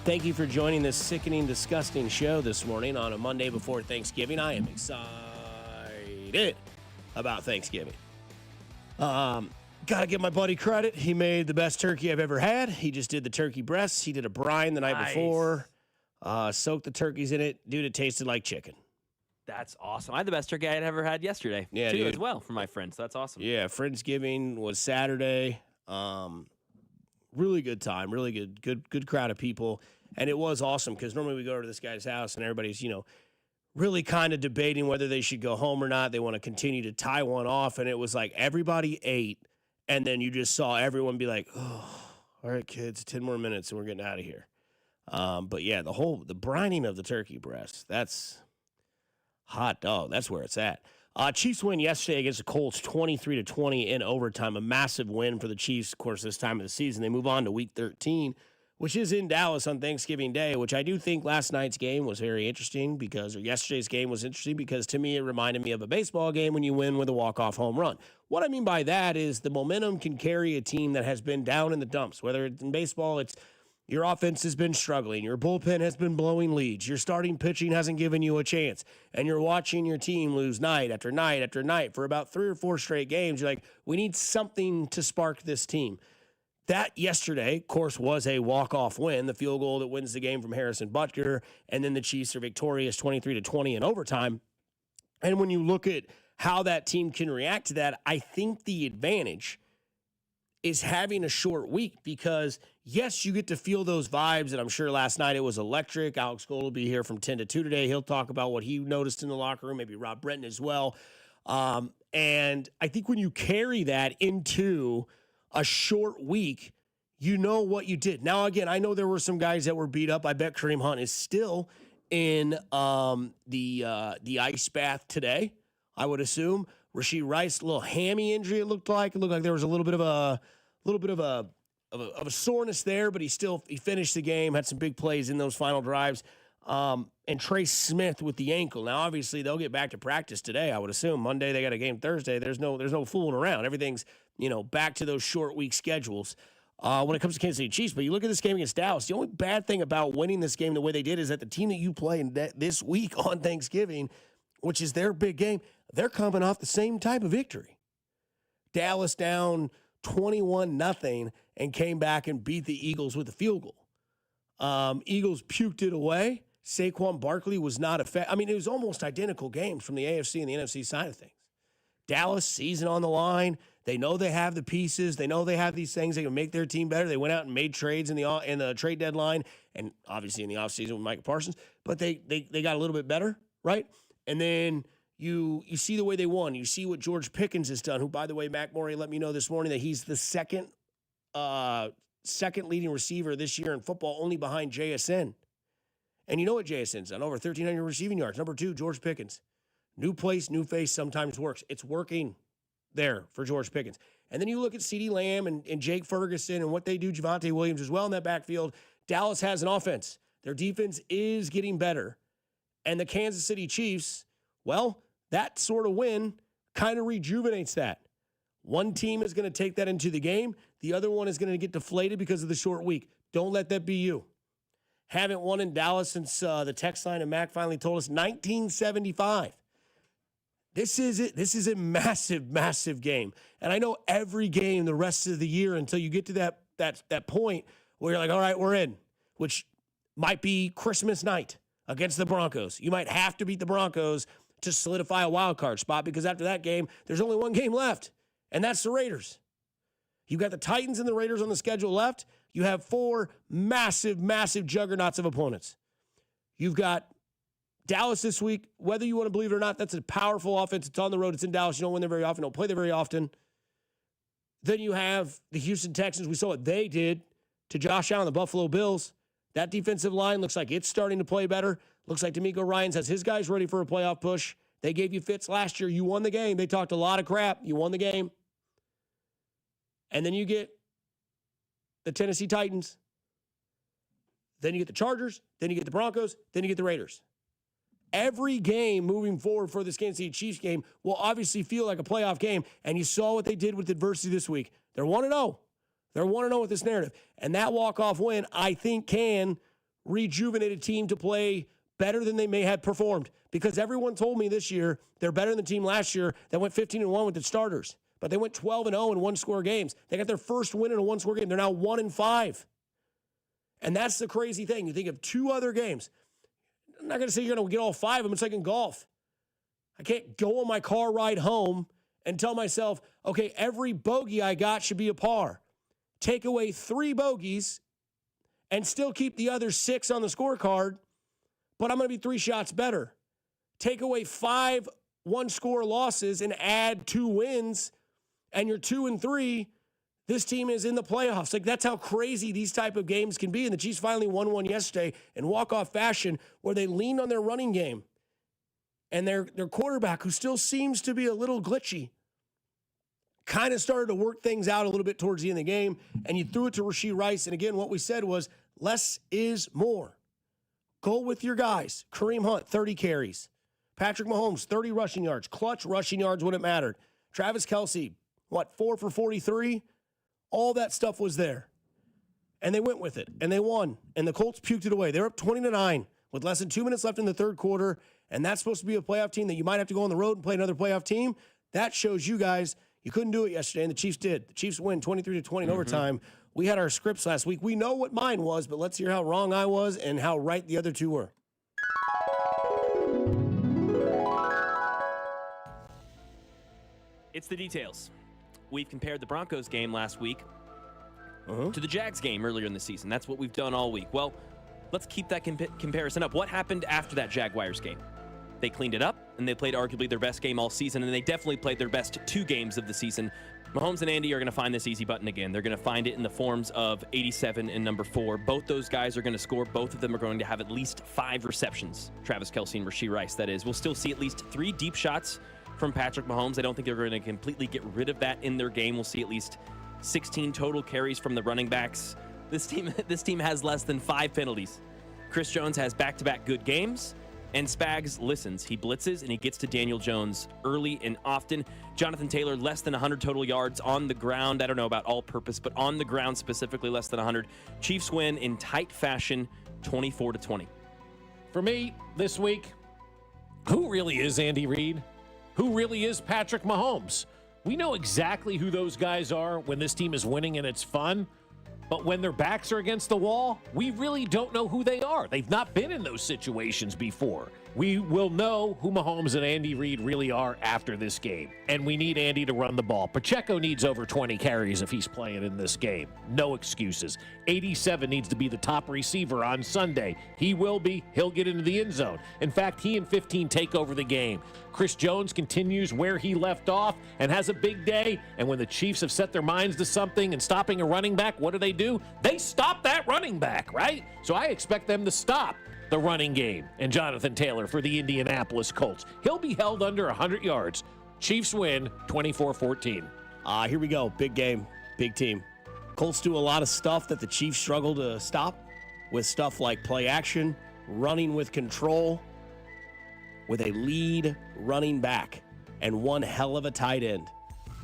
Thank you for joining this sickening, disgusting show this morning on a Monday before Thanksgiving. I am excited about Thanksgiving. Got to give my buddy credit. He made the best turkey I've ever had. He just did the turkey breasts. He did a brine the night before. Soaked the turkeys in it. Dude, it tasted like chicken. That's awesome. I had the best turkey I had ever had yesterday, too, as well, from my friends. That's awesome. Yeah, Friendsgiving was Saturday. really good time, really good crowd of people. And it was awesome because normally we go to this guy's house and everybody's, really kind of debating whether they should go home or not. They want to continue to tie one off. And it was like everybody ate. And then you just saw everyone be like, oh, all right, kids, 10 more minutes and we're getting out of here. But yeah, the brining of the turkey breast, that's hot dog. That's where it's at. Chiefs win yesterday against the Colts 23-20 in overtime. A massive win for the Chiefs, of course, this time of the season. They move on to week 13, which is in Dallas on Thanksgiving Day, which I do think last night's game was very interesting or yesterday's game was interesting because to me it reminded me of a baseball game when you win with a walk-off home run. What I mean by that is the momentum can carry a team that has been down in the dumps. Whether it's in baseball, it's your offense has been struggling, your bullpen has been blowing leads, your starting pitching hasn't given you a chance, and you're watching your team lose night after night after night for about 3 or 4 straight games. You're like, we need something to spark this team. That yesterday, of course, was a walk-off win, the field goal that wins the game from Harrison Butker, and then the Chiefs are victorious 23-20 in overtime. And when you look at how that team can react to that, I think the advantage is having a short week because, yes, you get to feel those vibes, and I'm sure last night it was electric. Alex Gold will be here from 10 to 2 today. He'll talk about what he noticed in the locker room, maybe Rob Brenton as well. And I think when you carry that into a short week, you know what you did. Now, again, I know there were some guys that were beat up. I bet Kareem Hunt is still in the ice bath today, I would assume. Rashee Rice, a little hammy injury, it looked like. It looked like there was a little bit of a soreness there, but he finished the game, had some big plays in those final drives. And Trey Smith with the ankle. Now, obviously, they'll get back to practice today, I would assume. Monday, they got a game Thursday. There's no fooling around. Everything's, back to those short week schedules when it comes to Kansas City Chiefs. But you look at this game against Dallas, the only bad thing about winning this game the way they did is that the team that you play this week on Thanksgiving, which is their big game, they're coming off the same type of victory. Dallas down 21-0 and came back and beat the Eagles with a field goal. Eagles puked it away. Saquon Barkley was not effective. I mean, it was almost identical games from the AFC and the NFC side of things. Dallas, season on the line. They know they have the pieces. They know they have these things that can make their team better. They went out and made trades in the trade deadline and obviously in the offseason with Micah Parsons. But they got a little bit better, right? And then you see the way they won. You see what George Pickens has done, who, by the way, Mac Morey let me know this morning that he's the second leading receiver this year in football, only behind JSN. And you know what JSN's done? Over 1,300 receiving yards. Number 2, George Pickens. New place, new face sometimes works. It's working there for George Pickens. And then you look at CeeDee Lamb and Jake Ferguson and what they do, Javonte Williams as well in that backfield. Dallas has an offense. Their defense is getting better. And the Kansas City Chiefs, well, that sort of win kind of rejuvenates that. One team is going to take that into the game. The other one is going to get deflated because of the short week. Don't let that be you. Haven't won in Dallas since the text line and Mac finally told us 1975. This is it. This is a massive, massive game. And I know every game the rest of the year until you get to that point where you're like, all right, we're in, which might be Christmas night against the Broncos. You might have to beat the Broncos to solidify a wild card spot because after that game, there's only one game left, and that's the Raiders. You've got the Titans and the Raiders on the schedule left. You have 4 massive, massive juggernauts of opponents. You've got Dallas this week. Whether you want to believe it or not, that's a powerful offense. It's on the road. It's in Dallas. You don't win there very often. Don't play there very often. Then you have the Houston Texans. We saw what they did to Josh Allen, the Buffalo Bills. That defensive line looks like it's starting to play better. Looks like D'Amico Ryans has his guys ready for a playoff push. They gave you fits last year. You won the game. They talked a lot of crap. You won the game. And then you get the Tennessee Titans. Then you get the Chargers. Then you get the Broncos. Then you get the Raiders. Every game moving forward for this Kansas City Chiefs game will obviously feel like a playoff game. And you saw what they did with adversity this week. They're 1-0. They're 1-0 with this narrative. And that walk-off win, I think, can rejuvenate a team to play better than they may have performed. Because everyone told me this year they're better than the team last year that went 15-1 with the starters. But they went 12-0 in one-score games. They got their first win in a one-score game. They're now 1-5. And that's the crazy thing. You think of 2 other games. I'm not going to say you're going to get all 5 of them. It's like in golf. I can't go on my car ride home and tell myself, okay, every bogey I got should be a par. take away 3 bogeys, and still keep the other 6 on the scorecard, but I'm going to be 3 shots better. Take away 5 one-score losses and add 2 wins, and you're 2-3. This team is in the playoffs. Like, that's how crazy these type of games can be. And the Chiefs finally won one yesterday in walk-off fashion where they leaned on their running game. And their quarterback, who still seems to be a little glitchy, kind of started to work things out a little bit towards the end of the game. And you threw it to Rashee Rice. And again, what we said was less is more. Go with your guys. Kareem Hunt, 30 carries. Patrick Mahomes, 30 rushing yards. Clutch rushing yards when it mattered. Travis Kelce, 4 for 43? All that stuff was there. And they went with it. And they won. And the Colts puked it away. They're up 20-9 with less than 2 minutes left in the third quarter. And that's supposed to be a playoff team that you might have to go on the road and play another playoff team. That shows you guys you couldn't do it yesterday, and the Chiefs did. The Chiefs win 23-20 in overtime. We had our scripts last week. We know what mine was, but let's hear how wrong I was and how right the other two were. It's the details. We've compared the Broncos game last week to the Jags game earlier in the season. That's what we've done all week. Well, let's keep that comparison up. What happened after that Jaguars game? They cleaned it up, and they played arguably their best game all season, and they definitely played their best 2 games of the season. Mahomes and Andy are going to find this easy button again. They're going to find it in the forms of 87 and number 4. Both those guys are going to score. Both of them are going to have at least 5 receptions. Travis Kelce and Rashee Rice, that is. We'll still see at least 3 deep shots from Patrick Mahomes. I don't think they're going to completely get rid of that in their game. We'll see at least 16 total carries from the running backs. This team has less than 5 penalties. Chris Jones has back-to-back good games, and Spags listens. He blitzes, and he gets to Daniel Jones early and often. Jonathan Taylor, less than 100 total yards on the ground. I don't know about all-purpose, but on the ground specifically, less than 100. Chiefs win in tight fashion, 24-20. For me, this week, who really is Andy Reid? Who really is Patrick Mahomes? We know exactly who those guys are when this team is winning and it's fun. But when their backs are against the wall, we really don't know who they are. They've not been in those situations before. We will know who Mahomes and Andy Reid really are after this game. And we need Andy to run the ball. Pacheco needs over 20 carries if he's playing in this game. No excuses. 87 needs to be the top receiver on Sunday. He will be. He'll get into the end zone. In fact, he and 15 take over the game. Chris Jones continues where he left off and has a big day. And when the Chiefs have set their minds to something and stopping a running back, what do? They stop that running back, right? So I expect them to stop the running game. And Jonathan Taylor for the Indianapolis Colts. He'll be held under 100 yards. Chiefs win 24-14. Here we go. Big game. Big team. Colts do a lot of stuff that the Chiefs struggle to stop, with stuff like play action, running with control, with a lead running back, and one hell of a tight end.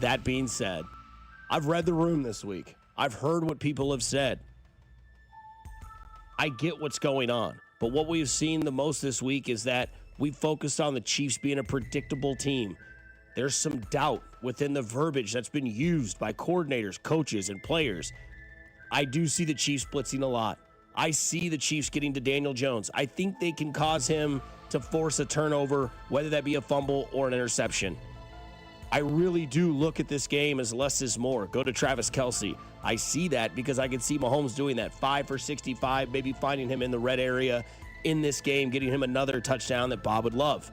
That being said, I've read the room this week. I've heard what people have said. I get what's going on. But what we've seen the most this week is that we've focused on the Chiefs being a predictable team. There's some doubt within the verbiage that's been used by coordinators, coaches, and players. I do see the Chiefs blitzing a lot. I see the Chiefs getting to Daniel Jones. I think they can cause him to force a turnover, whether that be a fumble or an interception. I really do look at this game as less is more. Go to Travis Kelce. I see that because I can see Mahomes doing that. 5 for 65, maybe finding him in the red area in this game, getting him another touchdown that Bob would love.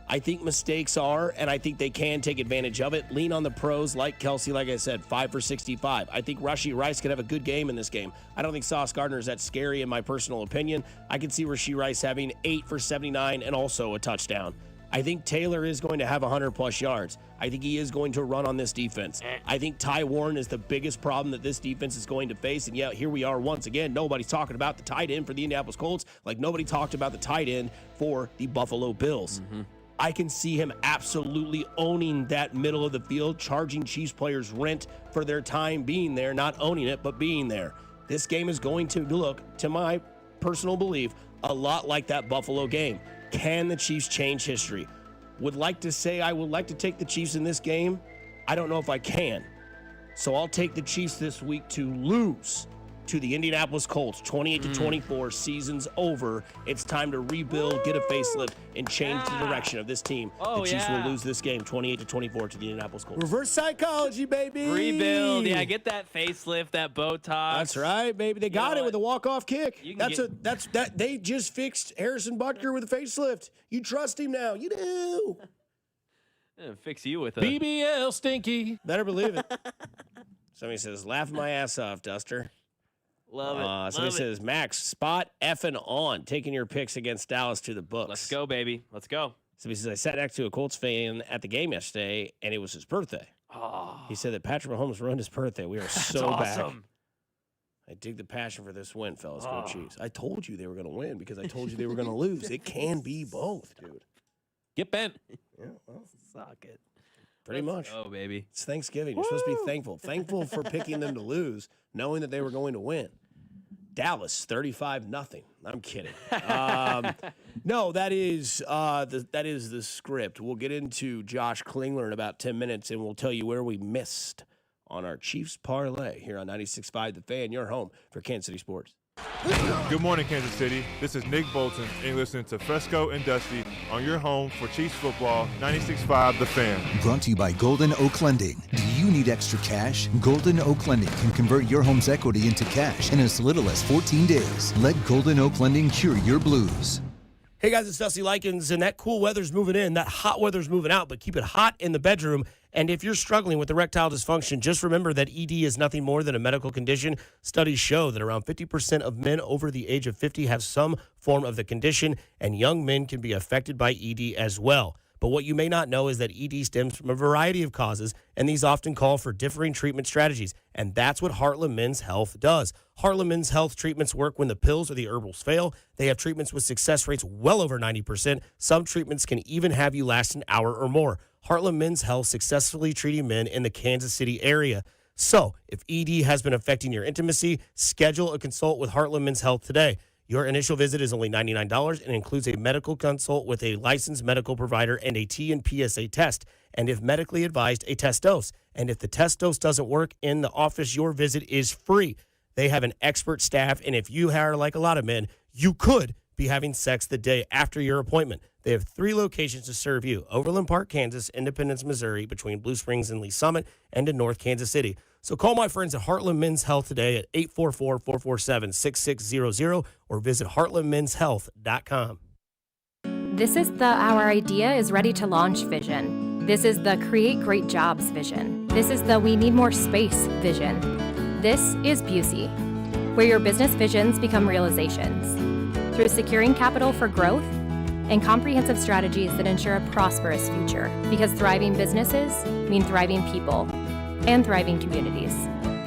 I think mistakes are, and I think they can take advantage of it. Lean on the pros like Kelce, like I said, 5 for 65. I think Rashee Rice could have a good game in this game. I don't think Sauce Gardner is that scary in my personal opinion. I can see Rashee Rice having 8 for 79 and also a touchdown. I think Taylor is going to have 100-plus yards. I think he is going to run on this defense. I think Ty Warren is the biggest problem that this defense is going to face. And, yeah, here we are once again. Nobody's talking about the tight end for the Indianapolis Colts like nobody talked about the tight end for the Buffalo Bills. I can see him absolutely owning that middle of the field, charging Chiefs players rent for their time being there, not owning it, but being there. This game is going to look, to my personal belief, a lot like that Buffalo game. Can the Chiefs change history? Would like to say I would like to take the Chiefs in this game. I don't know if I can. So I'll take the Chiefs this week to lose to the Indianapolis Colts, 28-24. Season's over. It's time to rebuild, get a facelift, and change the direction of this team. The Chiefs will lose this game 28-24 to the Indianapolis Colts. Reverse psychology, baby. Rebuild. Yeah, get that facelift, that Botox. That's right, baby. They got it with a walk-off kick. They just fixed Harrison Butker with a facelift. You trust him now. You do. Fix you with a BBL stinky. Better believe it. Somebody says, laugh my ass off, Duster. Love it. Somebody says, Max, spot effing on, taking your picks against Dallas to the books. Let's go, baby. Let's go. Somebody says, I sat next to a Colts fan at the game yesterday, and it was his birthday. Oh, He said that Patrick Mahomes ruined his birthday. We are so awesome. back. I dig the passion for this win, fellas. Go Chiefs. I told you they were going to win because I told you they were going to lose. It can be both, dude. Get bent. Yeah, well, suck it. Pretty much. Oh, baby. It's Thanksgiving. You're supposed to be thankful. Thankful for picking them to lose, knowing that they were going to win. Dallas, 35-0. I'm kidding. No, that is the script. We'll get into Josh Klingler in about 10 minutes, and we'll tell you where we missed on our Chiefs parlay here on 96.5 The Fan, your home for Kansas City sports. Good morning, Kansas City. This is Nick Bolton, and you're listening to Fescoe and Dusty on your home for Chiefs football, 96.5 The Fan. Brought to you by Golden Oak Lending. Do you need extra cash? Golden Oak Lending can convert your home's equity into cash in as little as 14 days. Let Golden Oak Lending cure your blues. Hey guys, it's Dusty Likens, and that cool weather's moving in, that hot weather's moving out, but keep it hot in the bedroom. And if you're struggling with erectile dysfunction, just remember that ED is nothing more than a medical condition. Studies show that around 50% of men over the age of 50 have some form of the condition, and young men can be affected by ED as well. But what you may not know is that ED stems from a variety of causes, and these often call for differing treatment strategies. And that's what Heartland Men's Health does. Heartland Men's Health treatments work when the pills or the herbals fail. They have treatments with success rates well over 90%. Some treatments can even have you last an hour or more. Heartland Men's Health successfully treating men in the Kansas City area. So, if ED has been affecting your intimacy, schedule a consult with Heartland Men's Health today. Your initial visit is only $99 and includes a medical consult with a licensed medical provider and a T and PSA test. And if medically advised, a test dose. And if the test dose doesn't work in the office, your visit is free. They have an expert staff, and if you are like a lot of men, you could be having sex the day after your appointment. They have 3 locations to serve you: Overland Park, Kansas; Independence, Missouri, between Blue Springs and Lee Summit; and in North Kansas City. So call my friends at Heartland Men's Health today at 844-447-6600 or visit heartlandmenshealth.com. This is the Our Idea is Ready to Launch vision. This is the Create Great Jobs vision. This is the We Need More Space vision. This is Busey, where your business visions become realizations. Through securing capital for growth and comprehensive strategies that ensure a prosperous future. Because thriving businesses mean thriving people and thriving communities.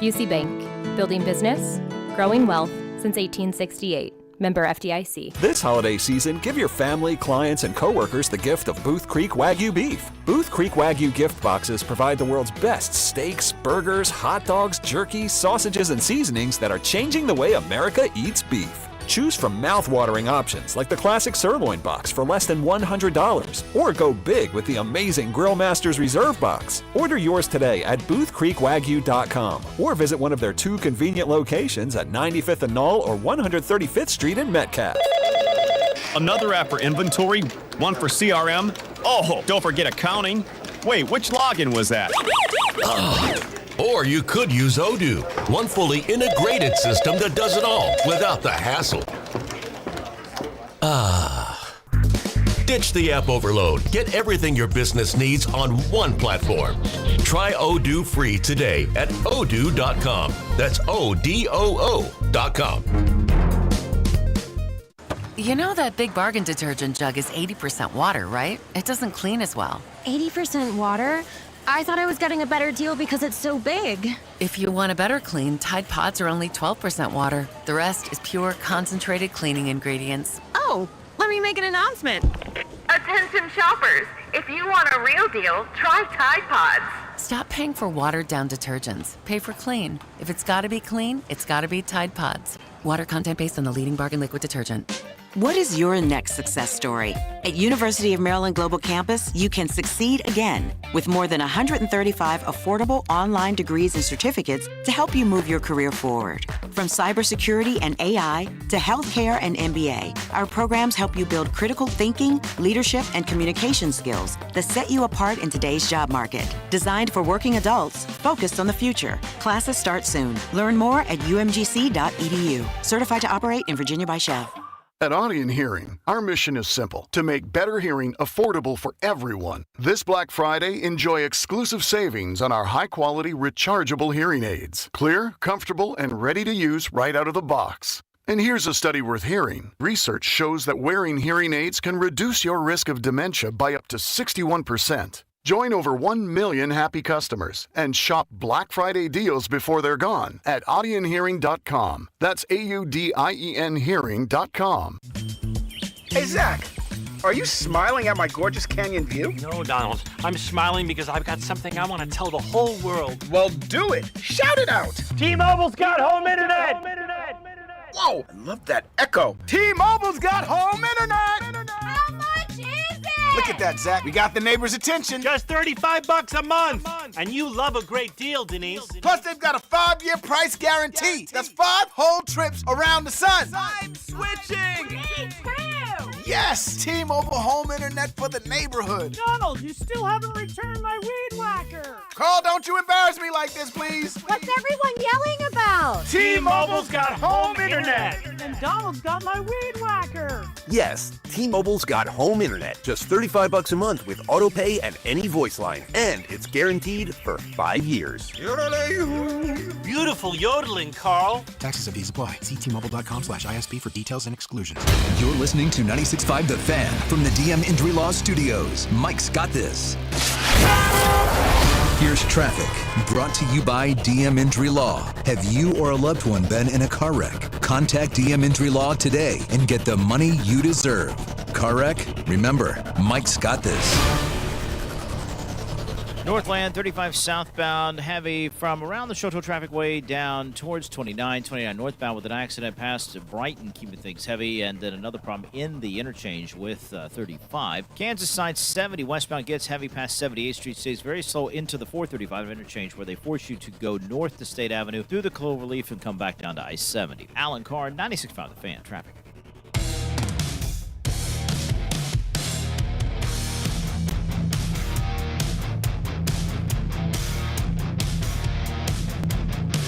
Busey Bank, building business, growing wealth since 1868. Member FDIC. This holiday season, give your family, clients, and coworkers the gift of Booth Creek Wagyu beef. Booth Creek Wagyu gift boxes provide the world's best steaks, burgers, hot dogs, jerky, sausages, and seasonings that are changing the way America eats beef. Choose from mouth-watering options like the classic sirloin box for less than $100, or go big with the amazing Grill Masters Reserve box. Order yours today at boothcreekwagyu.com or visit one of their 2 convenient locations at 95th and Knoll or 135th Street in Metcalf. Another app for inventory, one for CRM. Oh, don't forget accounting. Wait, which login was that? Or you could use Odoo, one fully integrated system that does it all without the hassle. Ditch the app overload. Get everything your business needs on one platform. Try Odoo free today at odoo.com. That's ODOO.com. You know that Big Bargain detergent jug is 80% water, right? It doesn't clean as well. 80% water? I thought I was getting a better deal because it's so big. If you want a better clean, Tide Pods are only 12% water. The rest is pure, concentrated cleaning ingredients. Oh, let me make an announcement. Attention shoppers, if you want a real deal, try Tide Pods. Stop paying for watered-down detergents. Pay for clean. If it's gotta be clean, it's gotta be Tide Pods. Water content based on the leading bargain liquid detergent. What is your next success story? At University of Maryland Global Campus, you can succeed again with more than 135 affordable online degrees and certificates to help you move your career forward. From cybersecurity and AI to healthcare and MBA, our programs help you build critical thinking, leadership, and communication skills that set you apart in today's job market. Designed for working adults, focused on the future. Classes start soon. Learn more at umgc.edu. Certified to operate in Virginia by Chev. At Audion Hearing, our mission is simple: to make better hearing affordable for everyone. This Black Friday, enjoy exclusive savings on our high-quality rechargeable hearing aids. Clear, comfortable, and ready to use right out of the box. And here's a study worth hearing. Research shows that wearing hearing aids can reduce your risk of dementia by up to 61%. Join over 1 million happy customers and shop Black Friday deals before they're gone at audionhearing.com. That's AUDIEN hearing.com. Hey, Zach, are you smiling at my gorgeous canyon view? No, Donald. I'm smiling because I've got something I want to tell the whole world. Well, do it. Shout it out. T-Mobile's got home internet. Whoa, I love that echo. T-Mobile's got home internet. How much is it? Look at that, Zach. We got the neighbors' attention. Just $35 a month. And you love a great deal, Denise. Plus, they've got a 5-year price guarantee. That's 5 whole trips around the sun. I'm switching. Me too. Yes, T-Mobile home internet for the neighborhood. Donald, you still haven't returned my weed whacker. Carl, don't you embarrass me like this, please. What's everyone yelling about? T-Mobile's got home internet. And Donald's got my weed whacker. Yes, T-Mobile's got home internet. Just $35 a month with auto pay and any voice line. And it's guaranteed for 5 years. Beautiful yodeling, Carl. Taxes and fees apply. See T-Mobile.com/ISP for details and exclusions. You're listening to 96.5 The Fan from the DM Injury Law Studios. Mike's got this. Here's traffic, brought to you by DM Injury Law. Have you or a loved one been in a car wreck? Contact DM Injury Law today and get the money you deserve. Car wreck? Remember, Mike's got this. Northland 35 southbound, heavy from around the Shoto Traffic Way down towards 29 northbound with an accident past Brighton, keeping things heavy, and then another problem in the interchange with 35. Kansas side 70 westbound gets heavy past 78th Street, stays very slow into the 435 interchange where they force you to go north to State Avenue through the Cloverleaf and come back down to I-70. Alan Carr, 96.5 The Fan, traffic.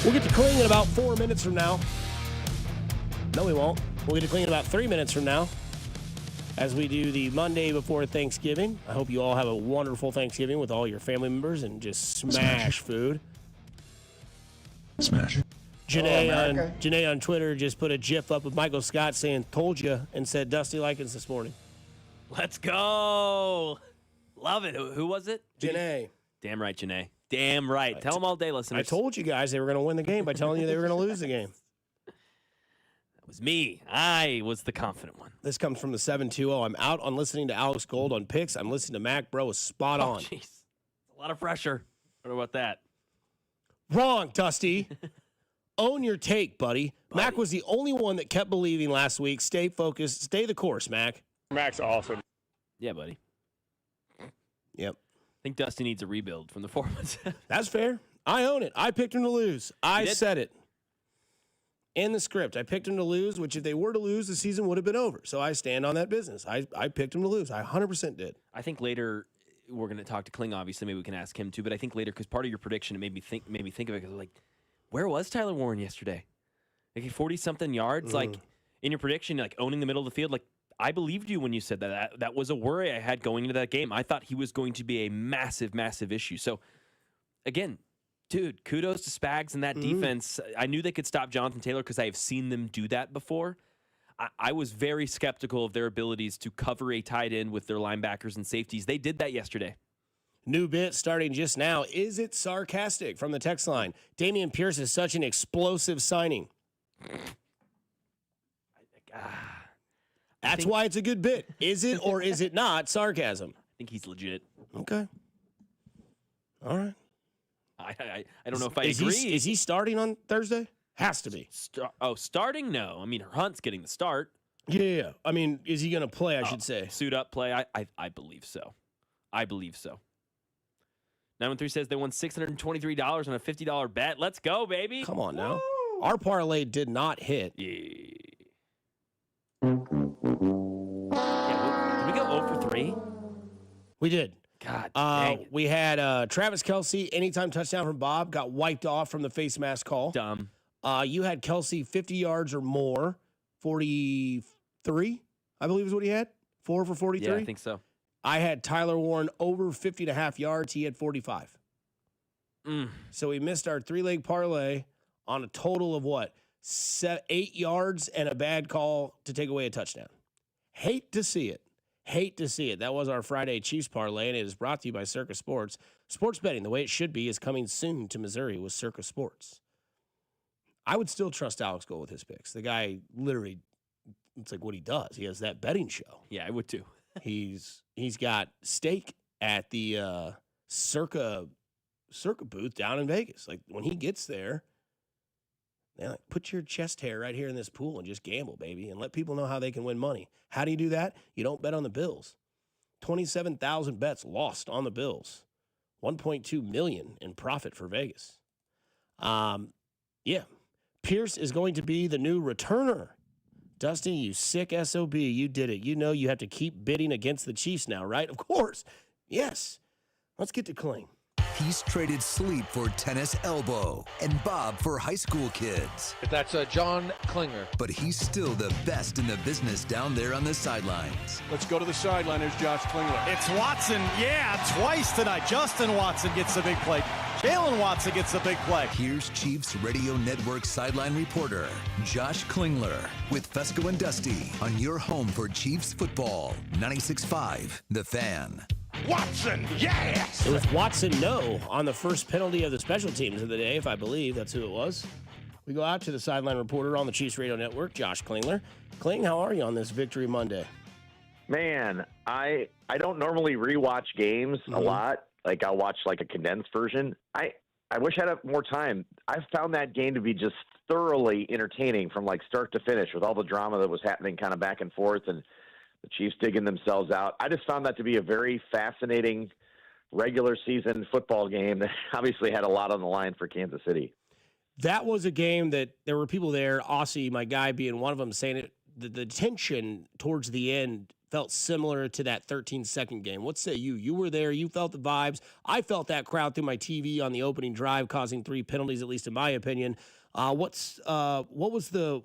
We'll get to clean in about 4 minutes from now. No, we won't. We'll get to clean in about 3 minutes from now as we do the Monday before Thanksgiving. I hope you all have a wonderful Thanksgiving with all your family members and just smash food. Smash. Janae on Twitter just put a GIF up of Michael Scott saying, "Told you," and said Dusty Likens this morning. Let's go. Love it. Who was it? Janae. Damn right, Janae. Damn right. Tell them all day, listeners. I told you guys they were going to win the game by telling you they were going to lose the game. That was me. I was the confident one. This comes from the 720. I'm out on listening to Alex Gold on picks. I'm listening to Mac. Bro is spot on. Jeez. A lot of pressure. What about that? Wrong, Dusty. Own your take, buddy. Mac was the only one that kept believing last week. Stay focused. Stay the course, Mac. Mac's awesome. Yeah, buddy. Yep. I think Dusty needs a rebuild from the 4 months. That's fair. I own it. I picked him to lose. I said it. In the script, I picked him to lose, which if they were to lose, the season would have been over. So I stand on that business. I picked him to lose. I 100% did. I think later we're going to talk to Kling, obviously. Maybe we can ask him too. But I think later, because part of your prediction, it made me think of it. Because like, where was Tyler Warren yesterday? Like 40-something yards? Like, in your prediction, like owning the middle of the field, like, I believed you when you said that. That was a worry I had going into that game. I thought he was going to be a massive, massive issue. So, again, dude, kudos to Spags and that defense. I knew they could stop Jonathan Taylor because I have seen them do that before. I was very skeptical of their abilities to cover a tight end with their linebackers and safeties. They did that yesterday. New bit starting just now. Is it sarcastic from the text line? Damian Pierce is such an explosive signing. That's why it's a good bit. Is it or is it not sarcasm? I think he's legit. Okay. All right. I don't know if I agree. Is he starting on Thursday? Has to be. Starting? No. I mean, Hunt's getting the start. Yeah. I mean, is he going to play, I should say? Suit up play? I believe so. I believe so. 913 says they won $623 on a $50 bet. Let's go, baby. Come on now. Woo! Our parlay did not hit. Yeah. Did we go 0 for 3? We did. God dang. We had Travis Kelce, anytime touchdown from Bob, got wiped off from the face mask call. Dumb. You had Kelce 50 yards or more, 43, I believe is what he had. 4 for 43? Yeah, I think so. I had Tyler Warren over 50.5 yards. He had 45. So we missed our 3-leg parlay on a total of what? 8 yards and a bad call to take away a touchdown. Hate to see it. Hate to see it. That was our Friday Chiefs parlay, and it is brought to you by Circa Sports. Sports betting, the way it should be, is coming soon to Missouri with Circa Sports. I would still trust Alex Gold with his picks. The guy literally, it's like what he does. He has that betting show. Yeah, I would too. He's got steak at the Circa booth down in Vegas. Like when he gets there, they're like, put your chest hair right here in this pool and just gamble, baby, and let people know how they can win money. How do you do that? You don't bet on the Bills. 27,000 bets lost on the Bills. 1.2 million in profit for Vegas. Yeah. Pierce is going to be the new returner. Dusty, you sick SOB. You did it. You know you have to keep bidding against the Chiefs now, right? Of course. Yes. Let's get to Kling. He's traded sleep for tennis elbow and Bob for high school kids. That's John Klinger. But he's still the best in the business down there on the sidelines. Let's go to the sideline. There's Josh Klingler. It's Watson. Yeah, twice tonight. Justin Watson gets the big play. Jalen Watson gets the big play. Here's Chiefs Radio Network sideline reporter Josh Klingler with Fescoe and Dusty on your home for Chiefs football. 96.5 The Fan. Watson, yes! It was Watson, no, on the first penalty of the special teams of the day, if I believe that's who it was. We go out to the sideline reporter on the Chiefs Radio Network, Josh Klingler. Kling, how are you on this Victory Monday? Man, I don't normally rewatch games a lot. Like I'll watch like a condensed version. I wish I had more time. I found that game to be just thoroughly entertaining from like start to finish with all the drama that was happening kind of back and forth and the Chiefs digging themselves out. I just found that to be a very fascinating regular season football game that obviously had a lot on the line for Kansas City. That was a game that there were people there, Aussie, my guy, being one of them, saying it. The tension towards the end felt similar to that 13-second game. What say you? You were there. You felt the vibes. I felt that crowd through my TV on the opening drive, causing 3 penalties, at least in my opinion. What was the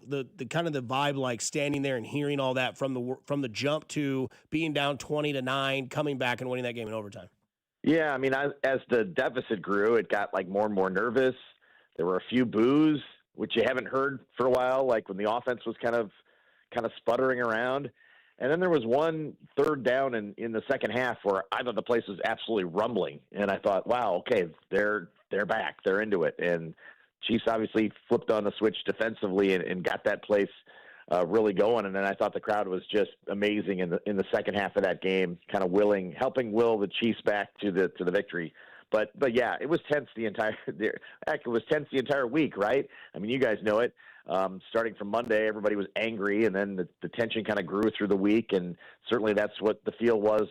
kind of the vibe like standing there and hearing all that from the jump to being down 20-9, coming back and winning that game in overtime? Yeah, I mean, as the deficit grew, it got like more and more nervous. There were a few boos, which you haven't heard for a while, like when the offense was kind of sputtering around. And then there was one third down in the second half where I thought the place was absolutely rumbling, and I thought, wow, okay, they're back, they're into it, and Chiefs obviously flipped on the switch defensively and got that place really going. And then I thought the crowd was just amazing in the second half of that game, kind of helping will the Chiefs back to the victory. But yeah, it was tense the entire week, right? I mean, you guys know it. Starting from Monday, everybody was angry, and then the tension kind of grew through the week, and certainly that's what the feel was,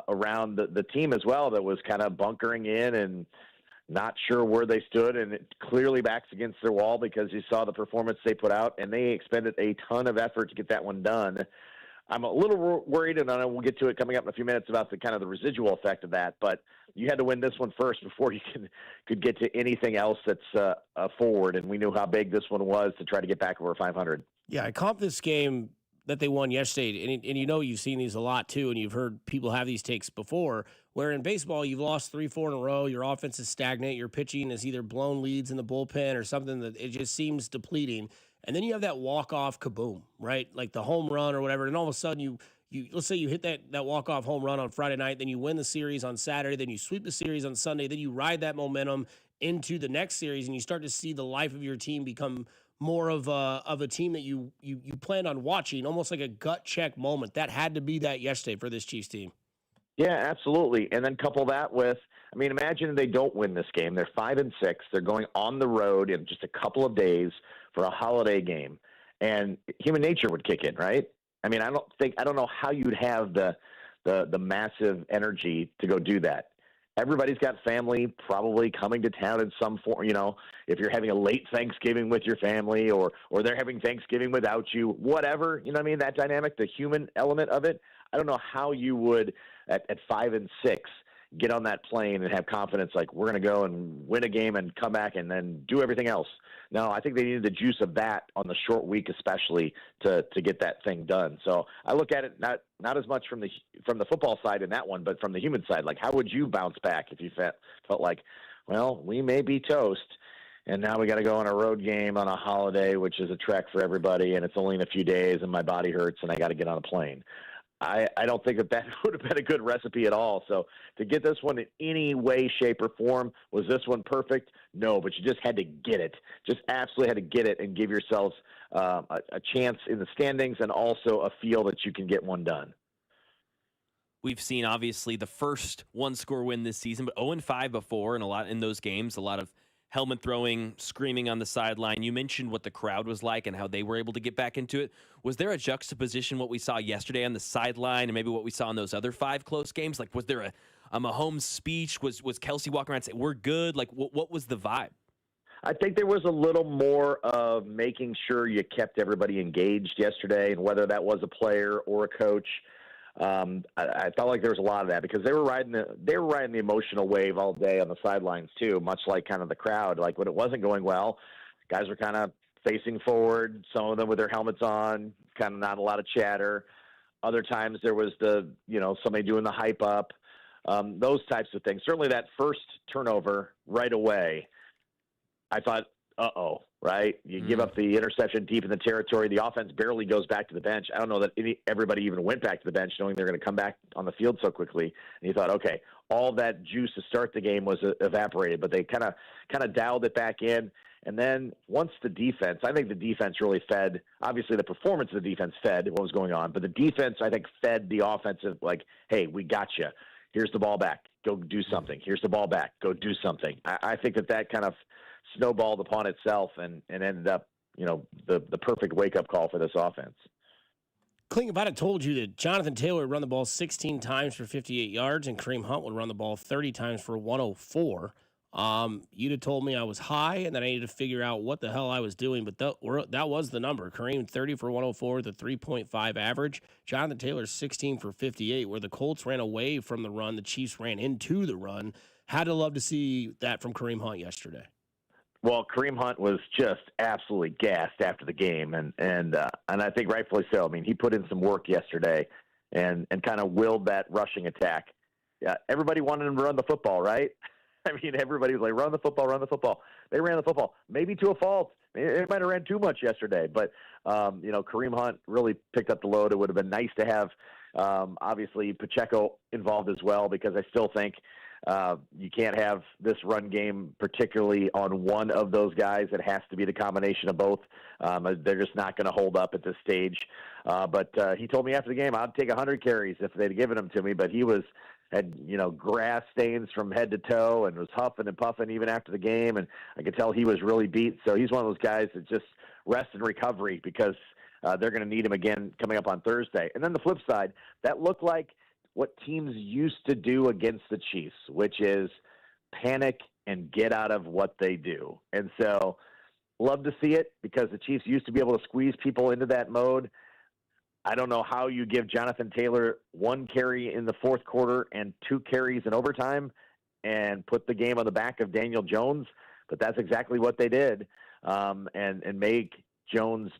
around the team as well, that was kind of bunkering in and not sure where they stood, and it clearly backs against their wall because you saw the performance they put out, and they expended a ton of effort to get that one done. I'm a little worried, and I know we'll get to it coming up in a few minutes about the kind of the residual effect of that, but you had to win this one first before you could get to anything else that's forward, and we knew how big this one was to try to get back over 500. Yeah, I comped this game that they won yesterday, and you've seen these a lot too, and you've heard people have these takes before, where in baseball you've lost 3-4 in a row, your offense is stagnant, your pitching is either blown leads in the bullpen or something that it just seems depleting, and then you have that walk-off kaboom, right? Like the home run or whatever, and all of a sudden you let's say you hit that walk-off home run on Friday night, then you win the series on Saturday, then you sweep the series on Sunday, then you ride that momentum into the next series, and you start to see the life of your team become more of a team that you planned on watching, almost like a gut check moment. That had to be that yesterday for this Chiefs team. Yeah, absolutely. And then couple that with, I mean, imagine they don't win this game. They're 5-6. They're going on the road in just a couple of days for a holiday game. and human nature would kick in, right? I mean, I don't know how you'd have the massive energy to go do that. Everybody's got family probably coming to town in some form. You know, if you're having a late Thanksgiving with your family, or they're having Thanksgiving without you, whatever. You know what I mean? That dynamic, the human element of it. I don't know how you would at 5 and 6 get on that plane and have confidence like we're going to go and win a game and come back and then do everything else. No, I think they needed the juice of that on the short week, especially to get that thing done. So I look at it not as much from the football side in that one, but from the human side. Like, how would you bounce back if you felt like, well, we may be toast, and now we got to go on a road game on a holiday, which is a trek for everybody, and it's only in a few days, and my body hurts, and I got to get on a plane. I don't think that would have been a good recipe at all. So to get this one in any way, shape, or form, was this one perfect? No, but you just had to get it. Just absolutely had to get it and give yourselves a chance in the standings and also a feel that you can get one done. We've seen, obviously, the first one-score win this season, but 0-5 before, and a lot in those games, a lot of helmet throwing, screaming on the sideline. You mentioned what the crowd was like and how they were able to get back into it. Was there a juxtaposition, what we saw yesterday on the sideline and maybe what we saw in those other 5 close games? Like, was there a Mahomes speech? Was Kelsey walking around saying, we're good? Like, what was the vibe? I think there was a little more of making sure you kept everybody engaged yesterday, and whether that was a player or a coach. I felt like there was a lot of that because they were riding the emotional wave all day on the sidelines too, much like kind of the crowd. Like when it wasn't going well, guys were kind of facing forward, some of them with their helmets on, kind of not a lot of chatter. Other times there was somebody doing the hype up, those types of things. Certainly that first turnover right away, I thought, uh-oh, right? You give up the interception deep in the territory. The offense barely goes back to the bench. I don't know that everybody even went back to the bench knowing they're going to come back on the field so quickly. And you thought, okay, all that juice to start the game was evaporated, but they kind of dialed it back in. And then once the defense, I think the defense really fed, obviously the performance of the defense fed what was going on, but the defense, I think, fed the offensive, like, hey, we got you. Here's the ball back. Go do something. Here's the ball back. Go do something. I think that kind of snowballed upon itself and ended up, the perfect wake-up call for this offense. Kling, if I'd have told you that Jonathan Taylor would run the ball 16 times for 58 yards and Kareem Hunt would run the ball 30 times for 104, you'd have told me I was high and that I needed to figure out what the hell I was doing, but that was the number. Kareem 30 for 104 with a 3.5 average. Jonathan Taylor 16 for 58, where the Colts ran away from the run, the Chiefs ran into the run. Had to love to see that from Kareem Hunt yesterday. Well, Kareem Hunt was just absolutely gassed after the game, and I think rightfully so. I mean, he put in some work yesterday and kind of willed that rushing attack. Yeah, everybody wanted him to run the football, right? I mean, everybody was like, run the football, run the football. They ran the football, maybe to a fault. It might have ran too much yesterday, but, Kareem Hunt really picked up the load. It would have been nice to have, obviously, Pacheco involved as well, because I still think you can't have this run game particularly on one of those guys. It has to be the combination of both. They're just not going to hold up at this stage. But he told me after the game, I'd take 100 carries if they'd given them to me, but he had grass stains from head to toe and was huffing and puffing even after the game. And I could tell he was really beat. So he's one of those guys that just rest and recovery because they're going to need him again coming up on Thursday. And then the flip side, that looked like what teams used to do against the Chiefs, which is panic and get out of what they do. And so love to see it because the Chiefs used to be able to squeeze people into that mode. I don't know how you give Jonathan Taylor 1 carry in the fourth quarter and 2 carries in overtime and put the game on the back of Daniel Jones, but that's exactly what they did, and make Jones,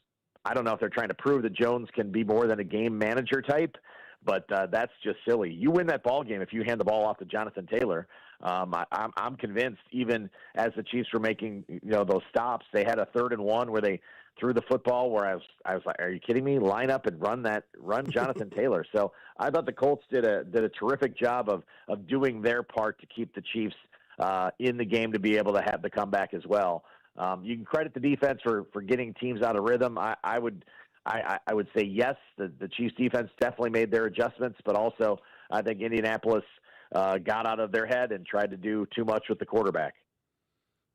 I don't know if they're trying to prove that Jones can be more than a game manager type, but that's just silly. You win that ball game if you hand the ball off to Jonathan Taylor. I'm convinced, even as the Chiefs were making those stops, they had a 3rd and 1 where they threw the football. Where I was like, "Are you kidding me? Line up and run Jonathan Taylor." So I thought the Colts did a terrific job of doing their part to keep the Chiefs in the game to be able to have the comeback as well. You can credit the defense for getting teams out of rhythm. I would say yes, the Chiefs defense definitely made their adjustments, but also I think Indianapolis got out of their head and tried to do too much with the quarterback.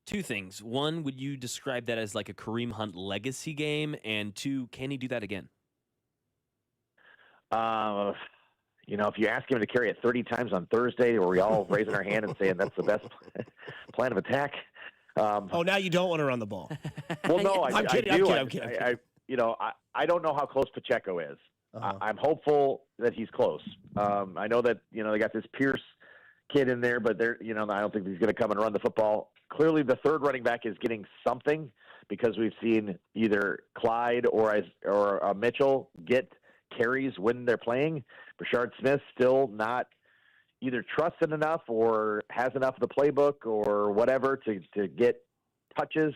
Two things. One, would you describe that as like a Kareem Hunt legacy game? And two, can he do that again? If you ask him to carry it 30 times on Thursday, are we all raising our hand and saying that's the best plan of attack? Now you don't want to run the ball. Well, no, I'm kidding. I'm kidding. I don't know how close Pacheco is. I'm hopeful that he's close. I know that, they got this Pierce kid in there, but I don't think he's going to come and run the football. Clearly the third running back is getting something because we've seen either Clyde or Mitchell get carries when they're playing. Brashard Smith still not either trusted enough or has enough of the playbook or whatever to get touches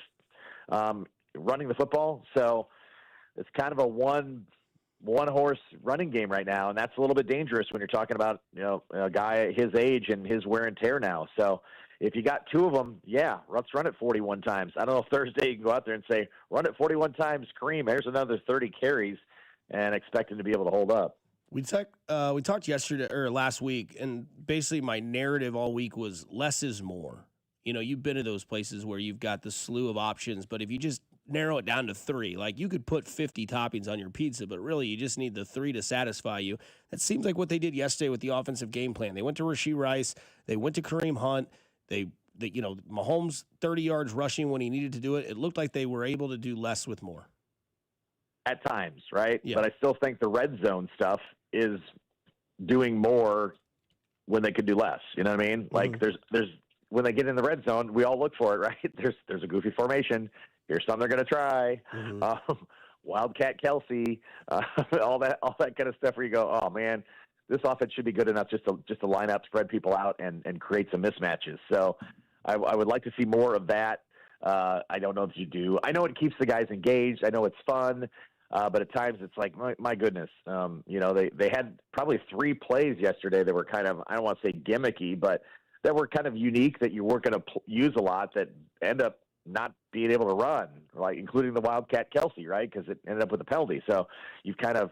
running the football. So it's kind of a one horse running game right now, and that's a little bit dangerous when you're talking about a guy his age and his wear and tear now. So if you got two of them, let's run it 41 times. I don't know if Thursday you can go out there and say run it 41 times, Kareem. There's another 30 carries, and expect him to be able to hold up. We talked yesterday or last week, and basically my narrative all week was less is more. You've been to those places where you've got the slew of options, but if you just narrow it down to 3, like you could put 50 toppings on your pizza, but really you just need the 3 to satisfy you. That seems like what they did yesterday with the offensive game plan. They went to Rashee Rice, they went to Kareem Hunt, they Mahomes 30 yards rushing when he needed to do it. It looked like they were able to do less with more. At times, right? Yeah. But I still think the red zone stuff is doing more when they could do less. You know what I mean? Like there's when they get in the red zone, we all look for it, right? There's a goofy formation. Here's something they're going to try. Wildcat Kelsey, all that kind of stuff where you go, oh man, this offense should be good enough just to line up, spread people out, and create some mismatches. So I would like to see more of that. I don't know if you do. I know it keeps the guys engaged. I know it's fun. But at times it's like, my goodness, they had probably 3 plays yesterday that were kind of, I don't want to say gimmicky, but that were kind of unique that you weren't going to use a lot that end up not being able to run, like including the Wildcat Kelsey, right? Because it ended up with a penalty. So you've kind of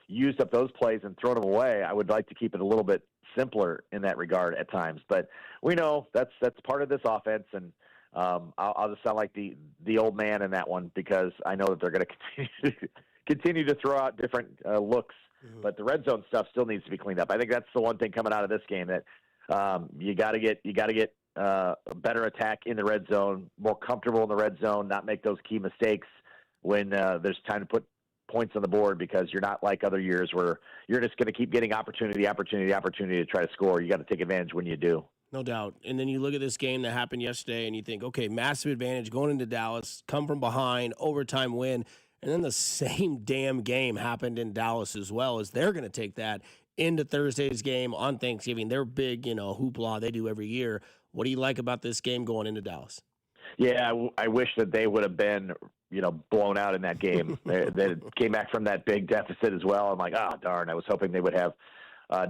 used up those plays and thrown them away. I would like to keep it a little bit simpler in that regard at times, but we know that's part of this offense, and I'll just sound like the old man in that one because I know that they're going to continue to throw out different looks, but the red zone stuff still needs to be cleaned up. I think that's the one thing coming out of this game that you got to get a better attack in the red zone, more comfortable in the red zone, not make those key mistakes when there's time to put points on the board, because you're not like other years where you're just going to keep getting opportunity to try to score. You got to take advantage when you do. No doubt. And then you look at this game that happened yesterday and you think, okay, massive advantage going into Dallas, come from behind, overtime win. And then the same damn game happened in Dallas as well, as they're going to take that into Thursday's game on Thanksgiving. They're big, hoopla they do every year. What do you like about this game going into Dallas? Yeah, I wish that they would have been, blown out in that game. They came back from that big deficit as well. I'm like, darn, I was hoping they would have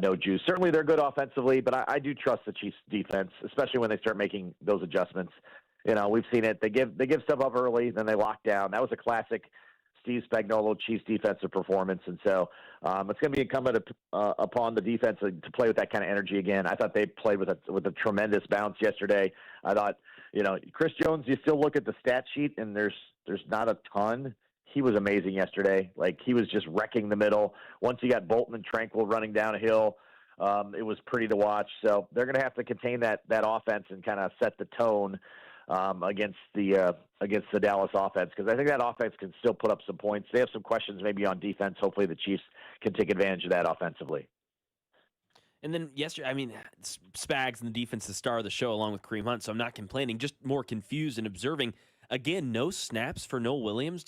no juice. Certainly they're good offensively, but I do trust the Chiefs defense, especially when they start making those adjustments. We've seen it. They give stuff up early, then they lock down. That was a classic Steve Spagnuolo Chiefs defensive performance. And so it's going to be incumbent upon the defense to play with that kind of energy again. I thought they played with a tremendous bounce yesterday. I thought, Chris Jones, you still look at the stat sheet and there's not a ton. He was amazing yesterday. Like, he was just wrecking the middle. Once you got Bolton and Tranquil running down a hill, it was pretty to watch. So they're going to have to contain that offense and kind of set the tone against the Dallas offense, because I think that offense can still put up some points. They have some questions maybe on defense. Hopefully the Chiefs can take advantage of that offensively. And then yesterday, Spags and the defense, the star of the show, along with Kareem Hunt, so I'm not complaining, just more confused and observing. Again, no snaps for Noah Williams.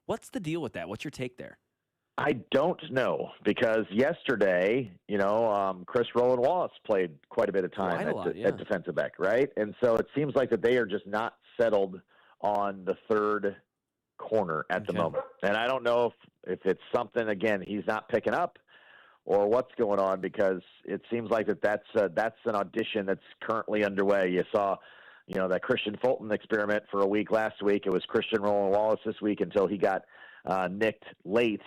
What's the deal with that? What's your take there? I don't know, because yesterday, Chris Roland Wallace played quite a bit of time at defensive back, right? And so it seems like that they are just not settled on the third corner at the moment. And I don't know if it's something, again, he's not picking up or what's going on, because it seems like that's an audition that's currently underway. You saw, that Christian Fulton experiment for a week last week. It was Christian Roland Wallace this week until he got nicked late.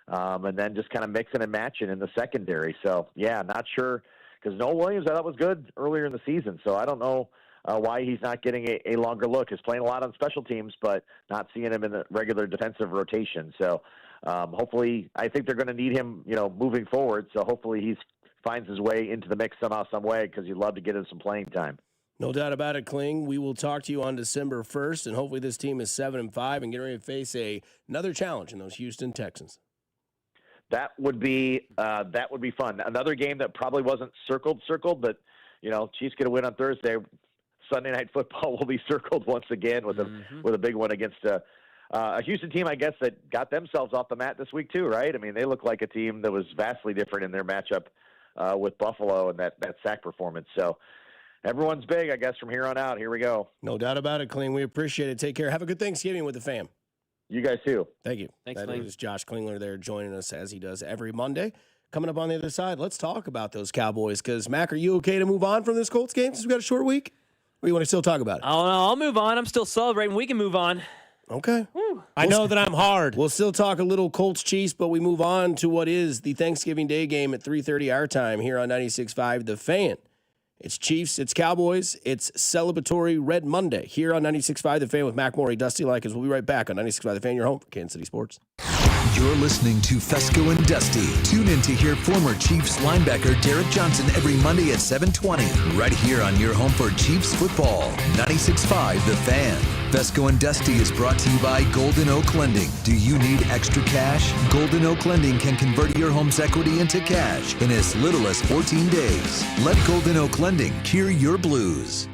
And then just kind of mixing and matching in the secondary. So, yeah, not sure, because Noah Williams, I thought, was good earlier in the season. So I don't know why he's not getting a longer look. He's playing a lot on special teams, but not seeing him in the regular defensive rotation. So hopefully, I think they're going to need him, moving forward. So hopefully he finds his way into the mix somehow, some way, because you'd love to get him some playing time. No doubt about it, Kling. We will talk to you on December 1st, and hopefully this team is 7-5 and getting ready to face another challenge in those Houston Texans. That would be fun. Another game that probably wasn't circled, but Chiefs get a win on Thursday. Sunday Night Football will be circled once again with a big one against a Houston team, I guess, that got themselves off the mat this week too, right? I mean, they look like a team that was vastly different in their matchup with Buffalo and that sack performance. So everyone's big, I guess, from here on out. Here we go. No doubt about it, Kling. We appreciate it. Take care. Have a good Thanksgiving with the fam. You guys too. Thank you. Thanks, That Kling. is Josh Klingler there joining us as he does every Monday. Coming up on the other side, let's talk about those Cowboys. Because, Mac, are you okay to move on from this Colts game since we got a short week? Or you want to still talk about it? Oh, no, I'll move on. I'm still celebrating. We can move on. Okay. I know that I'm hard. We'll still talk a little Colts Chiefs, but we move on to what is the Thanksgiving Day game at 3:30 our time here on 96.5 The Fan. It's Chiefs, it's Cowboys, it's celebratory Red Monday here on 96.5 The Fan with Mac Morey, Dusty Likens. We'll be right back on 96.5 The Fan, your home for Kansas City sports. You're listening to Fescoe and Dusty. Tune in to hear former Chiefs linebacker Derek Johnson every Monday at 7:20, right here on your home for Chiefs football, 96.5 The Fan. Fescoe and Dusty is brought to you by Golden Oak Lending. Do you need extra cash? Golden Oak Lending can convert your home's equity into cash in as little as 14 days. Let Golden Oak Lending cure your blues.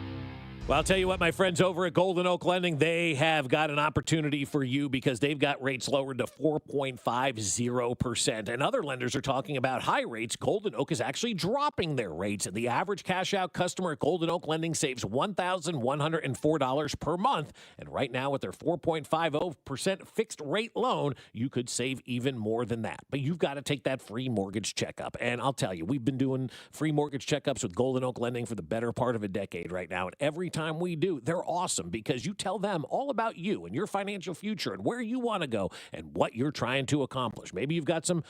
Well, I'll tell you what, my friends over at Golden Oak Lending, they have got an opportunity for you because they've got rates lowered to 4.50%. And other lenders are talking about high rates. Golden Oak is actually dropping their rates. And the average cash-out customer at Golden Oak Lending saves $1,104 per month. And right now, with their 4.50% fixed rate loan, you could save even more than that. But you've got to take that free mortgage checkup. And I'll tell you, we've been doing free mortgage checkups with Golden Oak Lending for the better part of a decade right now. And every time we do, they're awesome because you tell them all about you and your financial future and where you want to go and what you're trying to accomplish. Maybe you've got some,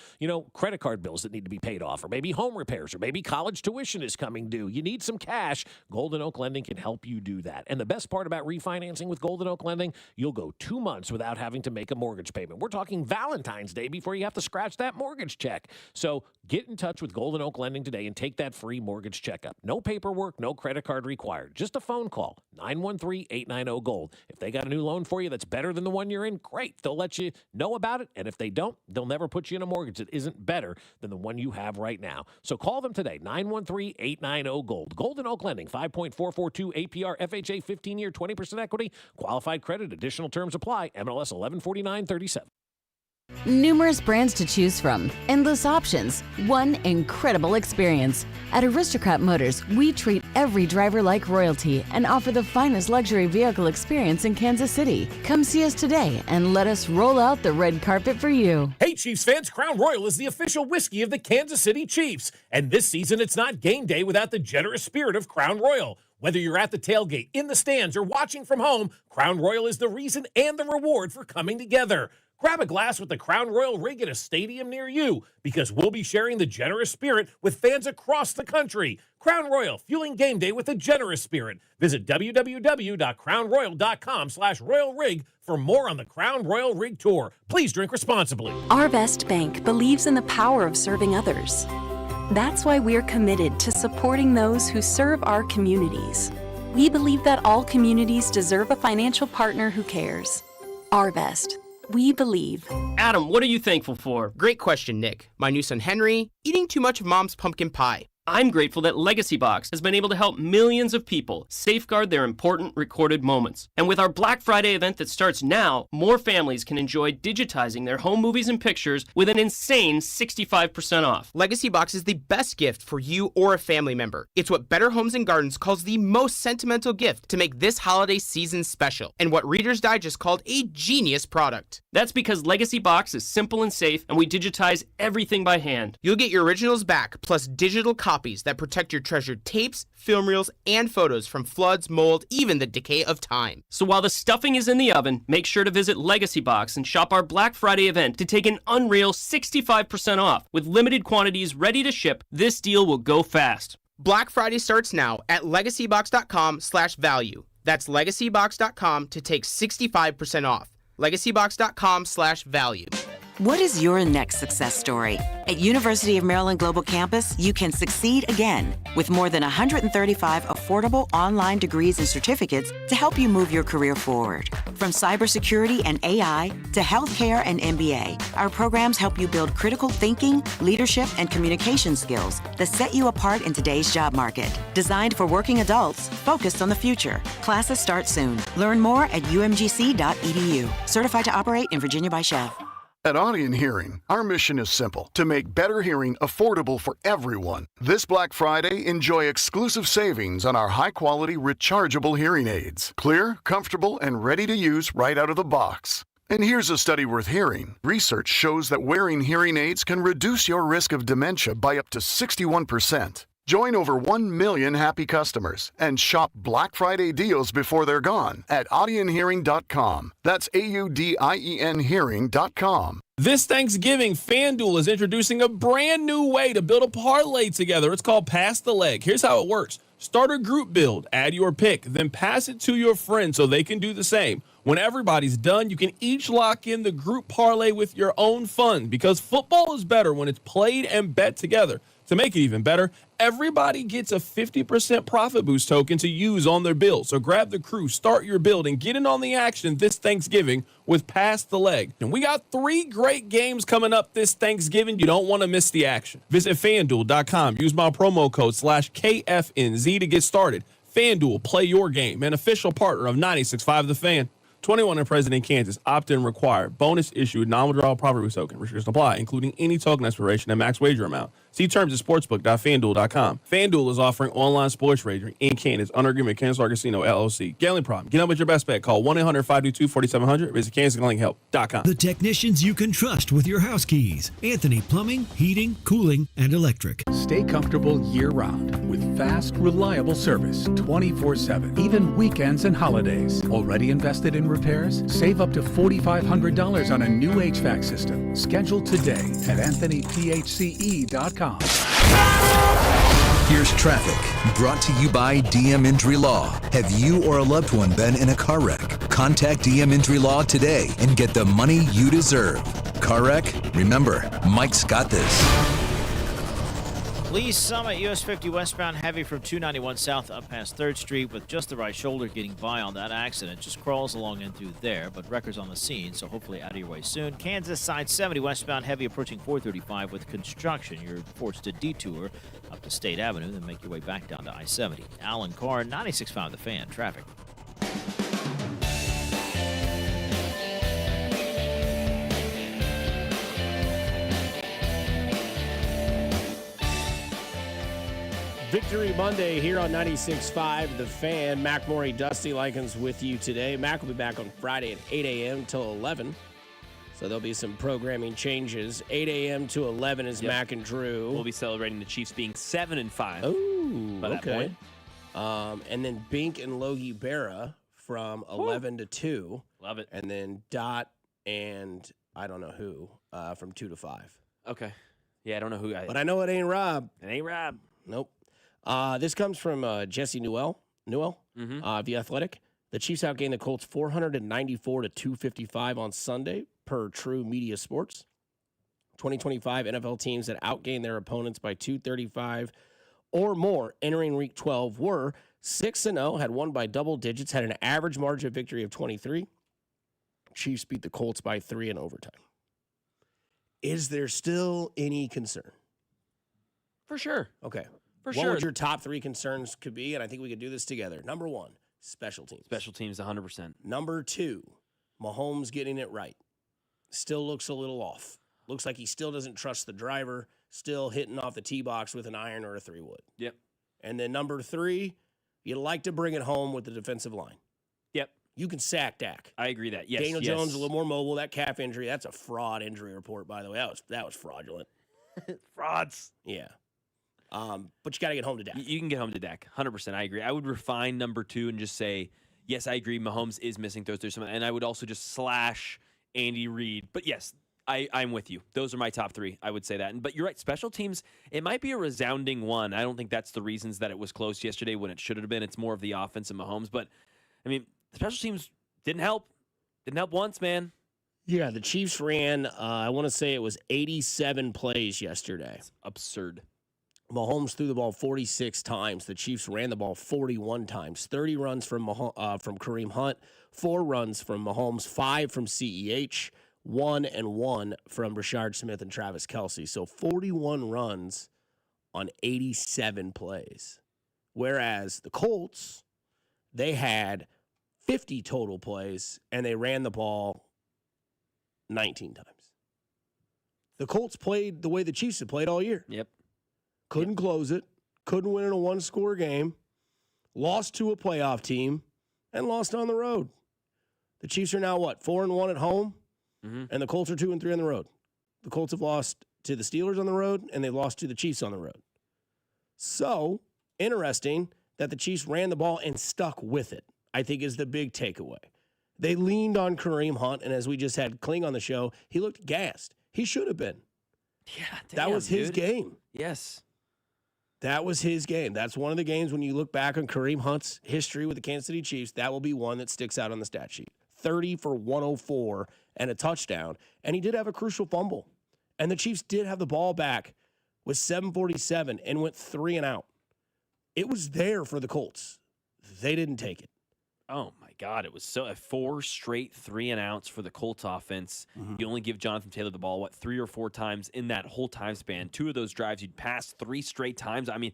credit card bills that need to be paid off, or maybe home repairs, or maybe college tuition is coming due. You need some cash. Golden Oak Lending can help you do that. And the best part about refinancing with Golden Oak Lending, you'll go 2 months without having to make a mortgage payment. We're talking Valentine's Day before you have to scratch that mortgage check. So get in touch with Golden Oak Lending today and take that free mortgage checkup. No paperwork, no credit card required. Just a phone call. 913-890-GOLD. If they got a new loan for you that's better than the one you're in, great. They'll let you know about it. And if they don't, they'll never put you in a mortgage that isn't better than the one you have right now. So call them today, 913-890-GOLD. Golden Oak Lending, 5.442 APR, FHA, 15-year, 20% equity. Qualified credit. Additional terms apply. MLS 114937. Numerous brands to choose from, endless options, one incredible experience. At Aristocrat Motors, we treat every driver like royalty and offer the finest luxury vehicle experience in Kansas City. Come see us today and let us roll out the red carpet for you. Hey, Chiefs fans, Crown Royal is the official whiskey of the Kansas City Chiefs. And this season, it's not game day without the generous spirit of Crown Royal. Whether you're at the tailgate, in the stands, or watching from home, Crown Royal is the reason and the reward for coming together. Grab a glass with the Crown Royal rig at a stadium near you because we'll be sharing the generous spirit with fans across the country. Crown Royal, fueling game day with a generous spirit. Visit www.crownroyal.com/Royal Rig for more on the Crown Royal Rig Tour. Please drink responsibly. Arvest Bank believes in the power of serving others. That's why we're committed to supporting those who serve our communities. We believe that all communities deserve a financial partner who cares. Arvest. We believe. Adam, what are you thankful for? Great question, Nick. My new son Henry, eating too much of Mom's pumpkin pie. I'm grateful that Legacy Box has been able to help millions of people safeguard their important recorded moments. And with our Black Friday event that starts now, more families can enjoy digitizing their home movies and pictures with an insane 65% off. Legacy Box is the best gift for you or a family member. It's what Better Homes and Gardens calls the most sentimental gift to make this holiday season special, and what Reader's Digest called a genius product. That's because Legacy Box is simple and safe, and we digitize everything by hand. You'll get your originals back, plus digital copies that protect your treasured tapes, film reels, and photos from floods, mold, even the decay of time. So while the stuffing is in the oven, make sure to visit Legacy Box and shop our Black Friday event to take an unreal 65% off. With limited quantities ready to ship, this deal will go fast. Black Friday starts now at legacybox.com/value. That's legacybox.com to take 65% off. legacybox.com/value. What is your next success story? At University of Maryland Global Campus, you can succeed again with more than 135 affordable online degrees and certificates to help you move your career forward. From cybersecurity and AI to healthcare and MBA, our programs help you build critical thinking, leadership, and communication skills that set you apart in today's job market. Designed for working adults, focused on the future. Classes start soon. Learn more at umgc.edu. Certified to operate in Virginia by Chef. At Audion Hearing, our mission is simple: to make better hearing affordable for everyone. This Black Friday, enjoy exclusive savings on our high-quality rechargeable hearing aids. Clear, comfortable, and ready to use right out of the box. And here's a study worth hearing. Research shows that wearing hearing aids can reduce your risk of dementia by up to 61%. Join over 1 million happy customers and shop Black Friday deals before they're gone at audionhearing.com. That's AUDIEN hearing.com. This Thanksgiving, FanDuel is introducing a brand new way to build a parlay together. It's called Pass the Leg. Here's how it works. Start a group build, add your pick, then pass it to your friends so they can do the same. When everybody's done, you can each lock in the group parlay with your own fund, because football is better when it's played and bet together. To make it even better, everybody gets a 50% profit boost token to use on their build. So grab the crew, start your build, and get in on the action this Thanksgiving with Pass the Leg. And we got 3 great games coming up this Thanksgiving. You don't want to miss the action. Visit FanDuel.com. Use my promo code /KFNZ to get started. FanDuel, play your game. An official partner of 96.5 The Fan. 21 and present in Kansas. Opt-in required. Bonus issued. Non-withdrawal profit boost token. Restrictions apply, including any token expiration and max wager amount. See terms at sportsbook.fanduel.com. FanDuel is offering online sports wagering in Kansas under agreement with Kansas Star Casino, LLC. Gambling problem? Get up with your best bet. Call 1-800-522-4700. Visit kansasgalinghelp.com. The technicians you can trust with your house keys. Anthony Plumbing, Heating, Cooling, and Electric. Stay comfortable year-round with fast, reliable service 24/7, even weekends and holidays. Already invested in repairs? Save up to $4,500 on a new HVAC system. Schedule today at AnthonyPHCE.com. Here's traffic, brought to you by DM Injury Law. Have you or a loved one been in a car wreck? Contact DM Injury Law today and get the money you deserve. Car wreck? Remember, Mike's got this. Lee Summit, US 50 westbound heavy from 291 south up past 3rd Street with just the right shoulder getting by on that accident. Just crawls along in through there, but records on the scene, so hopefully out of your way soon. Kansas side 70 westbound heavy approaching 435 with construction. You're forced to detour up to State Avenue, then make your way back down to I-70. Alan Carr, 96.5 The Fan. Traffic. Victory Monday here on 96.5 The Fan. Mac Morey, Dusty Likens with you today. Mac will be back on Friday at 8 a.m. till 11. So there'll be some programming changes. 8 a.m. to 11 is Mac and Drew. We'll be celebrating the Chiefs being 7-5. Oh, by that okay. point. And then Bink and Logie Berra from 11 to 2. Love it. And then Dot and I don't know who from 2 to 5. Okay. Yeah, I don't know who. But I know it ain't Rob. It ain't Rob. Nope. This comes from Jesse Newell, The Athletic. The Chiefs outgained the Colts 494 to 255 on Sunday, per True Media Sports. 2025 NFL teams that outgained their opponents by 235 or more entering Week 12 were 6-0, had won by double digits, had an average margin of victory of 23. Chiefs beat the Colts by 3 in overtime. Is there still any concern? For sure. Okay. For what sure. would your top 3 concerns could be? And I think we could do this together. Number 1, special teams. Special teams, 100%. Number 2, Mahomes getting it right. Still looks a little off. Looks like he still doesn't trust the driver. Still hitting off the tee box with an iron or a 3-wood. Yep. And then number 3, you'd like to bring it home with the defensive line. Yep. You can sack Dak. I agree that. Yes. Daniel Jones a little more mobile. That calf injury, that's a fraud injury report, by the way. That was fraudulent. Frauds. Yeah. But you got to get home to Dak. You can get home to Dak. 100%. I agree. I would refine number 2 and just say, yes, I agree. Mahomes is missing throws. And I would also just slash Andy Reid. But yes, I'm with you. Those are my top three. I would say that. But you're right. Special teams, it might be a resounding one. I don't think that's the reasons that it was close yesterday when it should have been. It's more of the offense and Mahomes. But, I mean, special teams didn't help. Didn't help once, man. Yeah, the Chiefs ran, I want to say it was 87 plays yesterday. It's absurd. Mahomes threw the ball 46 times. The Chiefs ran the ball 41 times. 30 runs from Kareem Hunt, 4 runs from Mahomes, 5 from CEH, 1 from Rashard Smith and Travis Kelce. So 41 runs on 87 plays. Whereas the Colts, they had 50 total plays, and they ran the ball 19 times. The Colts played the way the Chiefs had played all year. Yep. Couldn't close it. Couldn't win in a one-score game. Lost to a playoff team, and lost on the road. The Chiefs are now, 4-1 at home? Mm-hmm. And the Colts are 2-3 on the road. The Colts have lost to the Steelers on the road, and they've lost to the Chiefs on the road. So, interesting that the Chiefs ran the ball and stuck with it, I think is the big takeaway. They leaned on Kareem Hunt, and as we just had Kling on the show, he looked gassed. He should have been. Yeah, that was his game. Yes. That was his game. That's one of the games when you look back on Kareem Hunt's history with the Kansas City Chiefs, that will be one that sticks out on the stat sheet. 30 for 104 and a touchdown. And he did have a crucial fumble. And the Chiefs did have the ball back with 7:47 and went 3 and out. It was there for the Colts. They didn't take it. Oh, my God. It was 4 straight 3 and outs for the Colts offense. Mm-hmm. You only give Jonathan Taylor the ball, 3 or 4 times in that whole time span. 2 of those drives, you'd pass 3 straight times. I mean,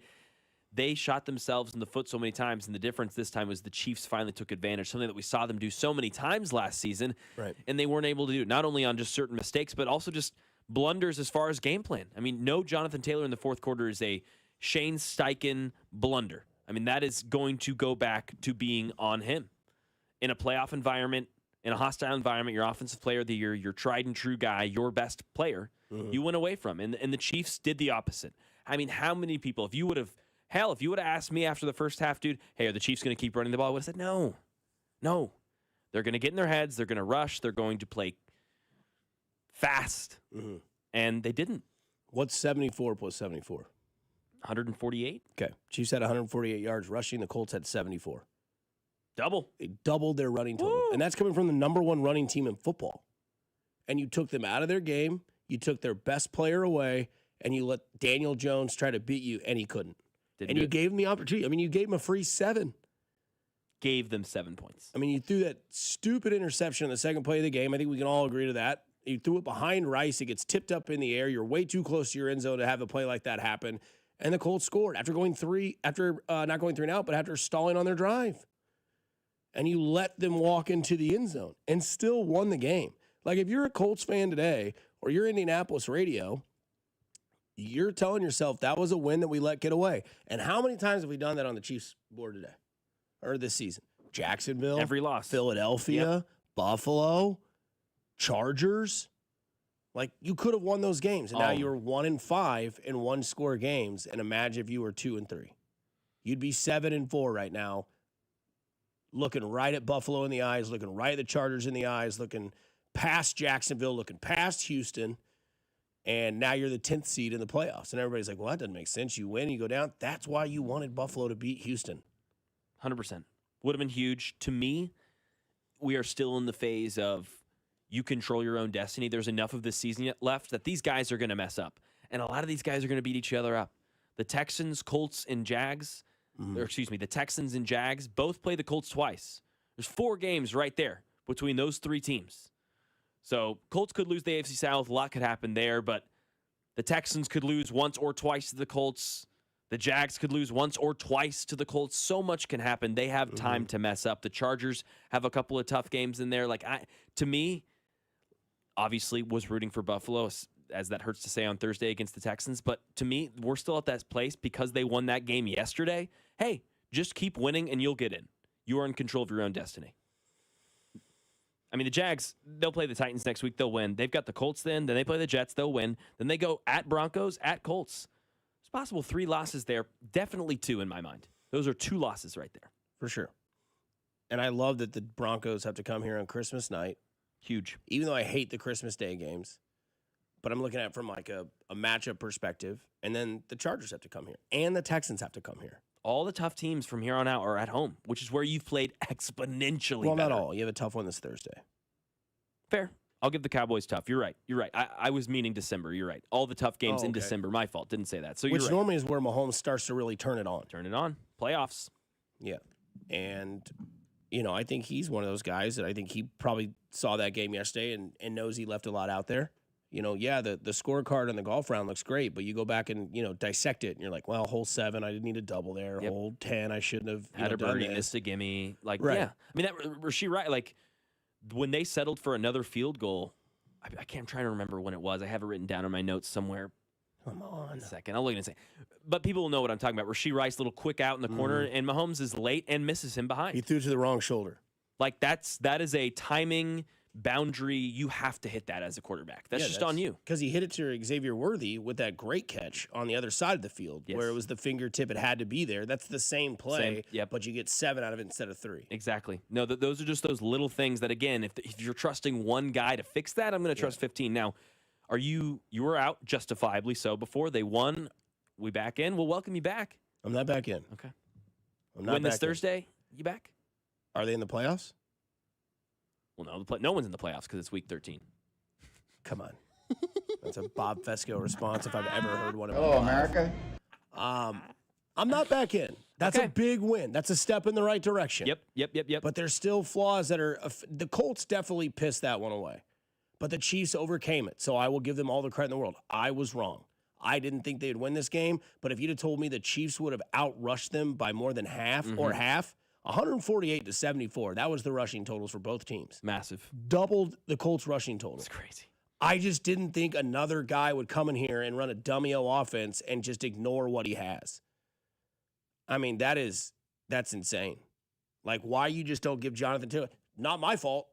they shot themselves in the foot so many times, and the difference this time was the Chiefs finally took advantage, something that we saw them do so many times last season, right? And they weren't able to do it, not only on just certain mistakes, but also just blunders as far as game plan. I mean, no Jonathan Taylor in the fourth quarter is a Shane Steichen blunder. I mean, that is going to go back to being on him. In a playoff environment, in a hostile environment, your offensive player of the year, your tried and true guy, your best player, you went away from. And the Chiefs did the opposite. I mean, how many people, if you would have asked me after the first half, dude, hey, are the Chiefs going to keep running the ball? I would have said, no. They're going to get in their heads. They're going to rush. They're going to play fast. Mm-hmm. And they didn't. What's 74 plus 74? 148. Okay. Chiefs had 148 yards rushing. The Colts had 74. Double. They doubled their running total. Woo! And that's coming from the number 1 running team in football. And you took them out of their game. You took their best player away. And you let Daniel Jones try to beat you, and he couldn't. You gave him the opportunity. I mean, you gave him a free 7. Gave them 7 points. I mean, you threw that stupid interception in the second play of the game. I think we can all agree to that. You threw it behind Rice. It gets tipped up in the air. You're way too close to your end zone to have a play like that happen. And the Colts scored after not going 3 and out, but after stalling on their drive. And you let them walk into the end zone and still won the game. Like, if you're a Colts fan today or you're Indianapolis radio, you're telling yourself that was a win that we let get away. And how many times have we done that on the Chiefs board today or this season? Jacksonville, every loss, Philadelphia, Buffalo, Chargers. Like, you could have won those games, and now you're 1-5 in one-score games. And imagine if you were 2-3, you'd be 7-4 right now, looking right at Buffalo in the eyes, looking right at the Chargers in the eyes, looking past Jacksonville, looking past Houston. And now you're the 10th seed in the playoffs. And everybody's like, well, that doesn't make sense. You win, you go down. That's why you wanted Buffalo to beat Houston. 100%. Would have been huge. To me, we are still in the phase of you control your own destiny. There's enough of this season yet left that these guys are going to mess up. And a lot of these guys are going to beat each other up. The Texans, Colts, and Jags, the Texans and Jags both play the Colts twice. There's 4 games right there between those 3 teams. So Colts could lose the AFC South. A lot could happen there, but the Texans could lose once or twice to the Colts. The Jags could lose once or twice to the Colts. So much can happen. They have time to mess up. The Chargers have a couple of tough games in there. To me, obviously was rooting for Buffalo, as that hurts to say on Thursday against the Texans. But to me, we're still at that place because they won that game yesterday. Hey, just keep winning and you'll get in. You are in control of your own destiny. I mean, the Jags, they'll play the Titans next week. They'll win. They've got the Colts then they play the Jets. They'll win. Then they go at Broncos, at Colts. It's possible 3 losses there. Definitely 2 in my mind. Those are 2 losses right there. For sure. And I love that the Broncos have to come here on Christmas night. Huge. Even though I hate the Christmas Day games. but I'm looking at it from like a matchup perspective. And then the Chargers have to come here, and the Texans have to come here. All the tough teams from here on out are at home, which is where you've played exponentially Well, better. not all. You have a tough one this Thursday. Fair. I'll give the Cowboys tough. You're right. I was meaning December. You're right. All the tough games in December. My fault. Didn't say that. So Which you're right. normally is where Mahomes starts to really turn it on. Turn it on. Playoffs. Yeah. And, I think he's one of those guys that I think he probably saw that game yesterday and knows he left a lot out there. The scorecard on the golf round looks great, but you go back and, dissect it, and you're like, well, hole 7, I didn't need a double there. Yep. Hole 10, I shouldn't have Had a done birdie, this. missed a gimme. Like, Right. yeah. I mean, that Rasheed Rice, like, when they settled for another field goal, I can't, I'm trying to remember when it was. I have it written down in my notes somewhere. Come on. 1 second. I'll look and say. But people will know what I'm talking about. Rasheed Rice, little quick out in the corner, and Mahomes is late and misses him behind. He threw to the wrong shoulder. Like, that is a timing boundary. You have to hit that as a quarterback. That's just on you. Because he hit it to Xavier Worthy with that great catch on the other side of the field, where it was the fingertip. It had to be there. That's the same play, but you get 7 out of it instead of 3. Exactly. No, those are just those little things that, again, if you're trusting one guy to fix that, I'm going to trust 15. Now, you were out justifiably so before. They won. We back in. We'll welcome you back. I'm not back in. Okay. I'm not When this back in. Thursday, you back? Are they in the playoffs? Well, no, no one's in the playoffs because it's week 13. Come on. That's a Bob Fescoe response if I've ever heard one of Hello, America. I'm not back in. That's a big win. That's a step in the right direction. Yep. But there's still flaws that are the Colts definitely pissed that one away. But the Chiefs overcame it. So I will give them all the credit in the world. I was wrong. I didn't think they'd win this game, but if you'd have told me the Chiefs would have outrushed them by more than half or half, 148-74, that was the rushing totals for both teams. Massive. Doubled the Colts rushing totals. It's crazy. I just didn't think another guy would come in here and run a dummy-o offense and just ignore what he has. I mean, that's insane. Like, why you just don't give Jonathan Taylor? Not my fault.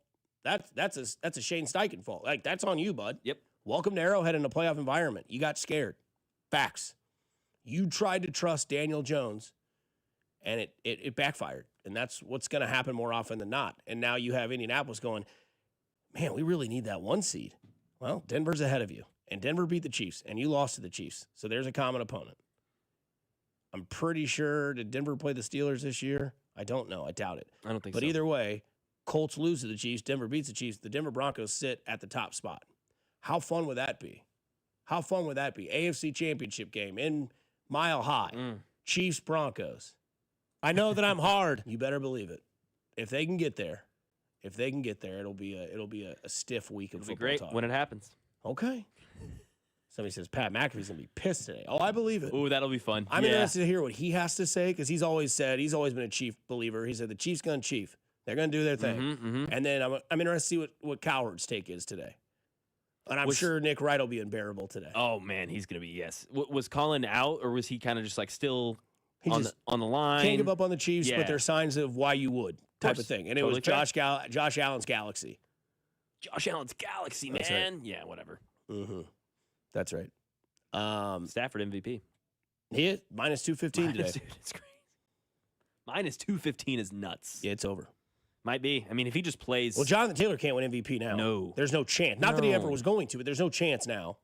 That's a Shane Steichen fault. Like, that's on you, bud. Yep. Welcome to Arrowhead in a playoff environment. You got scared. Facts. You tried to trust Daniel Jones, and it backfired. And that's what's going to happen more often than not. And now you have Indianapolis going, man, we really need that 1 seed. Well, Denver's ahead of you. And Denver beat the Chiefs, and you lost to the Chiefs. So there's a common opponent. I'm pretty sure, did Denver play the Steelers this year? I don't know. I doubt it. I don't think so. But either way, Colts lose to the Chiefs. Denver beats the Chiefs. The Denver Broncos sit at the top spot. How fun would that be? How fun would that be? AFC Championship game in Mile High. Chiefs Broncos. I know that I'm hard. You better believe it. If they can get there, it'll be a stiff week of It'll be football great talk. when it happens. Okay. Somebody says Pat McAfee's gonna be pissed today. Oh, I believe it. Ooh, that'll be fun. I'm interested to hear what he has to say because he's always been a Chief believer. He said the Chiefs gonna Chief. They're gonna do their thing. And then I'm interested to see what Cowherd's take is today. And I'm sure Nick Wright will be unbearable today. Oh man, he's gonna be yes. Was Colin out or was he kind of just like still on the line? Can't give up on the Chiefs, but there's signs of why you would type of thing. And it was Josh Allen's galaxy. Josh Allen's galaxy, man. That's right. Yeah, whatever. That's right. Stafford MVP. He is minus 215 today. Dude, it's crazy. Minus 215 is nuts. Yeah, it's over. Might be. I mean, if he just plays. Well, Jonathan Taylor can't win MVP now. No. There's no chance. Not that he ever was going to, but there's no chance now.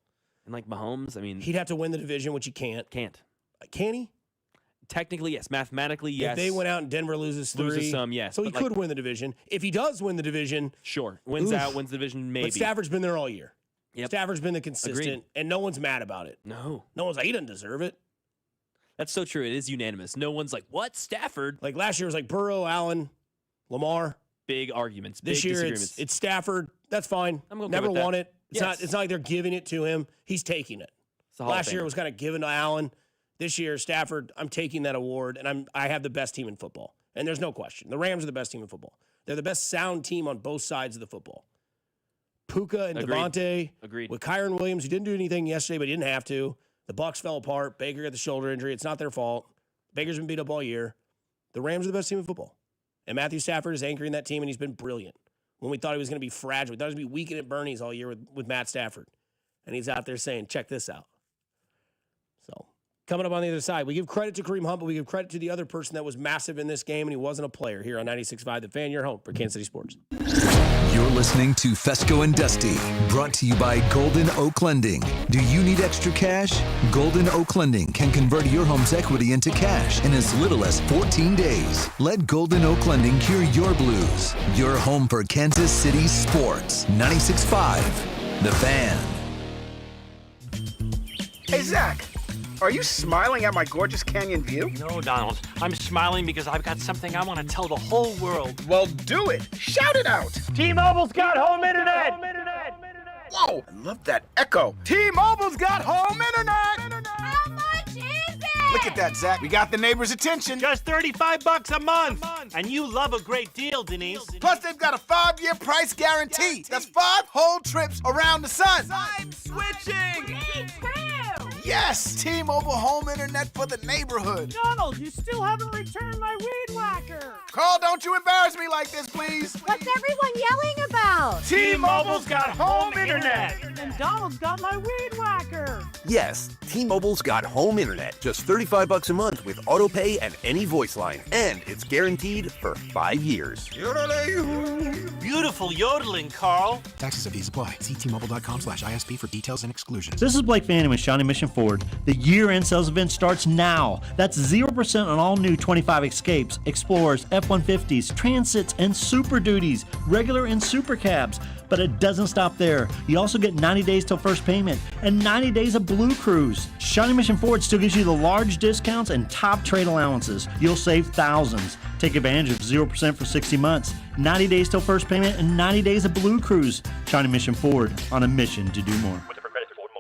And like Mahomes, I mean. He'd have to win the division, which he can't. Can't. Can he? Technically, yes. Mathematically, yes. If they went out and Denver loses 3. Loses some, yes. So he could win the division. If he does win the division. Sure. Wins out, wins the division, maybe. But Stafford's been there all year. Yep. Stafford's been the consistent, Agreed. and no one's mad about it. No. No one's like, he doesn't deserve it. That's so true. It is unanimous. No one's like, what? Stafford? Like last year was like Burrow, Allen, Lamar. Big arguments. This big year disagreements. it's Stafford. That's fine. I'm okay Never with that. won it. It's Yes. not like they're giving it to him. He's taking it. It's a Hall of Last year Famer. it was kind of given to Allen. This year, Stafford, I'm taking that award, and I have the best team in football. And there's no question. The Rams are the best team in football. They're the best sound team on both sides of the football. Puka and Agreed. Devontae. Agreed. With Kyron Williams, who didn't do anything yesterday, but he didn't have to. The Bucs fell apart. Baker got the shoulder injury. It's not their fault. Baker's been beat up all year. The Rams are the best team in football. And Matthew Stafford is anchoring that team, and he's been brilliant. When we thought he was going to be fragile, we thought he was going to be weakened at Bernie's all year with Matt Stafford. And he's out there saying, check this out. So, coming up on the other side, we give credit to Kareem Hunt, but we give credit to the other person that was massive in this game, and he wasn't a player here on 96.5 The Fan, your home for Kansas City Sports. You're listening to Fescoe and Dusty, brought to you by Golden Oak Lending. Do you need extra cash? Golden Oak Lending can convert your home's equity into cash in as little as 14 days. Let Golden Oak Lending cure your blues. Your home for Kansas City sports. 96.5, The Fan. Hey, Zach, are you smiling at my gorgeous canyon view? No, Donald. I'm smiling because I've got something I want to tell the whole world. Well, do it. Shout it out. T-Mobile's got home internet. Whoa, I love that echo. T-Mobile's got home internet. How much is it? Look at that, Zach. We got the neighbor's attention. Just $35 a month. And you love a great deal, Denise. Plus, they've got a 5-year price guarantee. That's 5 whole trips around the sun. I'm switching. Me too. Yes, T-Mobile home internet for the neighborhood. Donald, you still haven't returned my weed whacker. Carl, don't you embarrass me like this, please. What's everyone yelling about? T-Mobile's got home internet. And Donald's got my weed whacker. Yes, T-Mobile's got home internet. Just $35 a month with auto pay and any voice line. And it's guaranteed for 5 years. Beautiful yodeling, Carl. Taxes and fees apply. See T-Mobile.com/ISP for details and exclusions. This is Blake Fanning with Shawnee Mission Ford. The year-end sales event starts now. That's 0% on all new 25 Escapes, Explorers, F-150s, Transits, and Super Duties, regular and super cabs. But it doesn't stop there. You also get 90 days till first payment and 90 days of Blue Cruise. Shawnee Mission Ford still gives you the large discounts and top trade allowances. You'll save thousands. Take advantage of 0% for 60 months, 90 days till first payment, and 90 days of Blue Cruise. Shawnee Mission Ford, on a mission to do more.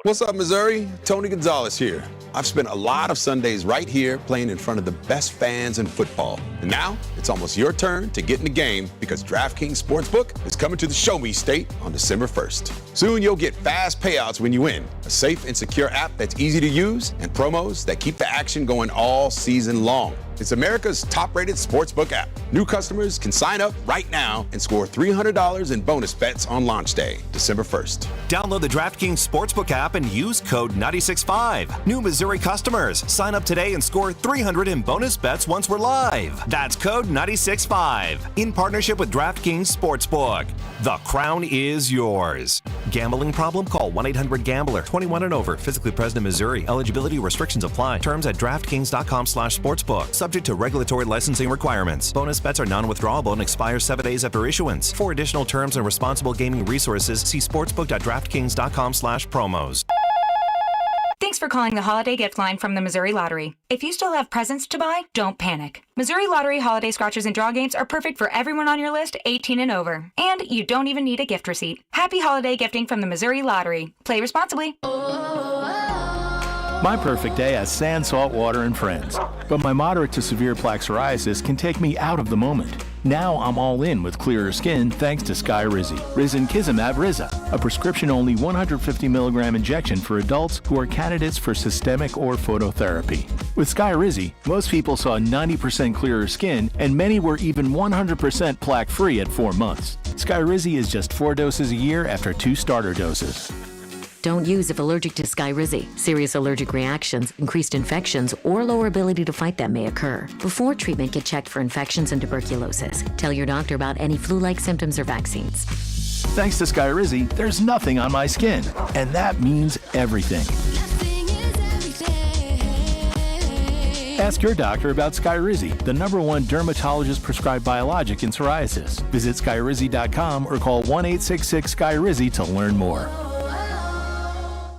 What's up, Missouri? Tony Gonzalez here. I've spent a lot of Sundays right here playing in front of the best fans in football. And now it's almost your turn to get in the game because DraftKings Sportsbook is coming to the Show Me State on December 1st. Soon you'll get fast payouts when you win, a safe and secure app that's easy to use, and promos that keep the action going all season long. It's America's top-rated sportsbook app. New customers can sign up right now and score $300 in bonus bets on launch day, December 1st. Download the DraftKings Sportsbook app and use code 965. New Missouri customers, sign up today and score $300 in bonus bets once we're live. That's code 965. In partnership with DraftKings Sportsbook. The crown is yours. Gambling problem? Call 1-800-GAMBLER. 21 and over. Physically present in Missouri. Eligibility restrictions apply. Terms at DraftKings.com/sportsbook. Subject to regulatory licensing requirements. Bonus bets are non-withdrawable and expire 7 days after issuance. For additional terms and responsible gaming resources, see sportsbook.draftkings.com/promos. Thanks for calling the Holiday Gift Line from the Missouri Lottery. If you still have presents to buy, don't panic. Missouri Lottery holiday scratchers and draw games are perfect for everyone on your list 18 and over. And you don't even need a gift receipt. Happy holiday gifting from the Missouri Lottery. Play responsibly. My perfect day has sand, salt water, and friends. But my moderate to severe plaque psoriasis can take me out of the moment. Now I'm all in with clearer skin thanks to Skyrizi. Risankizumab Riza, a prescription-only 150 milligram injection for adults who are candidates for systemic or phototherapy. With Skyrizi, most people saw 90% clearer skin, and many were even 100% plaque-free at 4 months. Skyrizi is just 4 doses a year after 2 starter doses. Don't use if allergic to Skyrizi. Serious allergic reactions, increased infections, or lower ability to fight them may occur. Before treatment, get checked for infections and tuberculosis. Tell your doctor about any flu-like symptoms or vaccines. Thanks to Skyrizi, there's nothing on my skin, and that means everything. Ask your doctor about Skyrizi, the #1 dermatologist-prescribed biologic in psoriasis. Visit Skyrizi.com or call 1-866-SKYRIZI to learn more.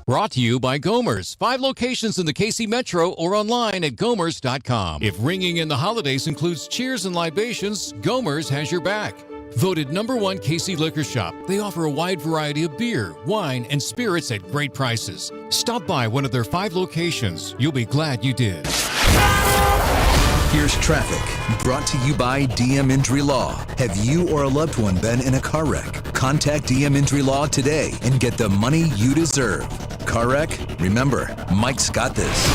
Brought to you by Gomer's. 5 locations in the KC Metro or online at gomers.com. If ringing in the holidays includes cheers and libations, Gomer's has your back. Voted #1 KC Liquor Shop, they offer a wide variety of beer, wine, and spirits at great prices. Stop by one of their 5 locations. You'll be glad you did. Here's traffic, brought to you by DM Injury Law. Have you or a loved one been in a car wreck? Contact DM Injury Law today and get the money you deserve. Car wreck? Remember, Mike's got this.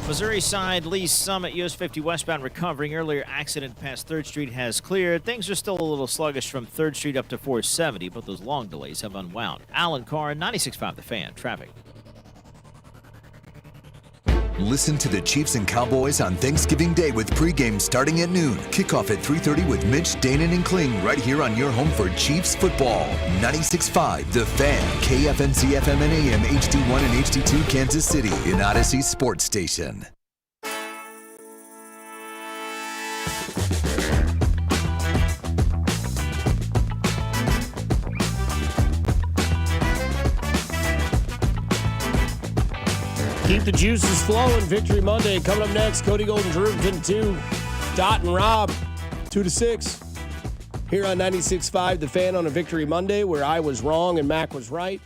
Missouri side, Lee Summit, US 50 westbound recovering. Earlier accident past 3rd Street has cleared. Things are still a little sluggish from 3rd Street up to 470, but those long delays have unwound. Alan Carr, 96.5 The Fan, traffic. Listen to the Chiefs and Cowboys on Thanksgiving Day with pregame starting at noon. Kickoff at 3:30 with Mitch, Danon, and Kling right here on your home for Chiefs football. 96.5 The Fan, KFNC FM and AM HD1 and HD2 Kansas City, an Odyssey sports station. Keep the juices flowing. Victory Monday coming up next. Cody Golden, Drew, 10-2. Dot and Rob, 2-6. Here on 96.5 The Fan on a Victory Monday, where I was wrong and Mac was right.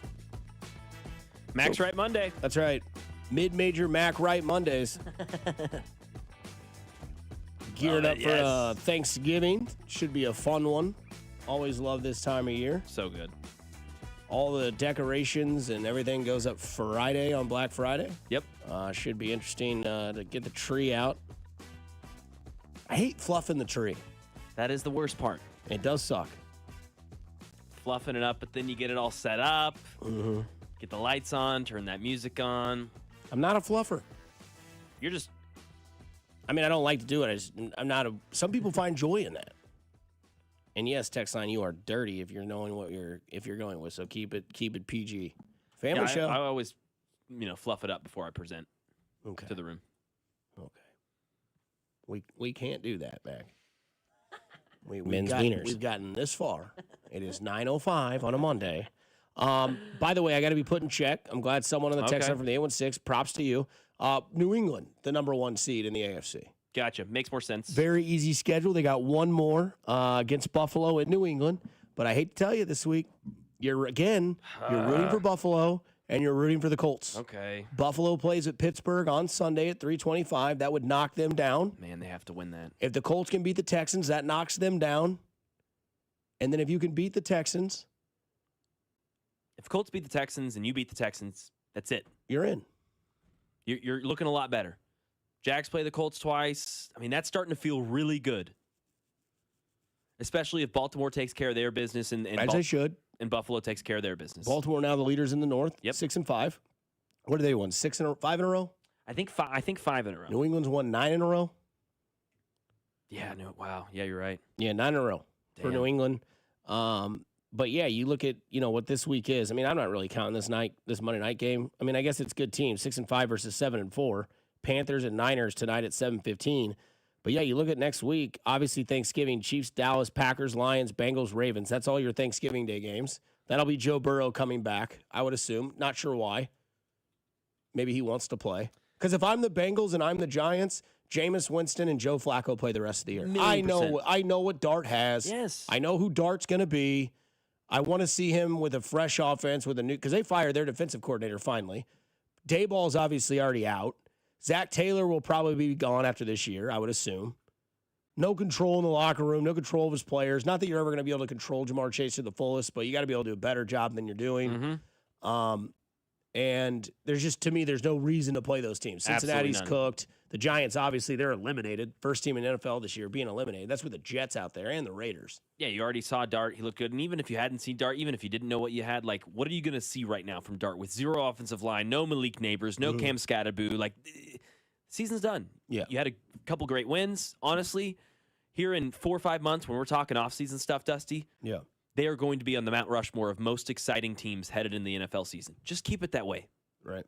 Mac's right Monday. That's right. Mid-major Mac right Mondays. Geared up for Thanksgiving. Should be a fun one. Always love this time of year. So good. All the decorations and everything goes up Friday on Black Friday. Yep. Should be interesting to get the tree out. I hate fluffing the tree. That is the worst part. It does suck. Fluffing it up, but then you get it all set up. Mm-hmm. Get the lights on, turn that music on. I'm not a fluffer. You're just... I mean, I don't like to do it. I'm not a... Some people find joy in that. And yes, text line, you are dirty if you're knowing if you're going with. So keep it PG. Family show. I always, fluff it up before I present to the room. Okay. We can't do that, Mac. Men's wieners. We've gotten this far. It is 9:05 on a Monday. By the way, I got to be put in check. I'm glad someone on the text line from the 816. Props to you. New England, the number 1 seed in the AFC. Gotcha. Makes more sense. Very easy schedule. They got one more against Buffalo in New England. But I hate to tell you this week, you're rooting for Buffalo and you're rooting for the Colts. Okay. Buffalo plays at Pittsburgh on Sunday at 3:25. That would knock them down. Man, they have to win that. If the Colts can beat the Texans, that knocks them down. And then if you can beat the Texans. If Colts beat the Texans and you beat the Texans, that's it. You're in. You're looking a lot better. Jags play the Colts twice. I mean, that's starting to feel really good. Especially if Baltimore takes care of their business and as they should. And Buffalo takes care of their business. Baltimore now the leaders in the North. Yep. 6-5. What do they won? 5 in a row? I think 5 in a row. New England's won 9 in a row. Yeah, wow. Yeah, you're right. Yeah, 9 in a row for New England. But yeah, you look at, what this week is. I mean, I'm not really counting this Monday night game. I mean, I guess it's a good team, 6-5 versus 7-4. Panthers and Niners tonight at 7:15. But yeah, you look at next week, obviously Thanksgiving, Chiefs, Dallas, Packers, Lions, Bengals, Ravens. That's all your Thanksgiving Day games. That'll be Joe Burrow coming back, I would assume. Not sure why. Maybe he wants to play. Because if I'm the Bengals and I'm the Giants, Jameis Winston and Joe Flacco play the rest of the year. I know what Dart has. Yes. I know who Dart's going to be. I want to see him with a fresh offense with a new, because they fired their defensive coordinator finally. Dayball's obviously already out. Zach Taylor will probably be gone after this year, I would assume. No control in the locker room, no control of his players. Not that you're ever going to be able to control Jamar Chase to the fullest, but you got to be able to do a better job than you're doing. Mm-hmm. And there's just, to me, there's no reason to play those teams. Cincinnati's cooked. The Giants, obviously, they're eliminated. First team in NFL this year being eliminated. That's with the Jets out there and the Raiders. Yeah, you already saw Dart. He looked good. And even if you hadn't seen Dart, even if you didn't know what you had, like, what are you going to see right now from Dart with zero offensive line, no Malik Neighbors, no Cam Scatterboo? Like, season's done. Yeah. You had a couple great wins. Honestly, here in 4 or 5 months, when we're talking offseason stuff, Dusty, yeah, they are going to be on the Mount Rushmore of most exciting teams headed in the NFL season. Just keep it that way. Right.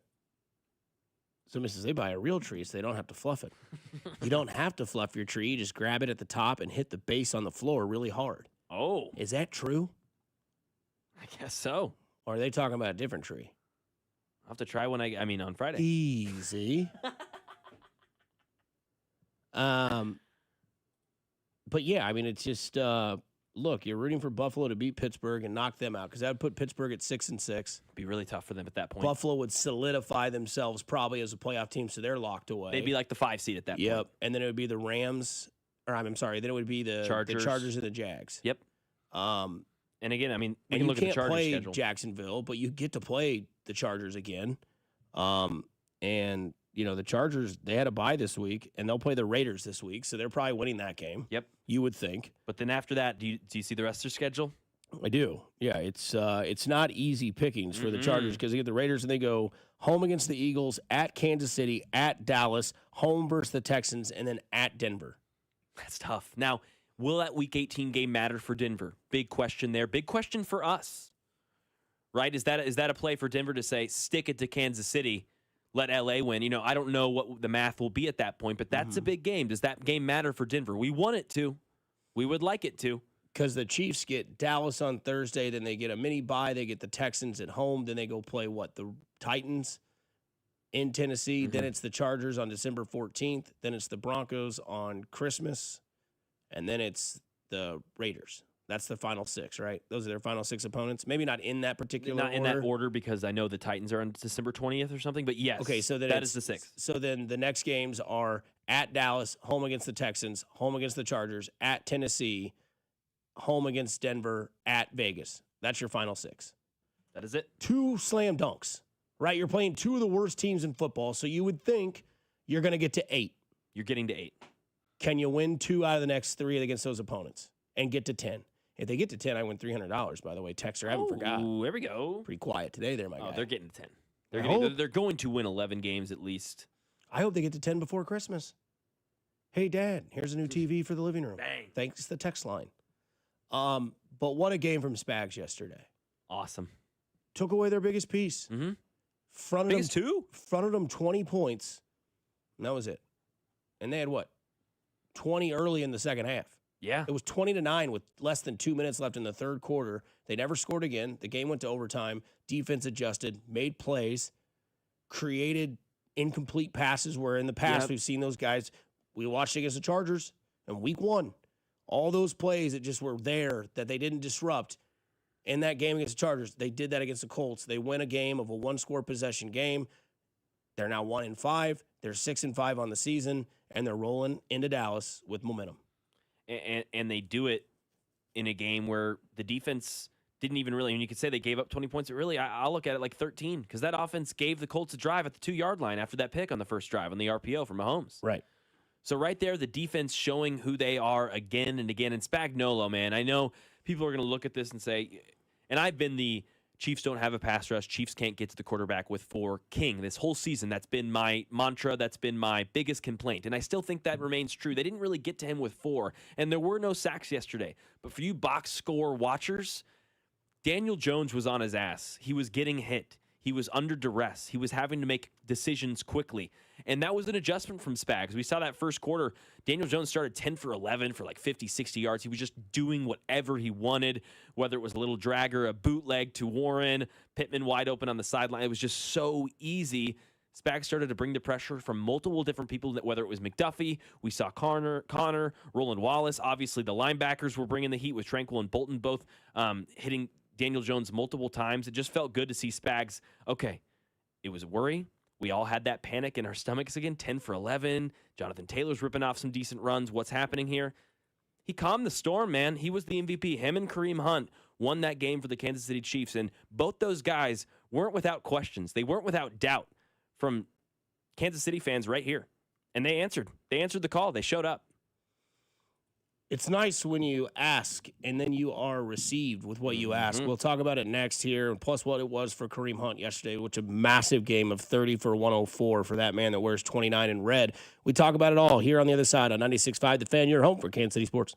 Somebody says they buy a real tree so they don't have to fluff it. You don't have to fluff your tree. You just grab it at the top and hit the base on the floor really hard. Oh. Is that true? I guess so. Or are they talking about a different tree? I'll have to try when on Friday. Easy. But yeah, I mean, it's just, look, you're rooting for Buffalo to beat Pittsburgh and knock them out because that would put Pittsburgh at 6-6. Be really tough for them at that point. Buffalo would solidify themselves probably as a playoff team, so they're locked away. They'd be like the 5 seed at that point. Yep, and then it would be the Rams, then it would be the Chargers and the Jags. Yep. And again, I mean, we can look at the Chargers schedule. You can't play Jacksonville, but you get to play the Chargers again. And the Chargers, they had a bye this week, and they'll play the Raiders this week, so they're probably winning that game. Yep. You would think. But then after that, do you see the rest of their schedule? I do. Yeah, it's not easy pickings for the Chargers because they get the Raiders and they go home against the Eagles, at Kansas City, at Dallas, home versus the Texans, and then at Denver. That's tough. Now, will that Week 18 game matter for Denver? Big question there. Big question for us, right? Is that a play for Denver to say, stick it to Kansas City, let LA win? You know, I don't know what the math will be at that point, but that's a big game. Does that game matter for Denver? We want it to. We would like it to. Because the Chiefs get Dallas on Thursday, then they get a mini bye. They get the Texans at home. Then they go play, the Titans in Tennessee. Then it's the Chargers on December 14th. Then it's the Broncos on Christmas. And then it's the Raiders. That's the final 6, right? Those are their final 6 opponents. Maybe not in that particular order. Not in that order because I know the Titans are on December 20th or something. But yes, okay, so that is the 6th. So then the next games are at Dallas, home against the Texans, home against the Chargers, at Tennessee, home against Denver, at Vegas. That's your final 6. That is it. 2 slam dunks, right? You're playing 2 of the worst teams in football, so you would think you're going to get to 8. You're getting to 8. Can you win 2 out of the next 3 against those opponents and get to 10? If they get to 10, I win $300, by the way. Texter, I haven't forgot. There we go. Pretty quiet today there, my guy. They're getting to 10. They're going to win 11 games at least. I hope they get to 10 before Christmas. Hey, Dad, here's a new TV for the living room. Bang. Thanks to the text line. But what a game from Spags yesterday. Awesome. Took away their biggest piece. Mm-hmm. Fronted them 20 points. And that was it. And they had 20 early in the second half. Yeah. It was 20-9 with less than 2 minutes left in the third quarter. They never scored again. The game went to overtime. Defense adjusted, made plays, created incomplete passes where in the past we've seen those guys. We watched against the Chargers in week 1. All those plays that just were there that they didn't disrupt in that game against the Chargers, they did that against the Colts. They win a game of a 1-score possession game. They're now 1-5. They're 6-5 on the season, and they're rolling into Dallas with momentum. And they do it in a game where the defense didn't even really, and you could say they gave up 20 points, but really I'll look at it like 13 because that offense gave the Colts a drive at the 2-yard line after that pick on the first drive on the RPO from Mahomes. Right. So right there, the defense showing who they are again and again. And Spagnuolo, man, I know people are going to look at this and say, and I've been the Chiefs don't have a pass rush, Chiefs can't get to the quarterback with 4 king this whole season. That's been my mantra. That's been my biggest complaint. And I still think that remains true. They didn't really get to him with 4, and there were no sacks yesterday. But for you box score watchers, Daniel Jones was on his ass. He was getting hit. He was under duress. He was having to make decisions quickly. And that was an adjustment from Spags. We saw that first quarter. Daniel Jones started 10 for 11 for like 50, 60 yards. He was just doing whatever he wanted, whether it was a little dragger, a bootleg to Warren, Pittman wide open on the sideline. It was just so easy. Spags started to bring the pressure from multiple different people, whether it was McDuffie, we saw Connor, Roland Wallace. Obviously, the linebackers were bringing the heat with Tranquil and Bolton both hitting Daniel Jones multiple times. It just felt good to see Spags. Okay, it was a worry. We all had that panic in our stomachs again. 10 for 11. Jonathan Taylor's ripping off some decent runs. What's happening here? He calmed the storm, man. He was the MVP. Him and Kareem Hunt won that game for the Kansas City Chiefs, and both those guys weren't without questions. They weren't without doubt from Kansas City fans right here. And they answered. They answered the call. They showed up. It's nice when you ask and then you are received with what you ask. We'll talk about it next here, and plus what it was for Kareem Hunt yesterday, which a massive game of 30 for 104 for that man that wears 29 in red. We talk about it all here on the other side on 96.5 The Fan, your home for Kansas City Sports.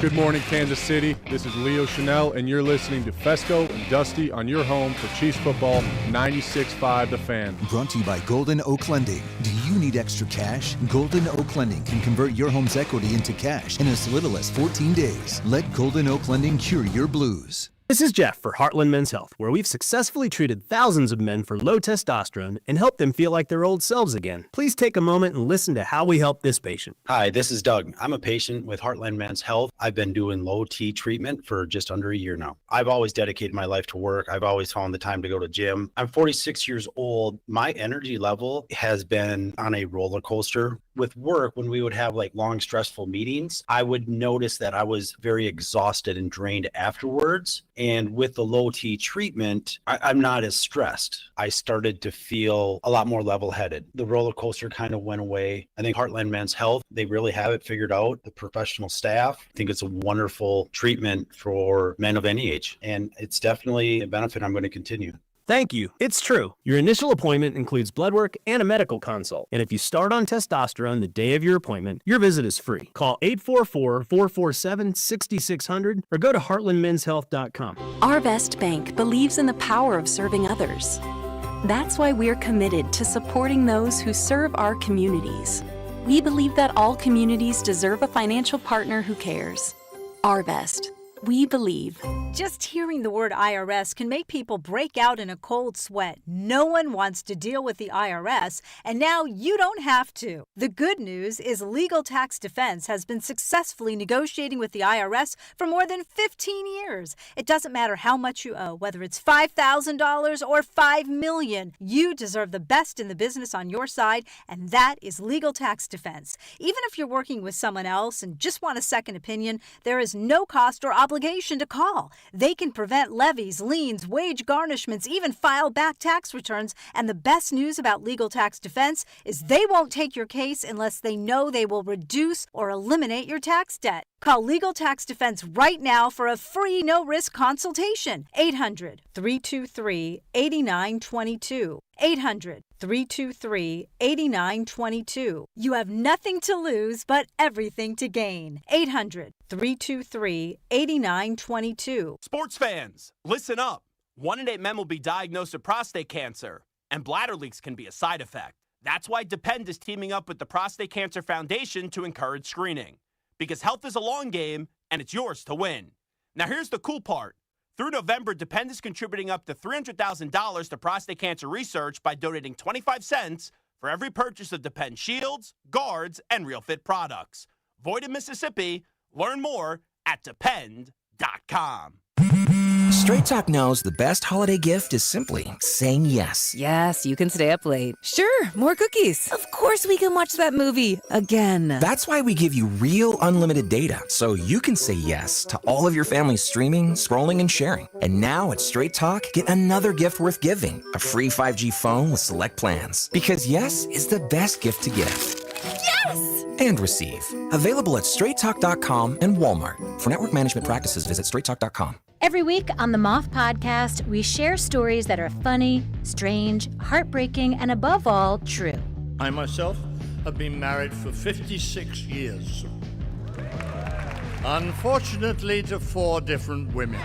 Good morning, Kansas City. This is Leo Chanel, and you're listening to Fescoe and Dusty on your home for Chiefs football, 96.5 The Fan. Brought to you by Golden Oak Lending. Do you need extra cash? Golden Oak Lending can convert your home's equity into cash in as little as 14 days. Let Golden Oak Lending cure your blues. This is Jeff for Heartland Men's Health, where we've successfully treated thousands of men for low testosterone and helped them feel like their old selves again. Please take a moment and listen to how we help this patient. Hi, this is Doug. I'm a patient with Heartland Men's Health. I've been doing low T treatment for just under a year now. I've always dedicated my life to work. I've always found the time to go to gym. I'm 46 years old. My energy level has been on a roller coaster with work, when we would have like long, stressful meetings, I would notice that I was very exhausted and drained afterwards. And with the low T treatment, I'm not as stressed. I started to feel a lot more level-headed. The roller coaster kind of went away. I think Heartland Men's Health, they really have it figured out. The professional staff, I think it's a wonderful treatment for men of any age. And it's definitely a benefit I'm going to continue. Thank you. It's true. Your initial appointment includes blood work and a medical consult. And if you start on testosterone the day of your appointment, your visit is free. Call 844-447-6600 or go to heartlandmenshealth.com. Arvest Bank believes in the power of serving others. That's why we're committed to supporting those who serve our communities. We believe that all communities deserve a financial partner who cares. Arvest. We believe. Just hearing the word IRS can make people break out in a cold sweat. No one wants to deal with the IRS, and now you don't have to. The good news is Legal Tax Defense has been successfully negotiating with the IRS for more than 15 years. It doesn't matter how much you owe, whether it's $5,000 or $5 million. You deserve the best in the business on your side, and that is Legal Tax Defense. Even if you're working with someone else and just want a second opinion, there is no cost or obligation to call. They can prevent levies, liens, wage garnishments, even file back tax returns. And the best news about Legal Tax Defense is they won't take your case unless they know they will reduce or eliminate your tax debt. Call Legal Tax Defense right now for a free no-risk consultation. 800-323-8922. 800-323-8922. You have nothing to lose but everything to gain. 800-323-8922. Sports fans, listen up. 1 in 8 men will be diagnosed with prostate cancer, and bladder leaks can be a side effect. That's why Depend is teaming up with the Prostate Cancer Foundation to encourage screening. Because health is a long game, and it's yours to win. Now here's the cool part. Through November, Depend is contributing up to $300,000 to prostate cancer research by donating 25 cents for every purchase of Depend shields, guards, and Real Fit products. Void in Mississippi. Learn more at Depend.com. Straight Talk knows the best holiday gift is simply saying yes. Yes, you can stay up late. Sure, more cookies. Of course we can watch that movie again. That's why we give you real unlimited data, so you can say yes to all of your family's streaming, scrolling, and sharing. And now at Straight Talk, get another gift worth giving, a free 5G phone with select plans. Because yes is the best gift to give. Yes! And receive. Available at straighttalk.com and Walmart. For network management practices, visit straighttalk.com. Every week on the Moth Podcast, we share stories that are funny, strange, heartbreaking, and above all, true. I myself have been married for 56 years. Unfortunately, to 4 different women.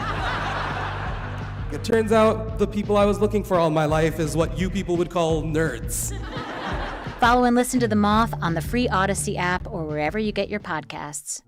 It turns out the people I was looking for all my life is what you people would call nerds. Follow and listen to The Moth on the free Odyssey app or wherever you get your podcasts.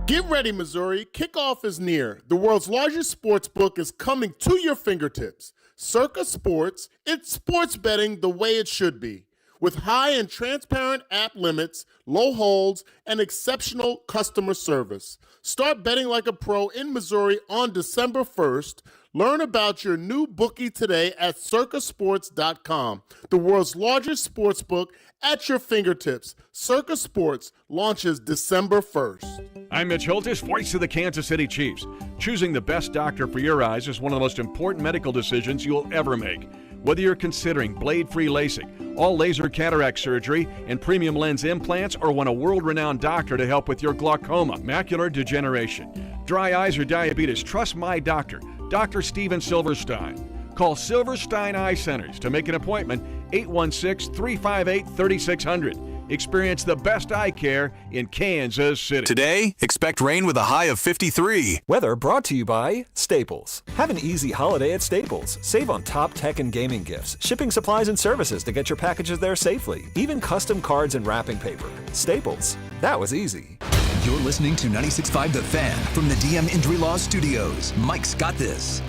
Get ready, Missouri. Kickoff is near. The world's largest sports book is coming to your fingertips. Circa Sports, it's sports betting the way it should be. With high and transparent app limits, low holds, and exceptional customer service. Start betting like a pro in Missouri on December 1st. Learn about your new bookie today at circasports.com. The world's largest sports book at your fingertips. Circa Sports launches December 1st. I'm Mitch Holtis, voice of the Kansas City Chiefs. Choosing the best doctor for your eyes is one of the most important medical decisions you'll ever make. Whether you're considering blade-free LASIK, all laser cataract surgery, and premium lens implants, or want a world-renowned doctor to help with your glaucoma, macular degeneration, dry eyes, or diabetes, trust my doctor, Dr. Steven Silverstein. Call Silverstein Eye Centers to make an appointment, 816-358-3600. Experience the best eye care in Kansas City. Today, expect rain with a high of 53. Weather brought to you by Staples. Have an easy holiday at Staples. Save on top tech and gaming gifts, shipping supplies and services to get your packages there safely, even custom cards and wrapping paper. Staples. That was easy. You're listening to 96.5 The Fan from the DM Injury Law Studios. Mike's got this.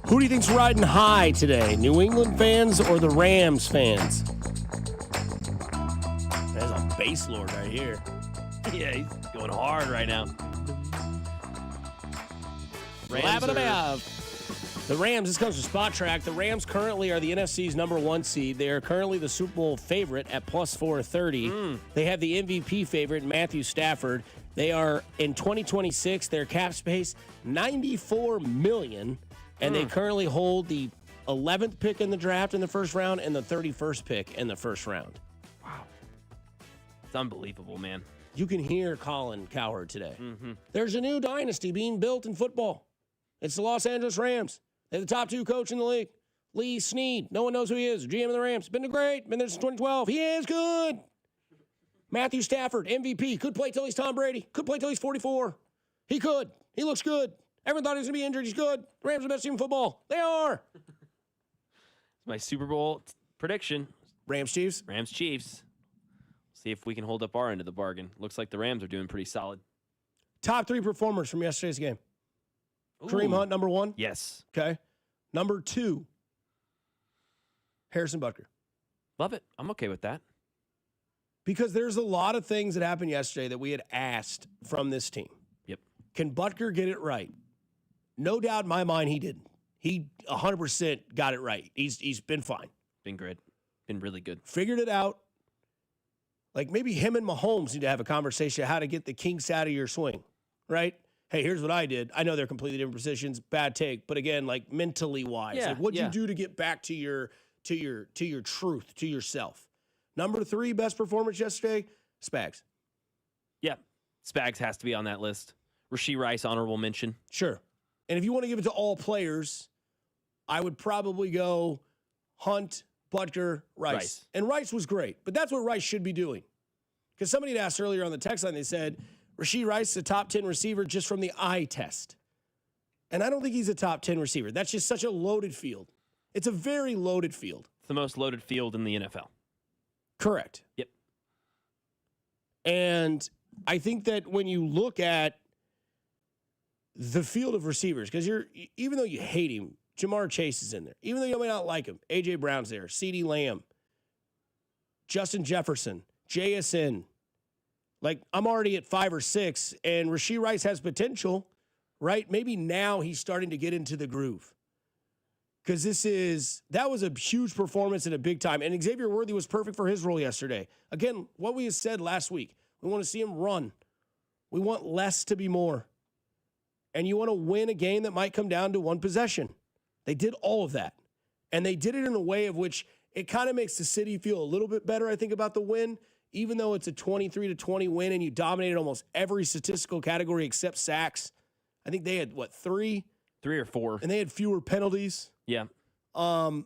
Who do you think's riding high today? New England fans or the Rams fans? bass lord right here. Yeah, he's going hard right now. The Rams, this comes from Spot Track. The Rams currently are the NFC's #1 seed. They are currently the Super Bowl favorite at plus 430. They have the MVP favorite, Matthew Stafford. They are, in 2026, their cap space, $94 million, and they currently hold the 11th pick in the draft in the first round and the 31st pick in the first round. Wow. It's unbelievable, man. You can hear Colin Cowherd today. There's a new dynasty being built in football. It's the Los Angeles Rams. They're the top 2 coach in the league. Lee Snead. No one knows who he is. GM of the Rams. Been great. Been there since 2012. He is good. Matthew Stafford, MVP. Could play till he's Tom Brady. Could play till he's 44. He could. He looks good. Everyone thought he was going to be injured. He's good. The Rams are the best team in football. They are. It's my Super Bowl prediction. Rams Chiefs. Rams Chiefs. See if we can hold up our end of the bargain. Looks like the Rams are doing pretty solid. Top 3 performers from yesterday's game. Kareem Hunt, #1. Yes. Okay. #2, Harrison Butker. Love it. I'm okay with that. Because there's a lot of things that happened yesterday that we had asked from this team. Yep. Can Butker get it right? No doubt in my mind he didn't. He 100% got it right. He's been fine. Been great. Been really good. Figured it out. Like maybe him and Mahomes need to have a conversation how to get the kinks out of your swing, right? Hey, here's what I did. I know they're completely different positions. Bad take, but again, like mentally wise, Yeah, like what'd yeah. you do to get back to your truth, to yourself? #3 best performance yesterday, Spags. Yeah. Spags has to be on that list. Rashee Rice, honorable mention. Sure. And if you want to give it to all players, I would probably go Hunt, Butker, Rice. And Rice was great, but that's what Rice should be doing. Because somebody had asked earlier on the text line, they said, Rashee Rice is a top 10 receiver just from the eye test. And I don't think he's a top 10 receiver. That's just such a loaded field. It's a very loaded field. It's the most loaded field in the NFL. Correct. Yep. And I think that when you look at the field of receivers, because even though you hate him, Jamar Chase is in there. Even though you may not like him, A.J. Brown's there, CeeDee Lamb, Justin Jefferson, JSN. Like, I'm already at 5 or 6, and Rashee Rice has potential, right? Maybe now he's starting to get into the groove. Because that was a huge performance and a big time. And Xavier Worthy was perfect for his role yesterday. Again, what we said last week, we want to see him run. We want less to be more. And you want to win a game that might come down to one possession. They did all of that. And they did it in a way of which it kind of makes the city feel a little bit better, I think, about the win. Even though it's a 23-20 win and you dominated almost every statistical category except sacks. I think they had, 3? 3 or 4. And they had fewer penalties. Yeah. And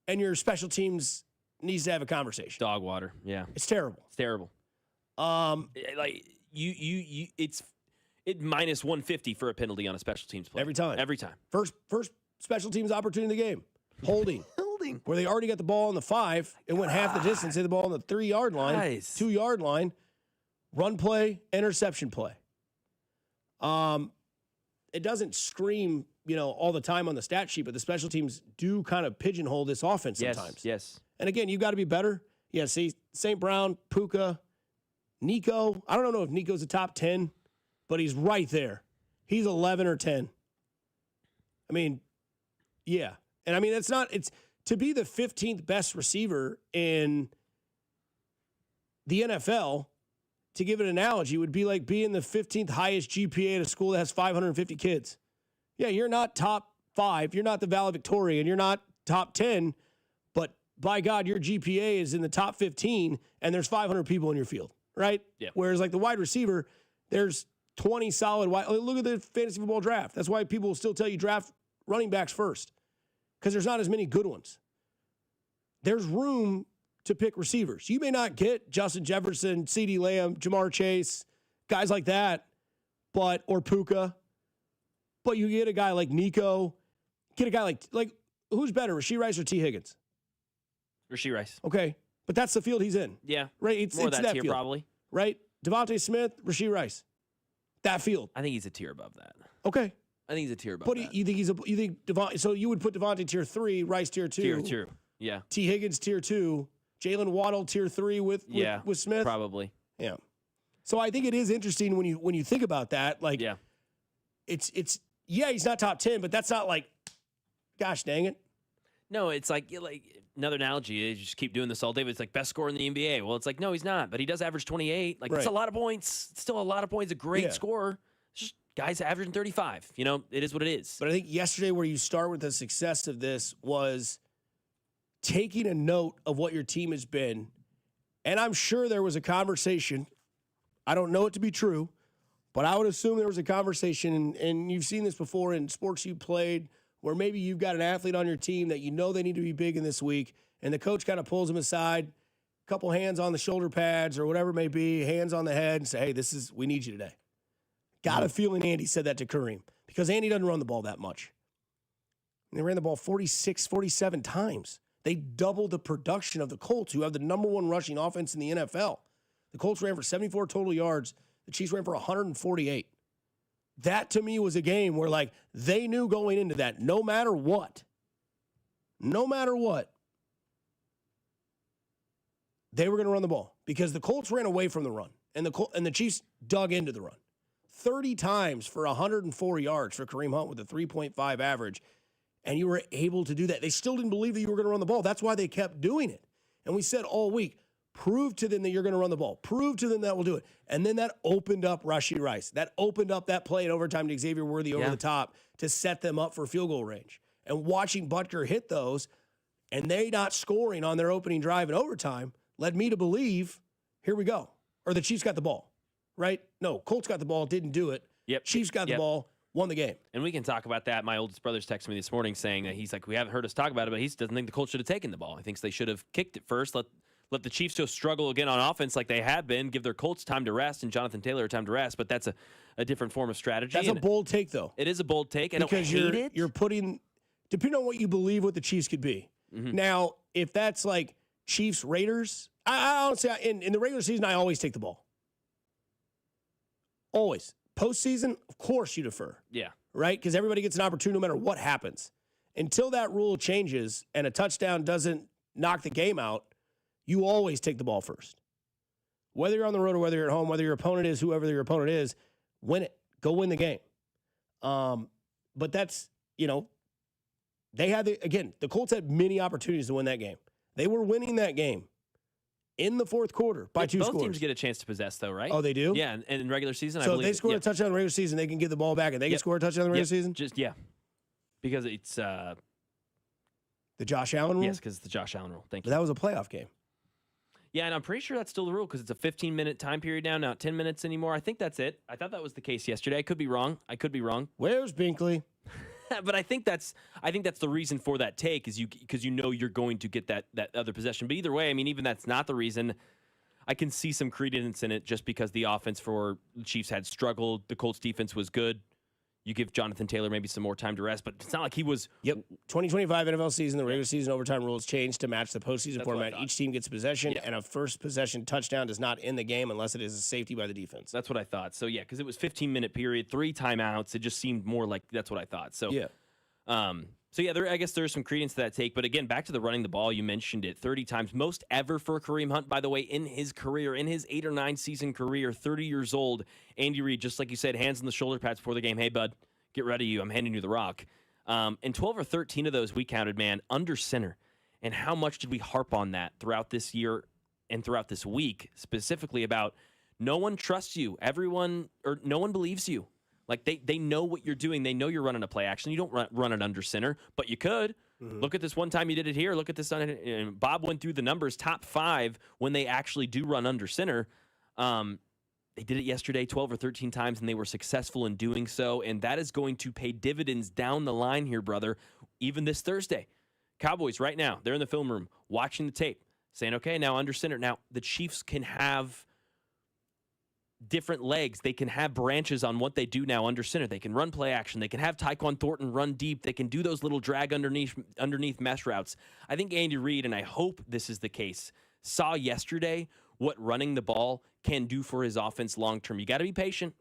your special teams needs to have a conversation. Dog water. Yeah. It's terrible. It's terrible. Like it's minus 150 for a penalty on a special teams play. Every time. Every time. First special teams opportunity in the game. Holding. Where they already got the ball on the 5 and went half the distance, hit the ball on the 3-yard line, Nice. 2-yard line, run play, interception play. It doesn't scream, all the time on the stat sheet, but the special teams do kind of pigeonhole this offense sometimes. Yes. And again, you've got to be better. Yeah, see, St. Brown, Puka, Nico. I don't know if Nico's a top 10, but he's right there. He's 11 or 10. I mean, yeah. And I mean, it's to be the 15th best receiver in the NFL, to give an analogy, would be like being the 15th highest GPA at a school that has 550 kids. Yeah, you're not top 5. You're not the valedictorian. You're not top 10. But by God, your GPA is in the top 15, and there's 500 people in your field, right? Yeah. Whereas like the wide receiver, there's 20 solid wide. Look at the fantasy football draft. That's why people will still tell you draft running backs first, because there's not as many good ones. There's room to pick receivers. You may not get Justin Jefferson, CeeDee Lamb, Jamar Chase, guys like that, or Puka, but you get a guy like Nico, get a guy like who's better, Rashee Rice or T. Higgins? Rashee Rice. Okay, but that's the field he's in. Yeah. Right? It's More that that tier field, probably. right? Devontae Smith, Rashee Rice. That field. I think he's a tier above that. Okay. I think he's a tier above But that. you think so you would put Devontae tier 3, Rice tier 2. Tier 2. Yeah. T. Higgins tier 2, Jalen Waddle tier 3 with Smith? Probably. Yeah. So I think it is interesting when you think about that. Like, it's he's not top 10, but that's not like, gosh dang it. No, it's like another analogy is you just keep doing this all day. But it's like best scorer in the NBA. Well, it's like, no, he's not, but he does average 28. Like, that's a lot of points. It's still a lot of points. A great scorer. It's just guys averaging 35. You know, it is what it is. But I think yesterday where you start with the success of this was taking a note of what your team has been. And I'm sure there was a conversation. I don't know it to be true, but I would assume there was a conversation, and you've seen this before in sports you played, where maybe you've got an athlete on your team that you know they need to be big in this week, and the coach kind of pulls them aside, a couple hands on the shoulder pads or whatever it may be, hands on the head, and say, hey, we need you today. Got a feeling Andy said that to Kareem, because Andy doesn't run the ball that much. And they ran the ball 46, 47 times. They doubled the production of the Colts, who have the number 1 rushing offense in the NFL. The Colts ran for 74 total yards. The Chiefs ran for 148. That, to me, was a game where, like, they knew going into that, no matter what, they were going to run the ball because the Colts ran away from the run, and the Chiefs dug into the run. 30 times for 104 yards for Kareem Hunt with a 3.5 average, and you were able to do that. They still didn't believe that you were going to run the ball. That's why they kept doing it. And we said all week, prove to them that you're going to run the ball. Prove to them that we'll do it. And then that opened up Rashee Rice. That opened up that play in overtime to Xavier Worthy over the top to set them up for field goal range. And watching Butker hit those and they not scoring on their opening drive in overtime led me to believe, here we go. Or the Chiefs got the ball, right? No, Colts got the ball, didn't do it. Yep. Chiefs got the ball, won the game. And we can talk about that. My oldest brother's texted me this morning saying that he's like, we haven't heard us talk about it, but he doesn't think the Colts should have taken the ball. He thinks they should have kicked it first, let the Chiefs just struggle again on offense like they have been, give their Colts time to rest and Jonathan Taylor time to rest, but that's a different form of strategy. That's a bold take, though. It is a bold take. Because you're putting, depending on what you believe what the Chiefs could be. Mm-hmm. Now, if that's like Chiefs Raiders, I honestly, in the regular season, I always take the ball. Always. Postseason, of course you defer. Yeah. Right? Because everybody gets an opportunity no matter what happens. Until that rule changes and a touchdown doesn't knock the game out, you always take the ball first. Whether you're on the road or whether you're at home, whether your opponent is whoever your opponent is, win it. Go win the game. But that's, they had, the Colts had many opportunities to win that game. They were winning that game in the fourth quarter by 2 scores. Both teams get a chance to possess, though, right? Oh, they do? Yeah, and in regular season, I so believe. So if they score a touchdown in the regular season, they can give the ball back, and they can score a touchdown in the regular season? Because it's the Josh Allen rule? Yes, because it's the Josh Allen rule. Thank you. But that was a playoff game. Yeah, and I'm pretty sure that's still the rule because it's a 15-minute time period now, not 10 minutes anymore. I think that's it. I thought that was the case yesterday. I could be wrong. Where's Binkley? But I think that's the reason for that take is because you're going to get that other possession. But either way, I mean, even that's not the reason. I can see some credence in it just because the offense for the Chiefs had struggled. The Colts defense was good. You give Jonathan Taylor maybe some more time to rest, but it's not like he was. 2025 NFL season, the regular season overtime rules changed to match the postseason format. Each team gets possession, and a first possession touchdown does not end the game unless it is a safety by the defense. That's what I thought. So, yeah, because it was 15-minute period, 3 timeouts. It just seemed more like that's what I thought. So, I guess there's some credence to that take. But, again, back to the running the ball, you mentioned it 30 times. Most ever for Kareem Hunt, by the way, in his career, in his 8 or 9 season career, 30 years old. Andy Reid, just like you said, hands on the shoulder pads before the game. Hey, bud. Get ready, you. I'm handing you the rock. And 12 or 13 of those we counted, man, under center. And how much did we harp on that throughout this year and throughout this week, specifically about no one trusts you. No one believes you. Like, they know what you're doing. They know you're running a play action. You don't run it under center, but you could. Mm-hmm. Look at this one time you did it here. Look at this. And Bob went through the numbers, top 5 when they actually do run under center. They did it yesterday 12 or 13 times, and they were successful in doing so, and that is going to pay dividends down the line here, brother, even this Thursday. Cowboys right now, they're in the film room watching the tape, saying, okay, now under center. Now, the Chiefs can have different legs. They can have branches on what they do now under center. They can run play action. They can have Tyquan Thornton run deep. They can do those little drag underneath mesh routes. I think Andy Reid, and I hope this is the case, saw yesterday what running the ball can do for his offense long-term. You got to be patient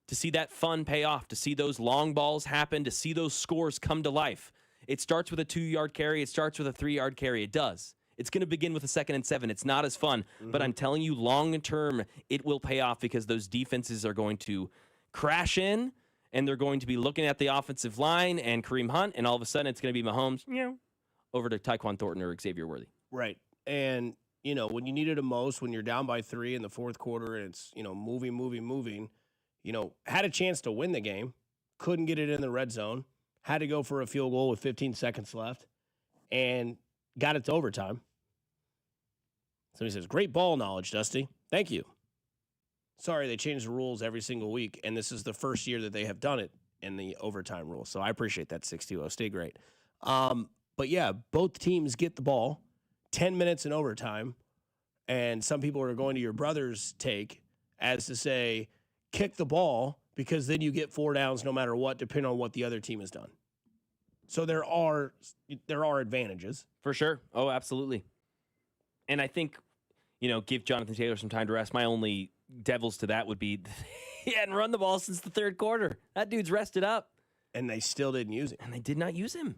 to see that fun pay off, to see those long balls happen, to see those scores come to life. It starts with a 2-yard carry. It starts with a 3-yard carry. It does. It's going to begin with a 2nd and 7. It's not as fun, but I'm telling you, long term, it will pay off because those defenses are going to crash in, and they're going to be looking at the offensive line and Kareem Hunt, and all of a sudden it's going to be Mahomes over to Tyquan Thornton or Xavier Worthy. Right. And, when you need it the most, when you're down by 3 in the fourth quarter and it's, moving, had a chance to win the game, couldn't get it in the red zone, had to go for a field goal with 15 seconds left, and got it to overtime. Somebody says, great ball knowledge, Dusty. Thank you. Sorry, they change the rules every single week, and this is the first year that they have done it in the overtime rule. So I appreciate that, 6-2. Stay great. But, yeah, both teams get the ball, 10 minutes in overtime, and some people are going to your brother's take as to say, kick the ball because then you get 4 downs no matter what, depending on what the other team has done. So there are advantages. For sure. Oh, absolutely. And I think, give Jonathan Taylor some time to rest. My only devils to that would be he hadn't run the ball since the third quarter. That dude's rested up. And they still didn't use it. And they did not use him.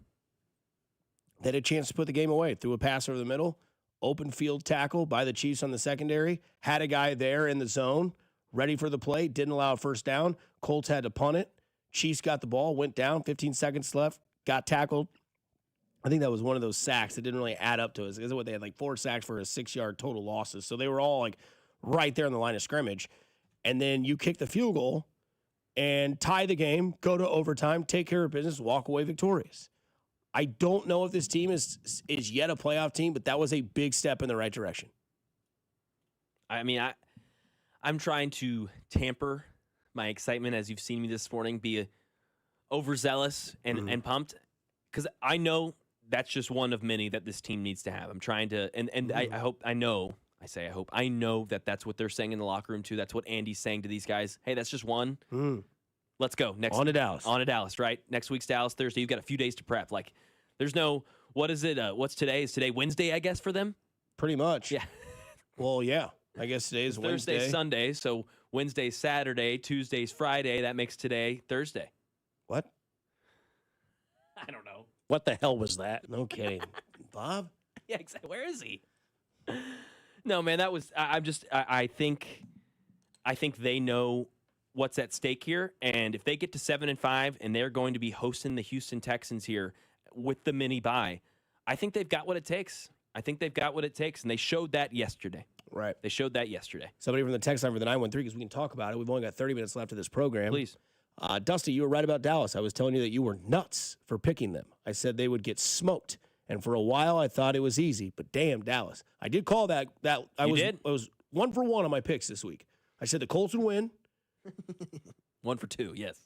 They had a chance to put the game away. Threw a pass over the middle, open field tackle by the Chiefs on the secondary, had a guy there in the zone, ready for the play, didn't allow a first down. Colts had to punt it. Chiefs got the ball, went down, 15 seconds left, got tackled. I think that was one of those sacks that didn't really add up to us. Is what they had 4 sacks for a 6-yard total losses. So they were all right there in the line of scrimmage. And then you kick the field goal and tie the game, go to overtime, take care of business, walk away victorious. I don't know if this team is yet a playoff team, but that was a big step in the right direction. I mean, I'm trying to tamper my excitement, as you've seen me this morning, be overzealous and pumped, because I know that's just one of many that this team needs to have. I'm trying to, and I know that that's what they're saying in the locker room too. That's what Andy's saying to these guys. Hey, that's just one. Let's go. On to Dallas. On to Dallas, right? Next week's Dallas, Thursday. You've got a few days to prep. There's no, what is it? What's today? Is today Wednesday, I guess, for them? Pretty much. Yeah. Well, yeah. I guess today is Wednesday. Thursday, Sunday. So Wednesday's Saturday, Tuesday's Friday. That makes today Thursday. What? I don't know. What the hell was that? No kidding. Bob? Yeah, exactly. Where is he? No, man, that was, I think they know what's at stake here. And if they get to 7-5 and they're going to be hosting the Houston Texans here with the mini bye, I think they've got what it takes. And they showed that yesterday. Right. They showed that yesterday. Somebody from the text line for the 913, because we can talk about it. We've only got 30 minutes left of this program. Please. Dusty, you were right about Dallas. I was telling you that you were nuts for picking them. I said they would get smoked. And for a while, I thought it was easy. But damn, Dallas. I did call that. I was 1 for 1 on my picks this week. I said the Colts would win. 1 for 2, yes.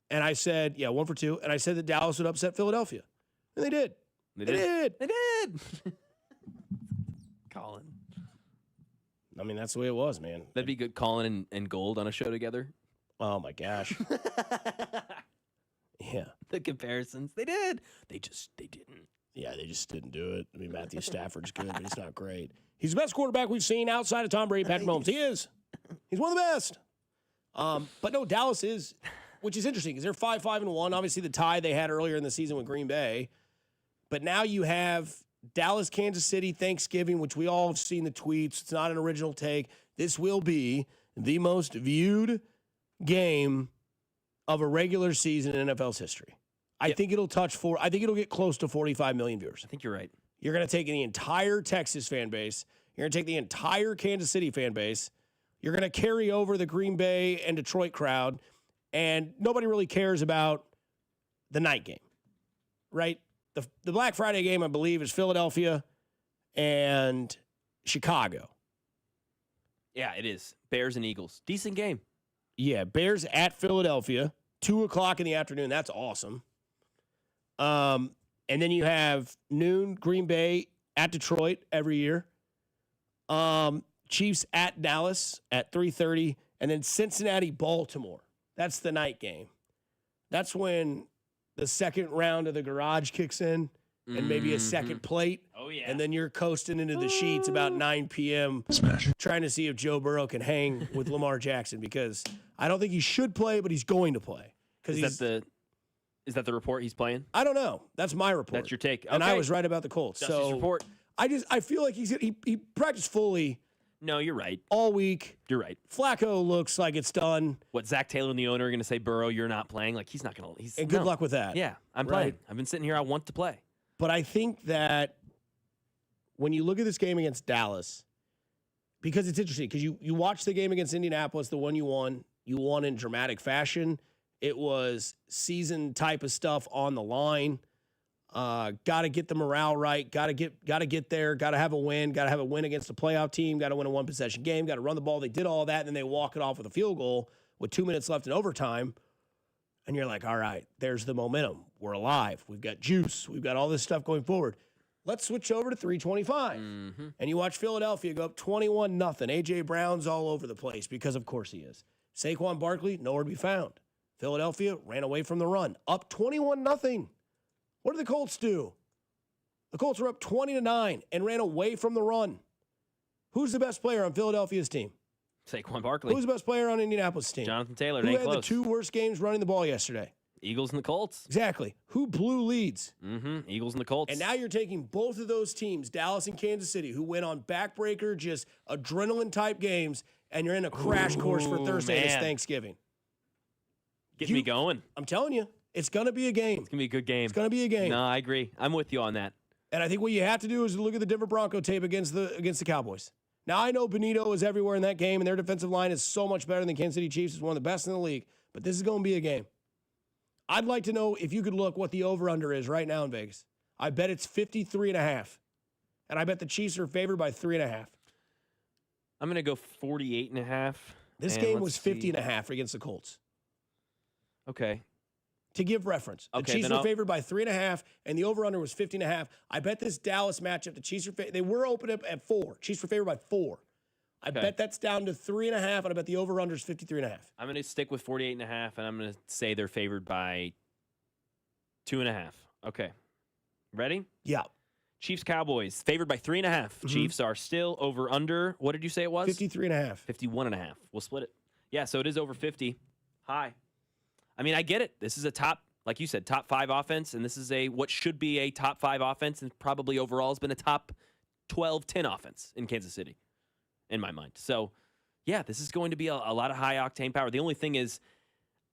And I said, 1 for 2. And I said that Dallas would upset Philadelphia. And they did. They did. Colin. I mean, that's the way it was, man. That'd be good, Colin and Gold on a show together. Oh, my gosh. Yeah. The comparisons. They did. They didn't. Yeah, they just didn't do it. I mean, Matthew Stafford's good, but he's not great. He's the best quarterback we've seen outside of Tom Brady, Patrick Mahomes. He is. He's one of the best. But no, Dallas is, which is interesting because they're 5-5-1. Obviously, the tie they had earlier in the season with Green Bay. But now you have Dallas, Kansas City, Thanksgiving, which we all have seen the tweets. It's not an original take. This will be the most viewed game of a regular season in NFL's history. I think it'll I think it'll get close to 45 million viewers. I think you're right. You're going to take the entire Texas fan base. You're going to take the entire Kansas City fan base. You're going to carry over the Green Bay and Detroit crowd, and nobody really cares about the night game, right? The Black Friday game, I believe, is Philadelphia and Chicago. Yeah, it is. Bears and Eagles. Decent game. Yeah, Bears at Philadelphia, 2 o'clock in the afternoon. That's awesome. And then you have noon, Green Bay at Detroit every year. Chiefs at Dallas at 3:30, and then Cincinnati, Baltimore. That's the night game. That's when the second round of the garage kicks in and maybe a second plate. Oh, yeah. And then you're coasting into the sheets about 9 p.m. trying to see if Joe Burrow can hang with Lamar Jackson, because I don't think he should play, but he's going to play. Is that the report he's playing? I don't know. That's my report. That's your take. And I Okay. was right about the Colts. Dusty's so report. I feel like he practiced fully. No, you're right. All week. You're right. Flacco looks like it's done. What, Zach Taylor and the owner are going to say, Burrow, you're not playing? Like, he's not going to. And good luck with that. Yeah, I'm playing. I've been sitting here. I want to play. But I think that when you look at this game against Dallas, because it's interesting, because you watch the game against Indianapolis, the one you won in dramatic fashion. It was season type of stuff on the line. Got to get the morale right. Got to get there. Got to have a win. Got to have a win against a playoff team. Got to win a one possession game. Got to run the ball. They did all that, and then they walk it off with a field goal with 2 minutes left in overtime. And you're like, all right, there's the momentum. We're alive. We've got juice. We've got all this stuff going forward. Let's switch over to 325. And you watch Philadelphia go up 21-0. A.J. Brown's all over the place because, of course, he is. Saquon Barkley, nowhere to be found. Philadelphia ran away from the run. Up 21-0. What did the Colts do? The Colts were up 20-9 and ran away from the run. Who's the best player on Philadelphia's team? Saquon Barkley. Who's the best player on Indianapolis' team? Jonathan Taylor. Who Ain't had close. the 2 worst games running the ball yesterday? Eagles and the Colts. Exactly. Who blew leads? Eagles and the Colts. And now you're taking both of those teams, Dallas and Kansas City, who went on backbreaker, just adrenaline-type games, and you're in a crash course for Thursday this Thanksgiving. Get me going. I'm telling you, it's going to be a game. It's going to be a good game. It's going to be a game. No, I agree. I'm with you on that. And I think what you have to do is look at the Denver Bronco tape against the Cowboys. Now, I know Benito is everywhere in that game, and their defensive line is so much better than the Kansas City Chiefs. It's one of the best in the league. But this is going to be a game. I'd like to know if you could look what the over-under is right now in Vegas. I bet it's 53.5. And I bet the Chiefs are favored by 3.5. I'm going to go 48.5. This game was 50.5 against the Colts. Okay. To give reference, the Chiefs were favored by 3.5, and the over/under was 50.5. I bet this Dallas matchup, the Chiefs they were open up at 4. Chiefs were favored by 4. I bet that's down to 3.5, and I bet the over/under is 53.5. I'm going to stick with 48.5, and I'm going to say they're favored by 2.5. Okay. Ready? Yeah. Chiefs Cowboys favored by 3.5. Chiefs are still over/under. What did you say it was? 53.5. 51.5. We'll split it. Yeah, so it is over 50. High. I mean, I get it. This is a top, like you said, top 5 offense, and this is what should be a top 5 offense, and probably overall has been a top 12, 10 offense in Kansas City, in my mind. So, yeah, this is going to be a lot of high-octane power. The only thing is,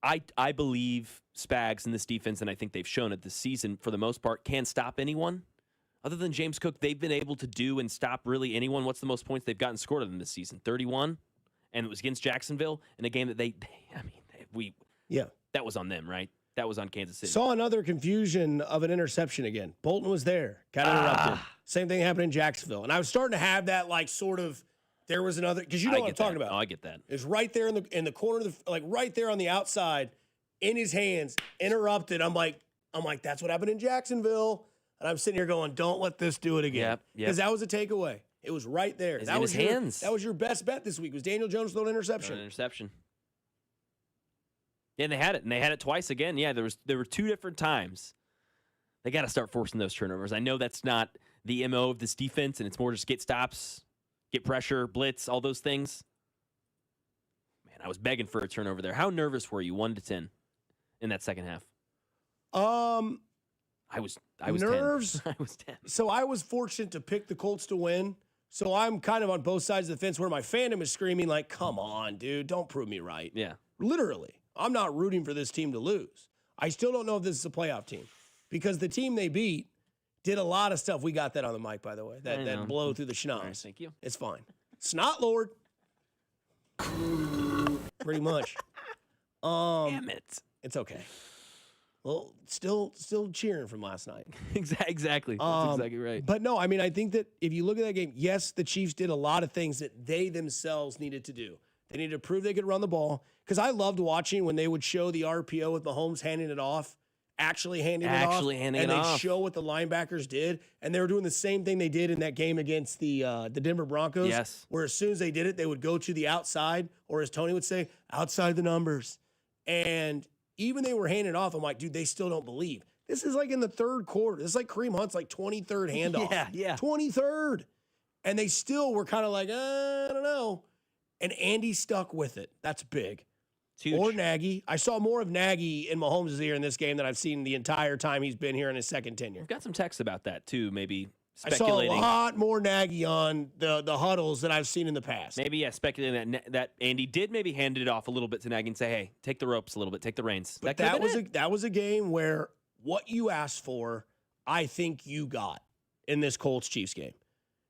I believe Spags and this defense, and I think they've shown it this season, for the most part, can stop anyone. Other than James Cook, they've been able to do and stop really anyone. What's the most points they've gotten scored on them this season? 31? And it was against Jacksonville in a game that that was on them, right? That was on Kansas City. Saw another confusion of an interception again. Bolton was there, got interrupted. Same thing happened in Jacksonville. And I was starting to have that sort of, there was another, because you know what I'm talking about. Oh, I get that. It's right there in the corner of the, right there on the outside, in his hands, interrupted. I'm like, that's what happened in Jacksonville. And I'm sitting here going, don't let this do it again. Yep. Because that was a takeaway. It was right there. It's in his hands. That was your best bet this week, was Daniel Jones throwing an interception. Yeah, and they had it. And they had it twice again. Yeah, there were 2 different times. They got to start forcing those turnovers. I know that's not the MO of this defense, and it's more just get stops, get pressure, blitz, all those things. Man, I was begging for a turnover there. How nervous were you, 1 to 10, in that second half? I was nerves. 10. I was 10. So I was fortunate to pick the Colts to win. So I'm kind of on both sides of the fence where my fandom is screaming like, come on, dude, don't prove me right. Yeah. Literally. I'm not rooting for this team to lose. I still don't know if this is a playoff team because the team they beat did a lot of stuff. We got that on the mic, by the way, that blow through the schnoz. Right, thank you. It's fine. Snot Lord. Pretty much. Damn it. It's okay. Well, still cheering from last night. Exactly. That's exactly right. But no, I mean, I think that if you look at that game, yes, the Chiefs did a lot of things that they themselves needed to do. They needed to prove they could run the ball. Because I loved watching when they would show the RPO with Mahomes handing it off, actually handing it off. And they'd show what the linebackers did. And they were doing the same thing they did in that game against the Denver Broncos. Yes. Where as soon as they did it, they would go to the outside, or as Tony would say, outside the numbers. And even they were handing it off, I'm like, dude, they still don't believe. This is like in the third quarter. This is like Kareem Hunt's 23rd handoff. Yeah. 23rd. And they still were kind of like, I don't know. And Andy stuck with it. That's big. Or Nagy. I saw more of Nagy in Mahomes' ear in this game than I've seen the entire time he's been here in his second tenure. We've got some texts about that, too, maybe I saw a lot more Nagy on the huddles than I've seen in the past. Maybe, speculating that Andy did maybe hand it off a little bit to Nagy and say, hey, take the ropes a little bit, take the reins. But that was a game where what you asked for, I think you got in this Colts-Chiefs game.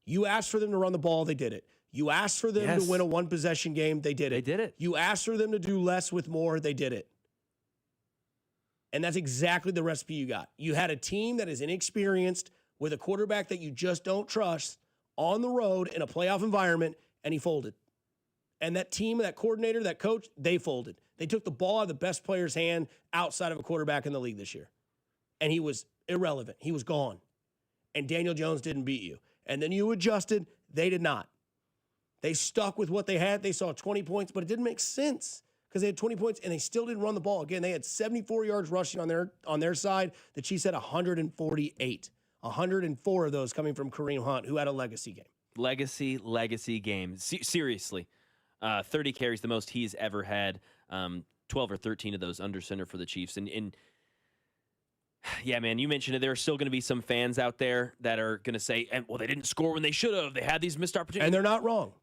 You asked for them to run the ball, they did it. You asked for them to win a one-possession game, they did it. They did it. You asked for them to do less with more, they did it. And that's exactly the recipe you got. You had a team that is inexperienced with a quarterback that you just don't trust on the road in a playoff environment, and he folded. And that team, that coordinator, that coach, they folded. They took the ball out of the best player's hand outside of a quarterback in the league this year. And he was irrelevant. He was gone. And Daniel Jones didn't beat you. And then you adjusted. They did not. They stuck with what they had. They saw 20 points, but it didn't make sense because they had 20 points and they still didn't run the ball. Again, they had 74 yards rushing on their side. The Chiefs had 148. 104 of those coming from Kareem Hunt, who had a legacy game. Legacy game. Seriously. 30 carries, the most he's ever had. 12 or 13 of those under center for the Chiefs. And yeah, man, you mentioned it. There are still going to be some fans out there that are going to say, well, they didn't score when they should have. They had these missed opportunities. And they're not wrong.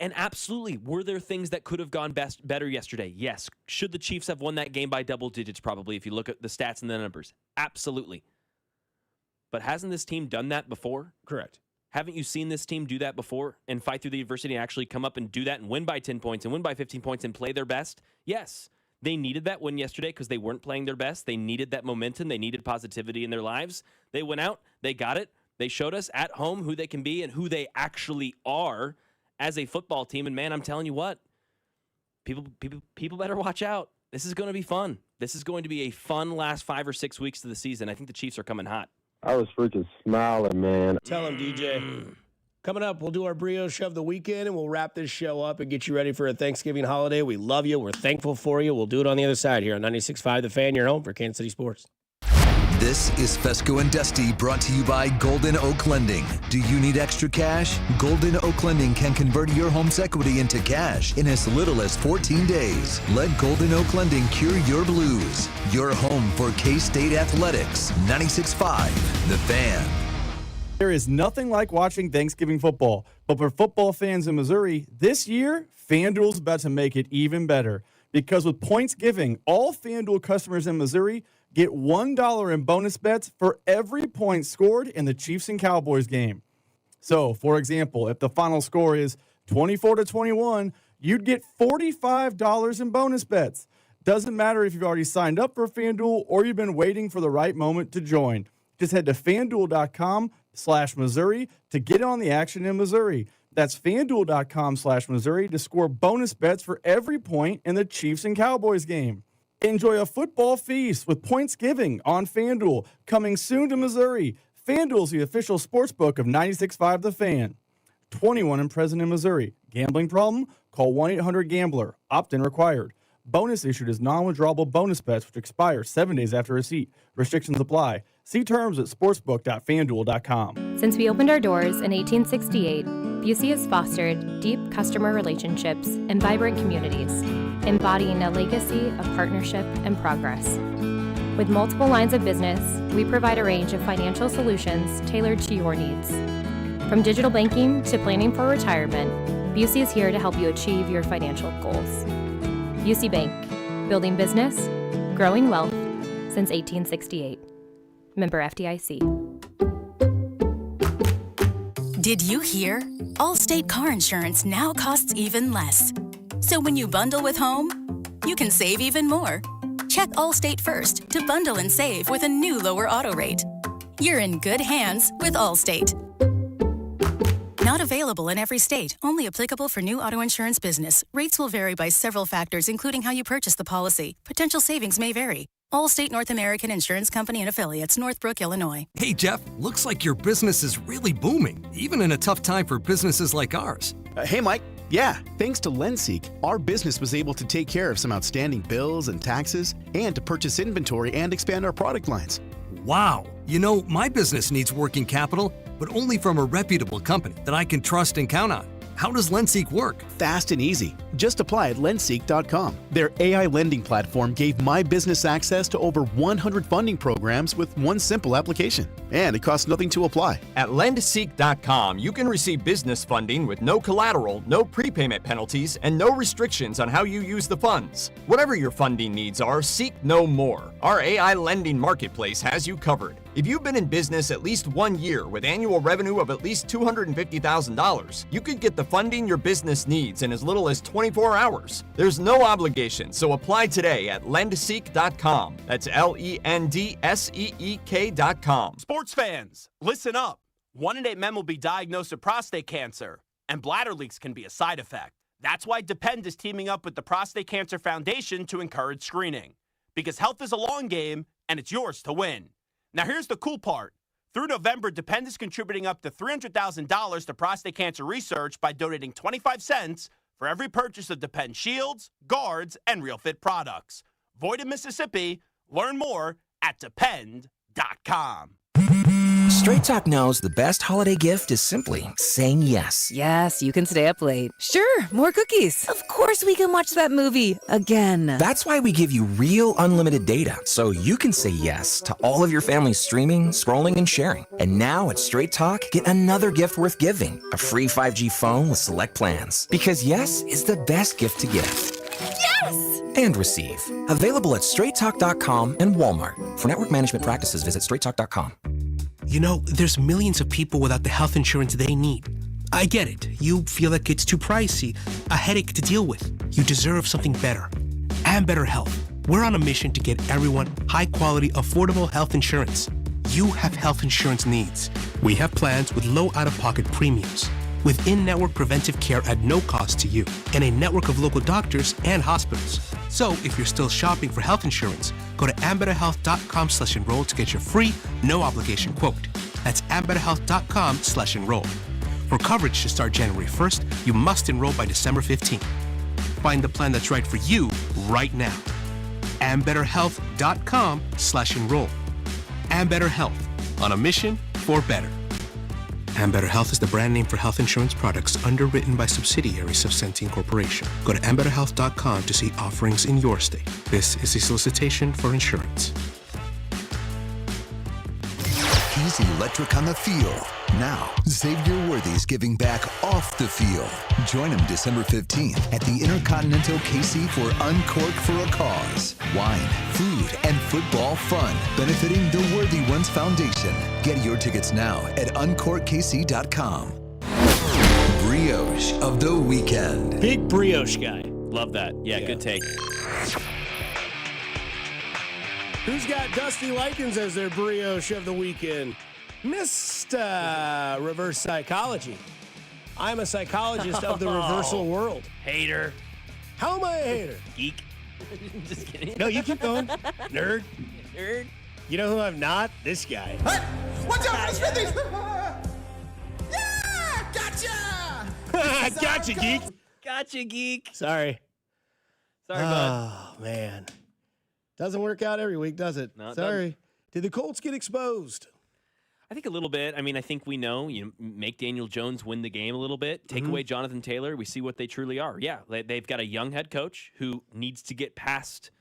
And absolutely, were there things that could have gone better yesterday? Yes. Should the Chiefs have won that game by double digits? Probably, if you look at the stats and the numbers. Absolutely. But hasn't this team done that before? Correct. Haven't you seen this team do that before and fight through the adversity and actually come up and do that and win by 10 points and win by 15 points and play their best? Yes. They needed that win yesterday because they weren't playing their best. They needed that momentum. They needed positivity in their lives. They went out. They got it. They showed us at home who they can be and who they actually are as a football team. And, man, I'm telling you what, people better watch out. This is going to be fun. This is going to be a fun last 5 or 6 weeks of the season. I think the Chiefs are coming hot. I was freaking smiling, man. Tell him, DJ. Coming up, we'll do our brioche of the weekend, and we'll wrap this show up and get you ready for a Thanksgiving holiday. We love you. We're thankful for you. We'll do it on the other side here on 96.5 The Fan, your home for Kansas City sports. This is Fescoe and Dusty, brought to you by Golden Oak Lending. Do you need extra cash? Golden Oak Lending can convert your home's equity into cash in as little as 14 days. Let Golden Oak Lending cure your blues. Your home for K-State Athletics. 96.5 The Fan. There is nothing like watching Thanksgiving football, but for football fans in Missouri, this year, FanDuel's about to make it even better. Because with points giving, all FanDuel customers in Missouri get $1 in bonus bets for every point scored in the Chiefs and Cowboys game. So, for example, if the final score is 24-21, you'd get $45 in bonus bets. Doesn't matter if you've already signed up for FanDuel or you've been waiting for the right moment to join. Just head to FanDuel.com/Missouri to get on the action in Missouri. That's FanDuel.com/Missouri to score bonus bets for every point in the Chiefs and Cowboys game. Enjoy a football feast with points giving on FanDuel. Coming soon to Missouri. FanDuel's the official sportsbook of 96.5 The Fan. 21 and present in Missouri. Gambling problem? Call 1-800-GAMBLER. Opt-in required. Bonus issued as non-withdrawable bonus bets which expire 7 days after receipt. Restrictions apply. See terms at sportsbook.fanduel.com. Since we opened our doors in 1868, Busey has fostered deep customer relationships and vibrant communities, embodying a legacy of partnership and progress. With multiple lines of business, we provide a range of financial solutions tailored to your needs. From digital banking to planning for retirement, Busey is here to help you achieve your financial goals. Busey Bank, building business, growing wealth since 1868. Member FDIC. Did you hear? Allstate car insurance now costs even less. So when you bundle with home, you can save even more. Check Allstate first to bundle and save with a new lower auto rate. You're in good hands with Allstate. Not available in every state. Only applicable for new auto insurance business. Rates will vary by several factors, including how you purchase the policy. Potential savings may vary. Allstate North American Insurance Company and Affiliates, Northbrook, Illinois. Hey, Jeff, looks like your business is really booming, even in a tough time for businesses like ours. Hey, Mike. Yeah, thanks to LendSeek, our business was able to take care of some outstanding bills and taxes and to purchase inventory and expand our product lines. Wow. You know, my business needs working capital, but only from a reputable company that I can trust and count on. How does LendSeek work? Fast and easy. Just apply at lendseek.com. Their AI lending platform gave my business access to over 100 funding programs with one simple application. And it costs nothing to apply. At lendseek.com, you can receive business funding with no collateral, no prepayment penalties, and no restrictions on how you use the funds. Whatever your funding needs are, seek no more. Our AI lending marketplace has you covered. If you've been in business at least 1 year with annual revenue of at least $250,000, you could get the funding your business needs in as little as 24 hours. There's no obligation, so apply today at lendseek.com. That's LENDSEEK.com. Sports fans, listen up. 1 in 8 men will be diagnosed with prostate cancer, and bladder leaks can be a side effect. That's why Depend is teaming up with the Prostate Cancer Foundation to encourage screening. Because health is a long game, and it's yours to win. Now here's the cool part. Through November, Depend is contributing up to $300,000 to prostate cancer research by donating 25 cents for every purchase of Depend shields, guards, and Real Fit products. Void in Mississippi. Learn more at depend.com. Straight Talk knows the best holiday gift is simply saying yes. Yes, you can stay up late. Sure, more cookies. Of course we can watch that movie again. That's why we give you real unlimited data, so you can say yes to all of your family's streaming, scrolling, and sharing. And now at Straight Talk, get another gift worth giving, a free 5G phone with select plans. Because yes is the best gift to give. Yes! And receive. Available at straighttalk.com and Walmart. For network management practices, visit straighttalk.com. You know, there's millions of people without the health insurance they need. I get it. You feel like it's too pricey, a headache to deal with. You deserve something better. And better health. We're on a mission to get everyone high-quality, affordable health insurance. You have health insurance needs. We have plans with low out-of-pocket premiums, with in-network preventive care at no cost to you, and a network of local doctors and hospitals. So if you're still shopping for health insurance, go to ambetterhealth.com/enroll to get your free, no-obligation quote. That's ambetterhealth.com/enroll. For coverage to start January 1st, you must enroll by December 15th. Find the plan that's right for you right now. ambetterhealth.com/enroll. Ambetter Health, on a mission for better. Ambetter Health is the brand name for health insurance products underwritten by subsidiaries of Centene Corporation. Go to ambetterhealth.com to see offerings in your state. This is a solicitation for insurance. He's electric on the field. Now, Xavier Worthy's giving back off the field. Join him December 15th at the Intercontinental KC for Uncork for a Cause. Wine, food, and football fun, benefiting the Worthy Ones Foundation. Get your tickets now at uncorkkc.com. Brioche of the weekend. Big brioche guy. Love that. Yeah, good take. Who's got Dusty Likens as their brioche of the weekend? Mr. Reverse Psychology. I'm a psychologist of the reversal world. Hater. How am I a hater? Geek. Just kidding. No, you keep going. Nerd. Nerd. You know who I'm not? This guy. Hey, watch out for the Smithies! Yeah! Gotcha! Gotcha, geek. Gotcha, geek. Sorry. Sorry, bud. Oh, man. Doesn't work out every week, does it? No, it Sorry. doesn't. Did the Colts get exposed? I think a little bit. I mean, I think we know, make Daniel Jones win the game a little bit. Take away Jonathan Taylor. We see what they truly are. Yeah, they've got a young head coach who needs to get past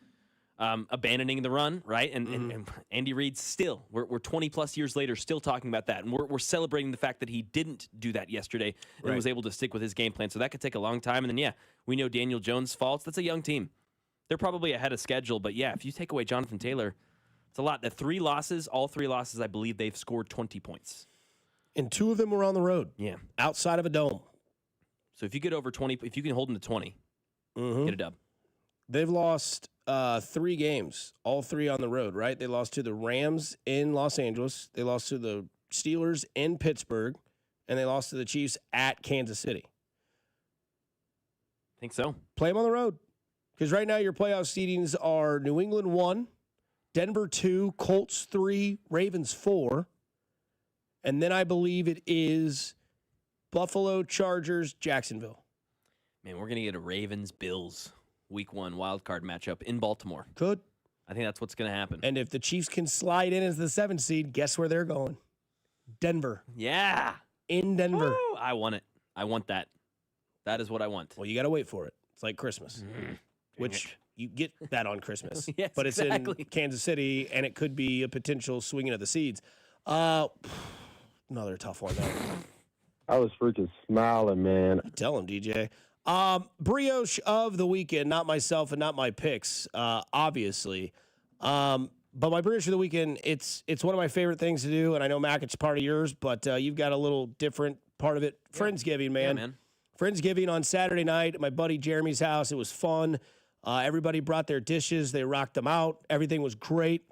abandoning the run, right? And Andy Reid still, we're 20-plus years later still talking about that. And we're celebrating the fact that he didn't do that yesterday and was able to stick with his game plan. So that could take a long time. And then, yeah, we know Daniel Jones' faults. That's a young team. They're probably ahead of schedule. But, yeah, if you take away Jonathan Taylor, it's a lot. The all three losses, I believe they've scored 20 points. And 2 of them were on the road. Yeah. Outside of a dome. So if you get over 20, if you can hold them to 20, get a dub. They've lost 3 games, all 3 on the road, right? They lost to the Rams in Los Angeles. They lost to the Steelers in Pittsburgh. And they lost to the Chiefs at Kansas City. I think so. Play them on the road. Because right now your playoff seedings are New England 1, Denver 2, Colts 3, Ravens 4. And then I believe it is Buffalo, Chargers, Jacksonville. Man, we're going to get a Ravens-Bills Week 1 wild card matchup in Baltimore. Could. I think that's what's going to happen. And if the Chiefs can slide in as the 7th seed, guess where they're going? Denver. Yeah. In Denver. Woo, I want it. I want that. That is what I want. Well, you got to wait for it. It's like Christmas, which you get that on Christmas. Yes, but it's exactly. in Kansas City, and it could be a potential swinging of the seeds. Another tough one, though. I was freaking smiling, man. Tell him, DJ. Brioche of the weekend, not myself and not my picks, obviously. But my brioche of the weekend, it's one of my favorite things to do, and I know, Mac, it's part of yours, but you've got a little different part of it. Friendsgiving, man. Yeah, man. Friendsgiving on Saturday night at my buddy Jeremy's house. It was fun. Everybody brought their dishes. They rocked them out. Everything was great.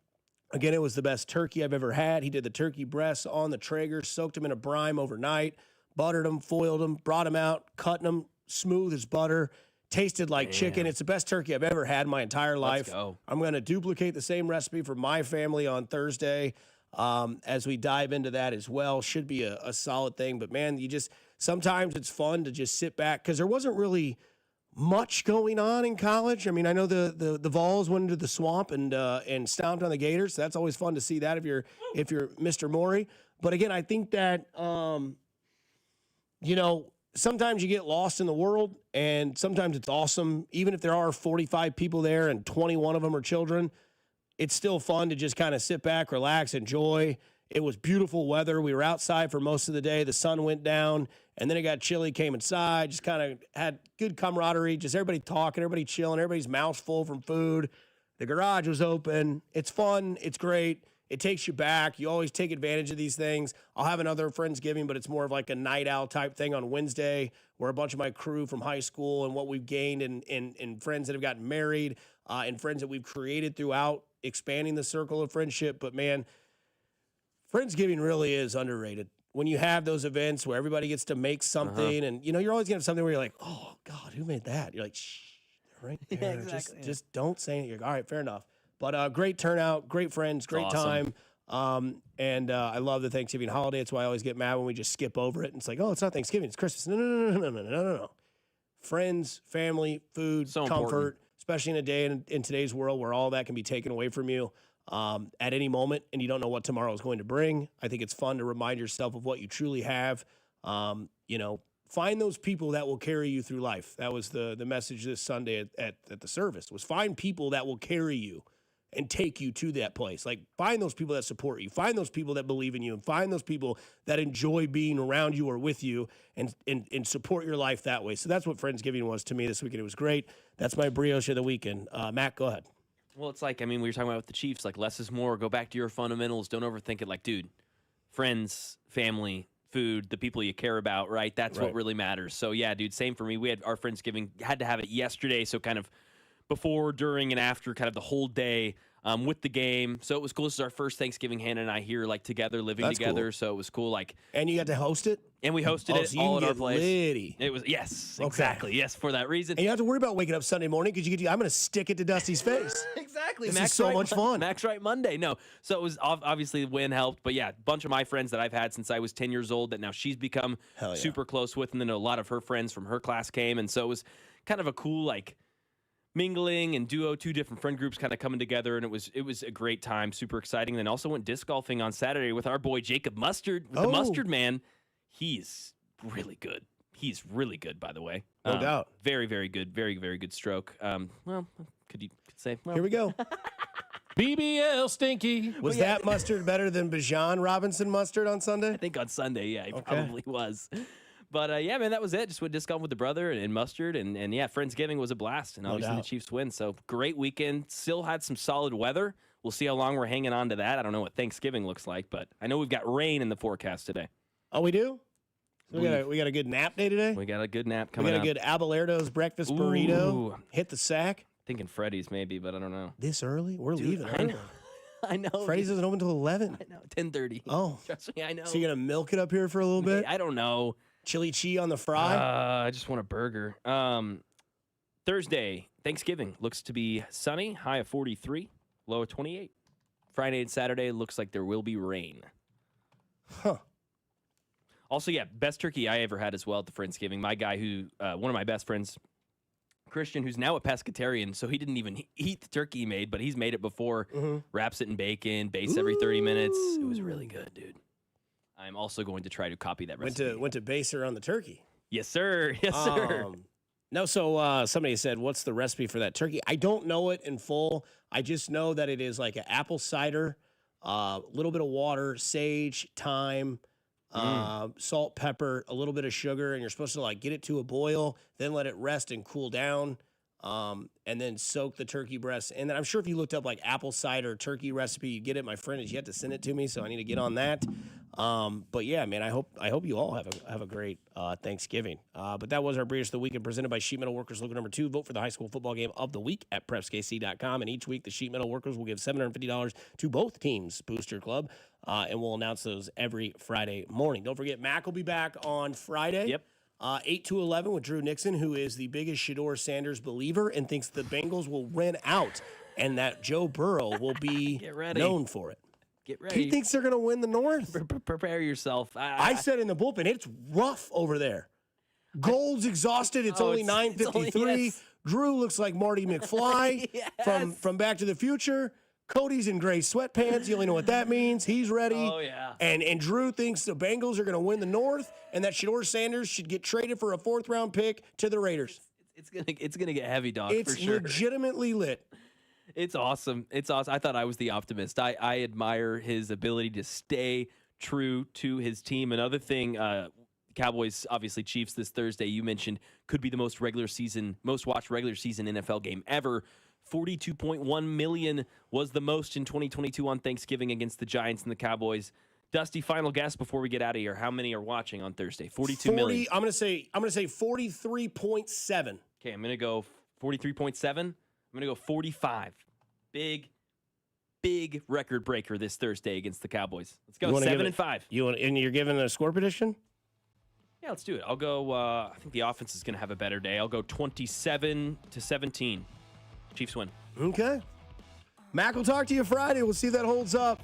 Again, it was the best turkey I've ever had. He did the turkey breasts on the Traeger, soaked them in a brine overnight, buttered them, foiled them, brought them out, cut them smooth as butter, tasted like chicken. It's the best turkey I've ever had in my entire life. Let's go. I'm going to duplicate the same recipe for my family on Thursday as we dive into that as well. Should be a solid thing. But, man, sometimes it's fun to just sit back because there wasn't really much going on in college. I mean, I know the Vols went into the swamp and stomped on the Gators. So that's always fun to see that if you're Mr. Morey. But again, I think that sometimes you get lost in the world, and sometimes it's awesome. Even if there are 45 people there and 21 of them are children, it's still fun to just kind of sit back, relax, enjoy. It was beautiful weather. We were outside for most of the day. The sun went down, and then it got chilly, came inside, just kind of had good camaraderie, just everybody talking, everybody chilling, everybody's mouths full from food. The garage was open. It's fun. It's great. It takes you back. You always take advantage of these things. I'll have another Friendsgiving, but it's more of like a night out type thing on Wednesday where a bunch of my crew from high school and what we've gained and friends that have gotten married and friends that we've created throughout expanding the circle of friendship. But, man, Friendsgiving really is underrated. When you have those events where everybody gets to make something and, you're always going to have something where you're like, oh, God, who made that? You're like, shh, right there. Yeah, exactly. Just don't say anything. You're like, all right, fair enough. But great turnout, great friends, great awesome. time. And I love the Thanksgiving holiday. It's why I always get mad when we just skip over it. And it's like, oh, it's not Thanksgiving, it's Christmas. No. Friends, family, food, So comfort, important. especially in a day in today's world where all that can be taken away from you at any moment and you don't know what tomorrow is going to bring. I think it's fun to remind yourself of what you truly have. Find those people that will carry you through life. That was the message this Sunday at the service, was find people that will carry you and take you to that place. Like, find those people that support you, find those people that believe in you, and find those people that enjoy being around you or with you and support your life that way. So that's what Friendsgiving was to me this weekend. It was great. That's my brioche of the weekend. Matt, go ahead. Well, it's like, we were talking about with the Chiefs, like less is more. Go back to your fundamentals. Don't overthink it. Like, dude, friends, family, food, the people you care about, right? That's what really matters. So, yeah, dude, same for me. We had our Friendsgiving, had to have it yesterday, so kind of before, during, and after kind of the whole day with the game. So it was cool. This is our first Thanksgiving, Hannah and I here, like, together, living together. Cool. So it was cool. Like, and you got to host it? And we hosted it so all at our place. Litty. It was, yes, exactly. Yes, for that reason. And you don't have to worry about waking up Sunday morning because I'm going to stick it to Dusty's face. Exactly. This Max is so right, much fun. Max right Monday. No. So it was obviously the win helped. But yeah, a bunch of my friends that I've had since I was 10 years old that now she's become super close with. And then a lot of her friends from her class came. And so it was kind of a cool, like, mingling and duo, two different friend groups kind of coming together, and it was a great time, super exciting. Then also went disc golfing on Saturday with our boy Jacob Mustard, the Mustard Man. He's really good. He's really good, by the way. No doubt. Very, very good. Very, very good stroke. Well, could say. Well. Here we go. BBL Stinky. Was that mustard better than Bijan Robinson mustard on Sunday? I think on Sunday, yeah, he probably was. But, yeah, man, that was it. Just went disc golf with the brother and Mustard. And, yeah, Friendsgiving was a blast. And obviously the Chiefs win. So, great weekend. Still had some solid weather. We'll see how long we're hanging on to that. I don't know what Thanksgiving looks like. But I know we've got rain in the forecast today. Oh, we do? So we got a good nap day today? We got a good nap coming up. We got a good Abelardo's breakfast burrito. Hit the sack. Thinking Freddy's maybe, but I don't know. This early? We're leaving early. I know. Freddy's doesn't open until 11. I know. 10:30. Oh. Trust me, I know. So you're going to milk it up here for a little bit? I don't know. Chili cheese on the fry? I just want a burger. Thursday, Thanksgiving, looks to be sunny, high of 43, low of 28. Friday and Saturday, looks like there will be rain. Huh. Also, yeah, best turkey I ever had as well at the Friendsgiving. My guy who, one of my best friends, Christian, who's now a pescatarian, so he didn't even eat the turkey he made, but he's made it before, wraps it in bacon, bastes every 30 minutes. It was really good, dude. I'm also going to try to copy that recipe. Went to baser on the turkey. Yes, sir. Yes, sir. No, so somebody said, what's the recipe for that turkey? I don't know it in full. I just know that it is like an apple cider, a little bit of water, sage, thyme, salt, pepper, a little bit of sugar, and you're supposed to like get it to a boil, then let it rest and cool down, and then soak the turkey breast. And then I'm sure if you looked up like apple cider turkey recipe, you'd get it. My friend has yet to send it to me, so I need to get on that. But yeah, man, I hope you all have a great Thanksgiving. But that was our Breeders of the Week, and presented by Sheet Metal Workers Local Number 2. Vote for the high school football game of the week at PrepsKC.com. And each week, the Sheet Metal Workers will give $750 to both teams' booster club, and we'll announce those every Friday morning. Don't forget, Mac will be back on Friday. Yep. 8 to 11 with Drew Nixon, who is the biggest Shedeur Sanders believer and thinks the Bengals will win out and that Joe Burrow will be known for it. Get ready. He thinks they're going to win the North. Prepare yourself. I said in the bullpen, it's rough over there. Gold's exhausted. It's only 9:53. Yes. Drew looks like Marty McFly from Back to the Future. Cody's in gray sweatpants. You only know what that means. He's ready. Oh, yeah. And Drew thinks the Bengals are going to win the North and that Shedeur Sanders should get traded for a 4th-round pick to the Raiders. It's gonna get heavy, dog, It's for sure. legitimately lit. It's awesome. It's awesome. I thought I was the optimist. I admire his ability to stay true to his team. Another thing, Cowboys, obviously Chiefs this Thursday, you mentioned, could be the most watched regular season NFL game ever. 42.1 million was the most in 2022 on Thanksgiving against the Giants and the Cowboys. Dusty, final guess before we get out of here. How many are watching on Thursday? 42 million. I'm gonna say 43.7. Okay, I'm gonna go 43.7. I'm gonna go 45. Big record breaker this Thursday against the Cowboys. Let's go 7-5. And you're giving a score prediction? Yeah, let's do it. I'll go. I think the offense is gonna have a better day. I'll go 27-17. Chiefs win. Okay. Mac will talk to you Friday. We'll see if that holds up.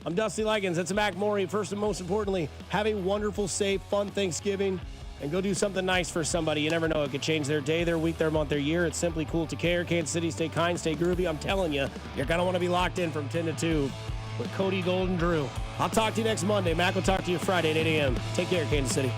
I'm Dusty Likens. That's Mac Maury. First and most importantly, have a wonderful, safe, fun Thanksgiving, and go do something nice for somebody. You never know. It could change their day, their week, their month, their year. It's simply cool to care. Kansas City, stay kind, stay groovy. I'm telling you, you're going to want to be locked in from 10 to 2 with Cody, Gold, and Drew. I'll talk to you next Monday. Mac will talk to you Friday at 8 a.m. Take care, Kansas City.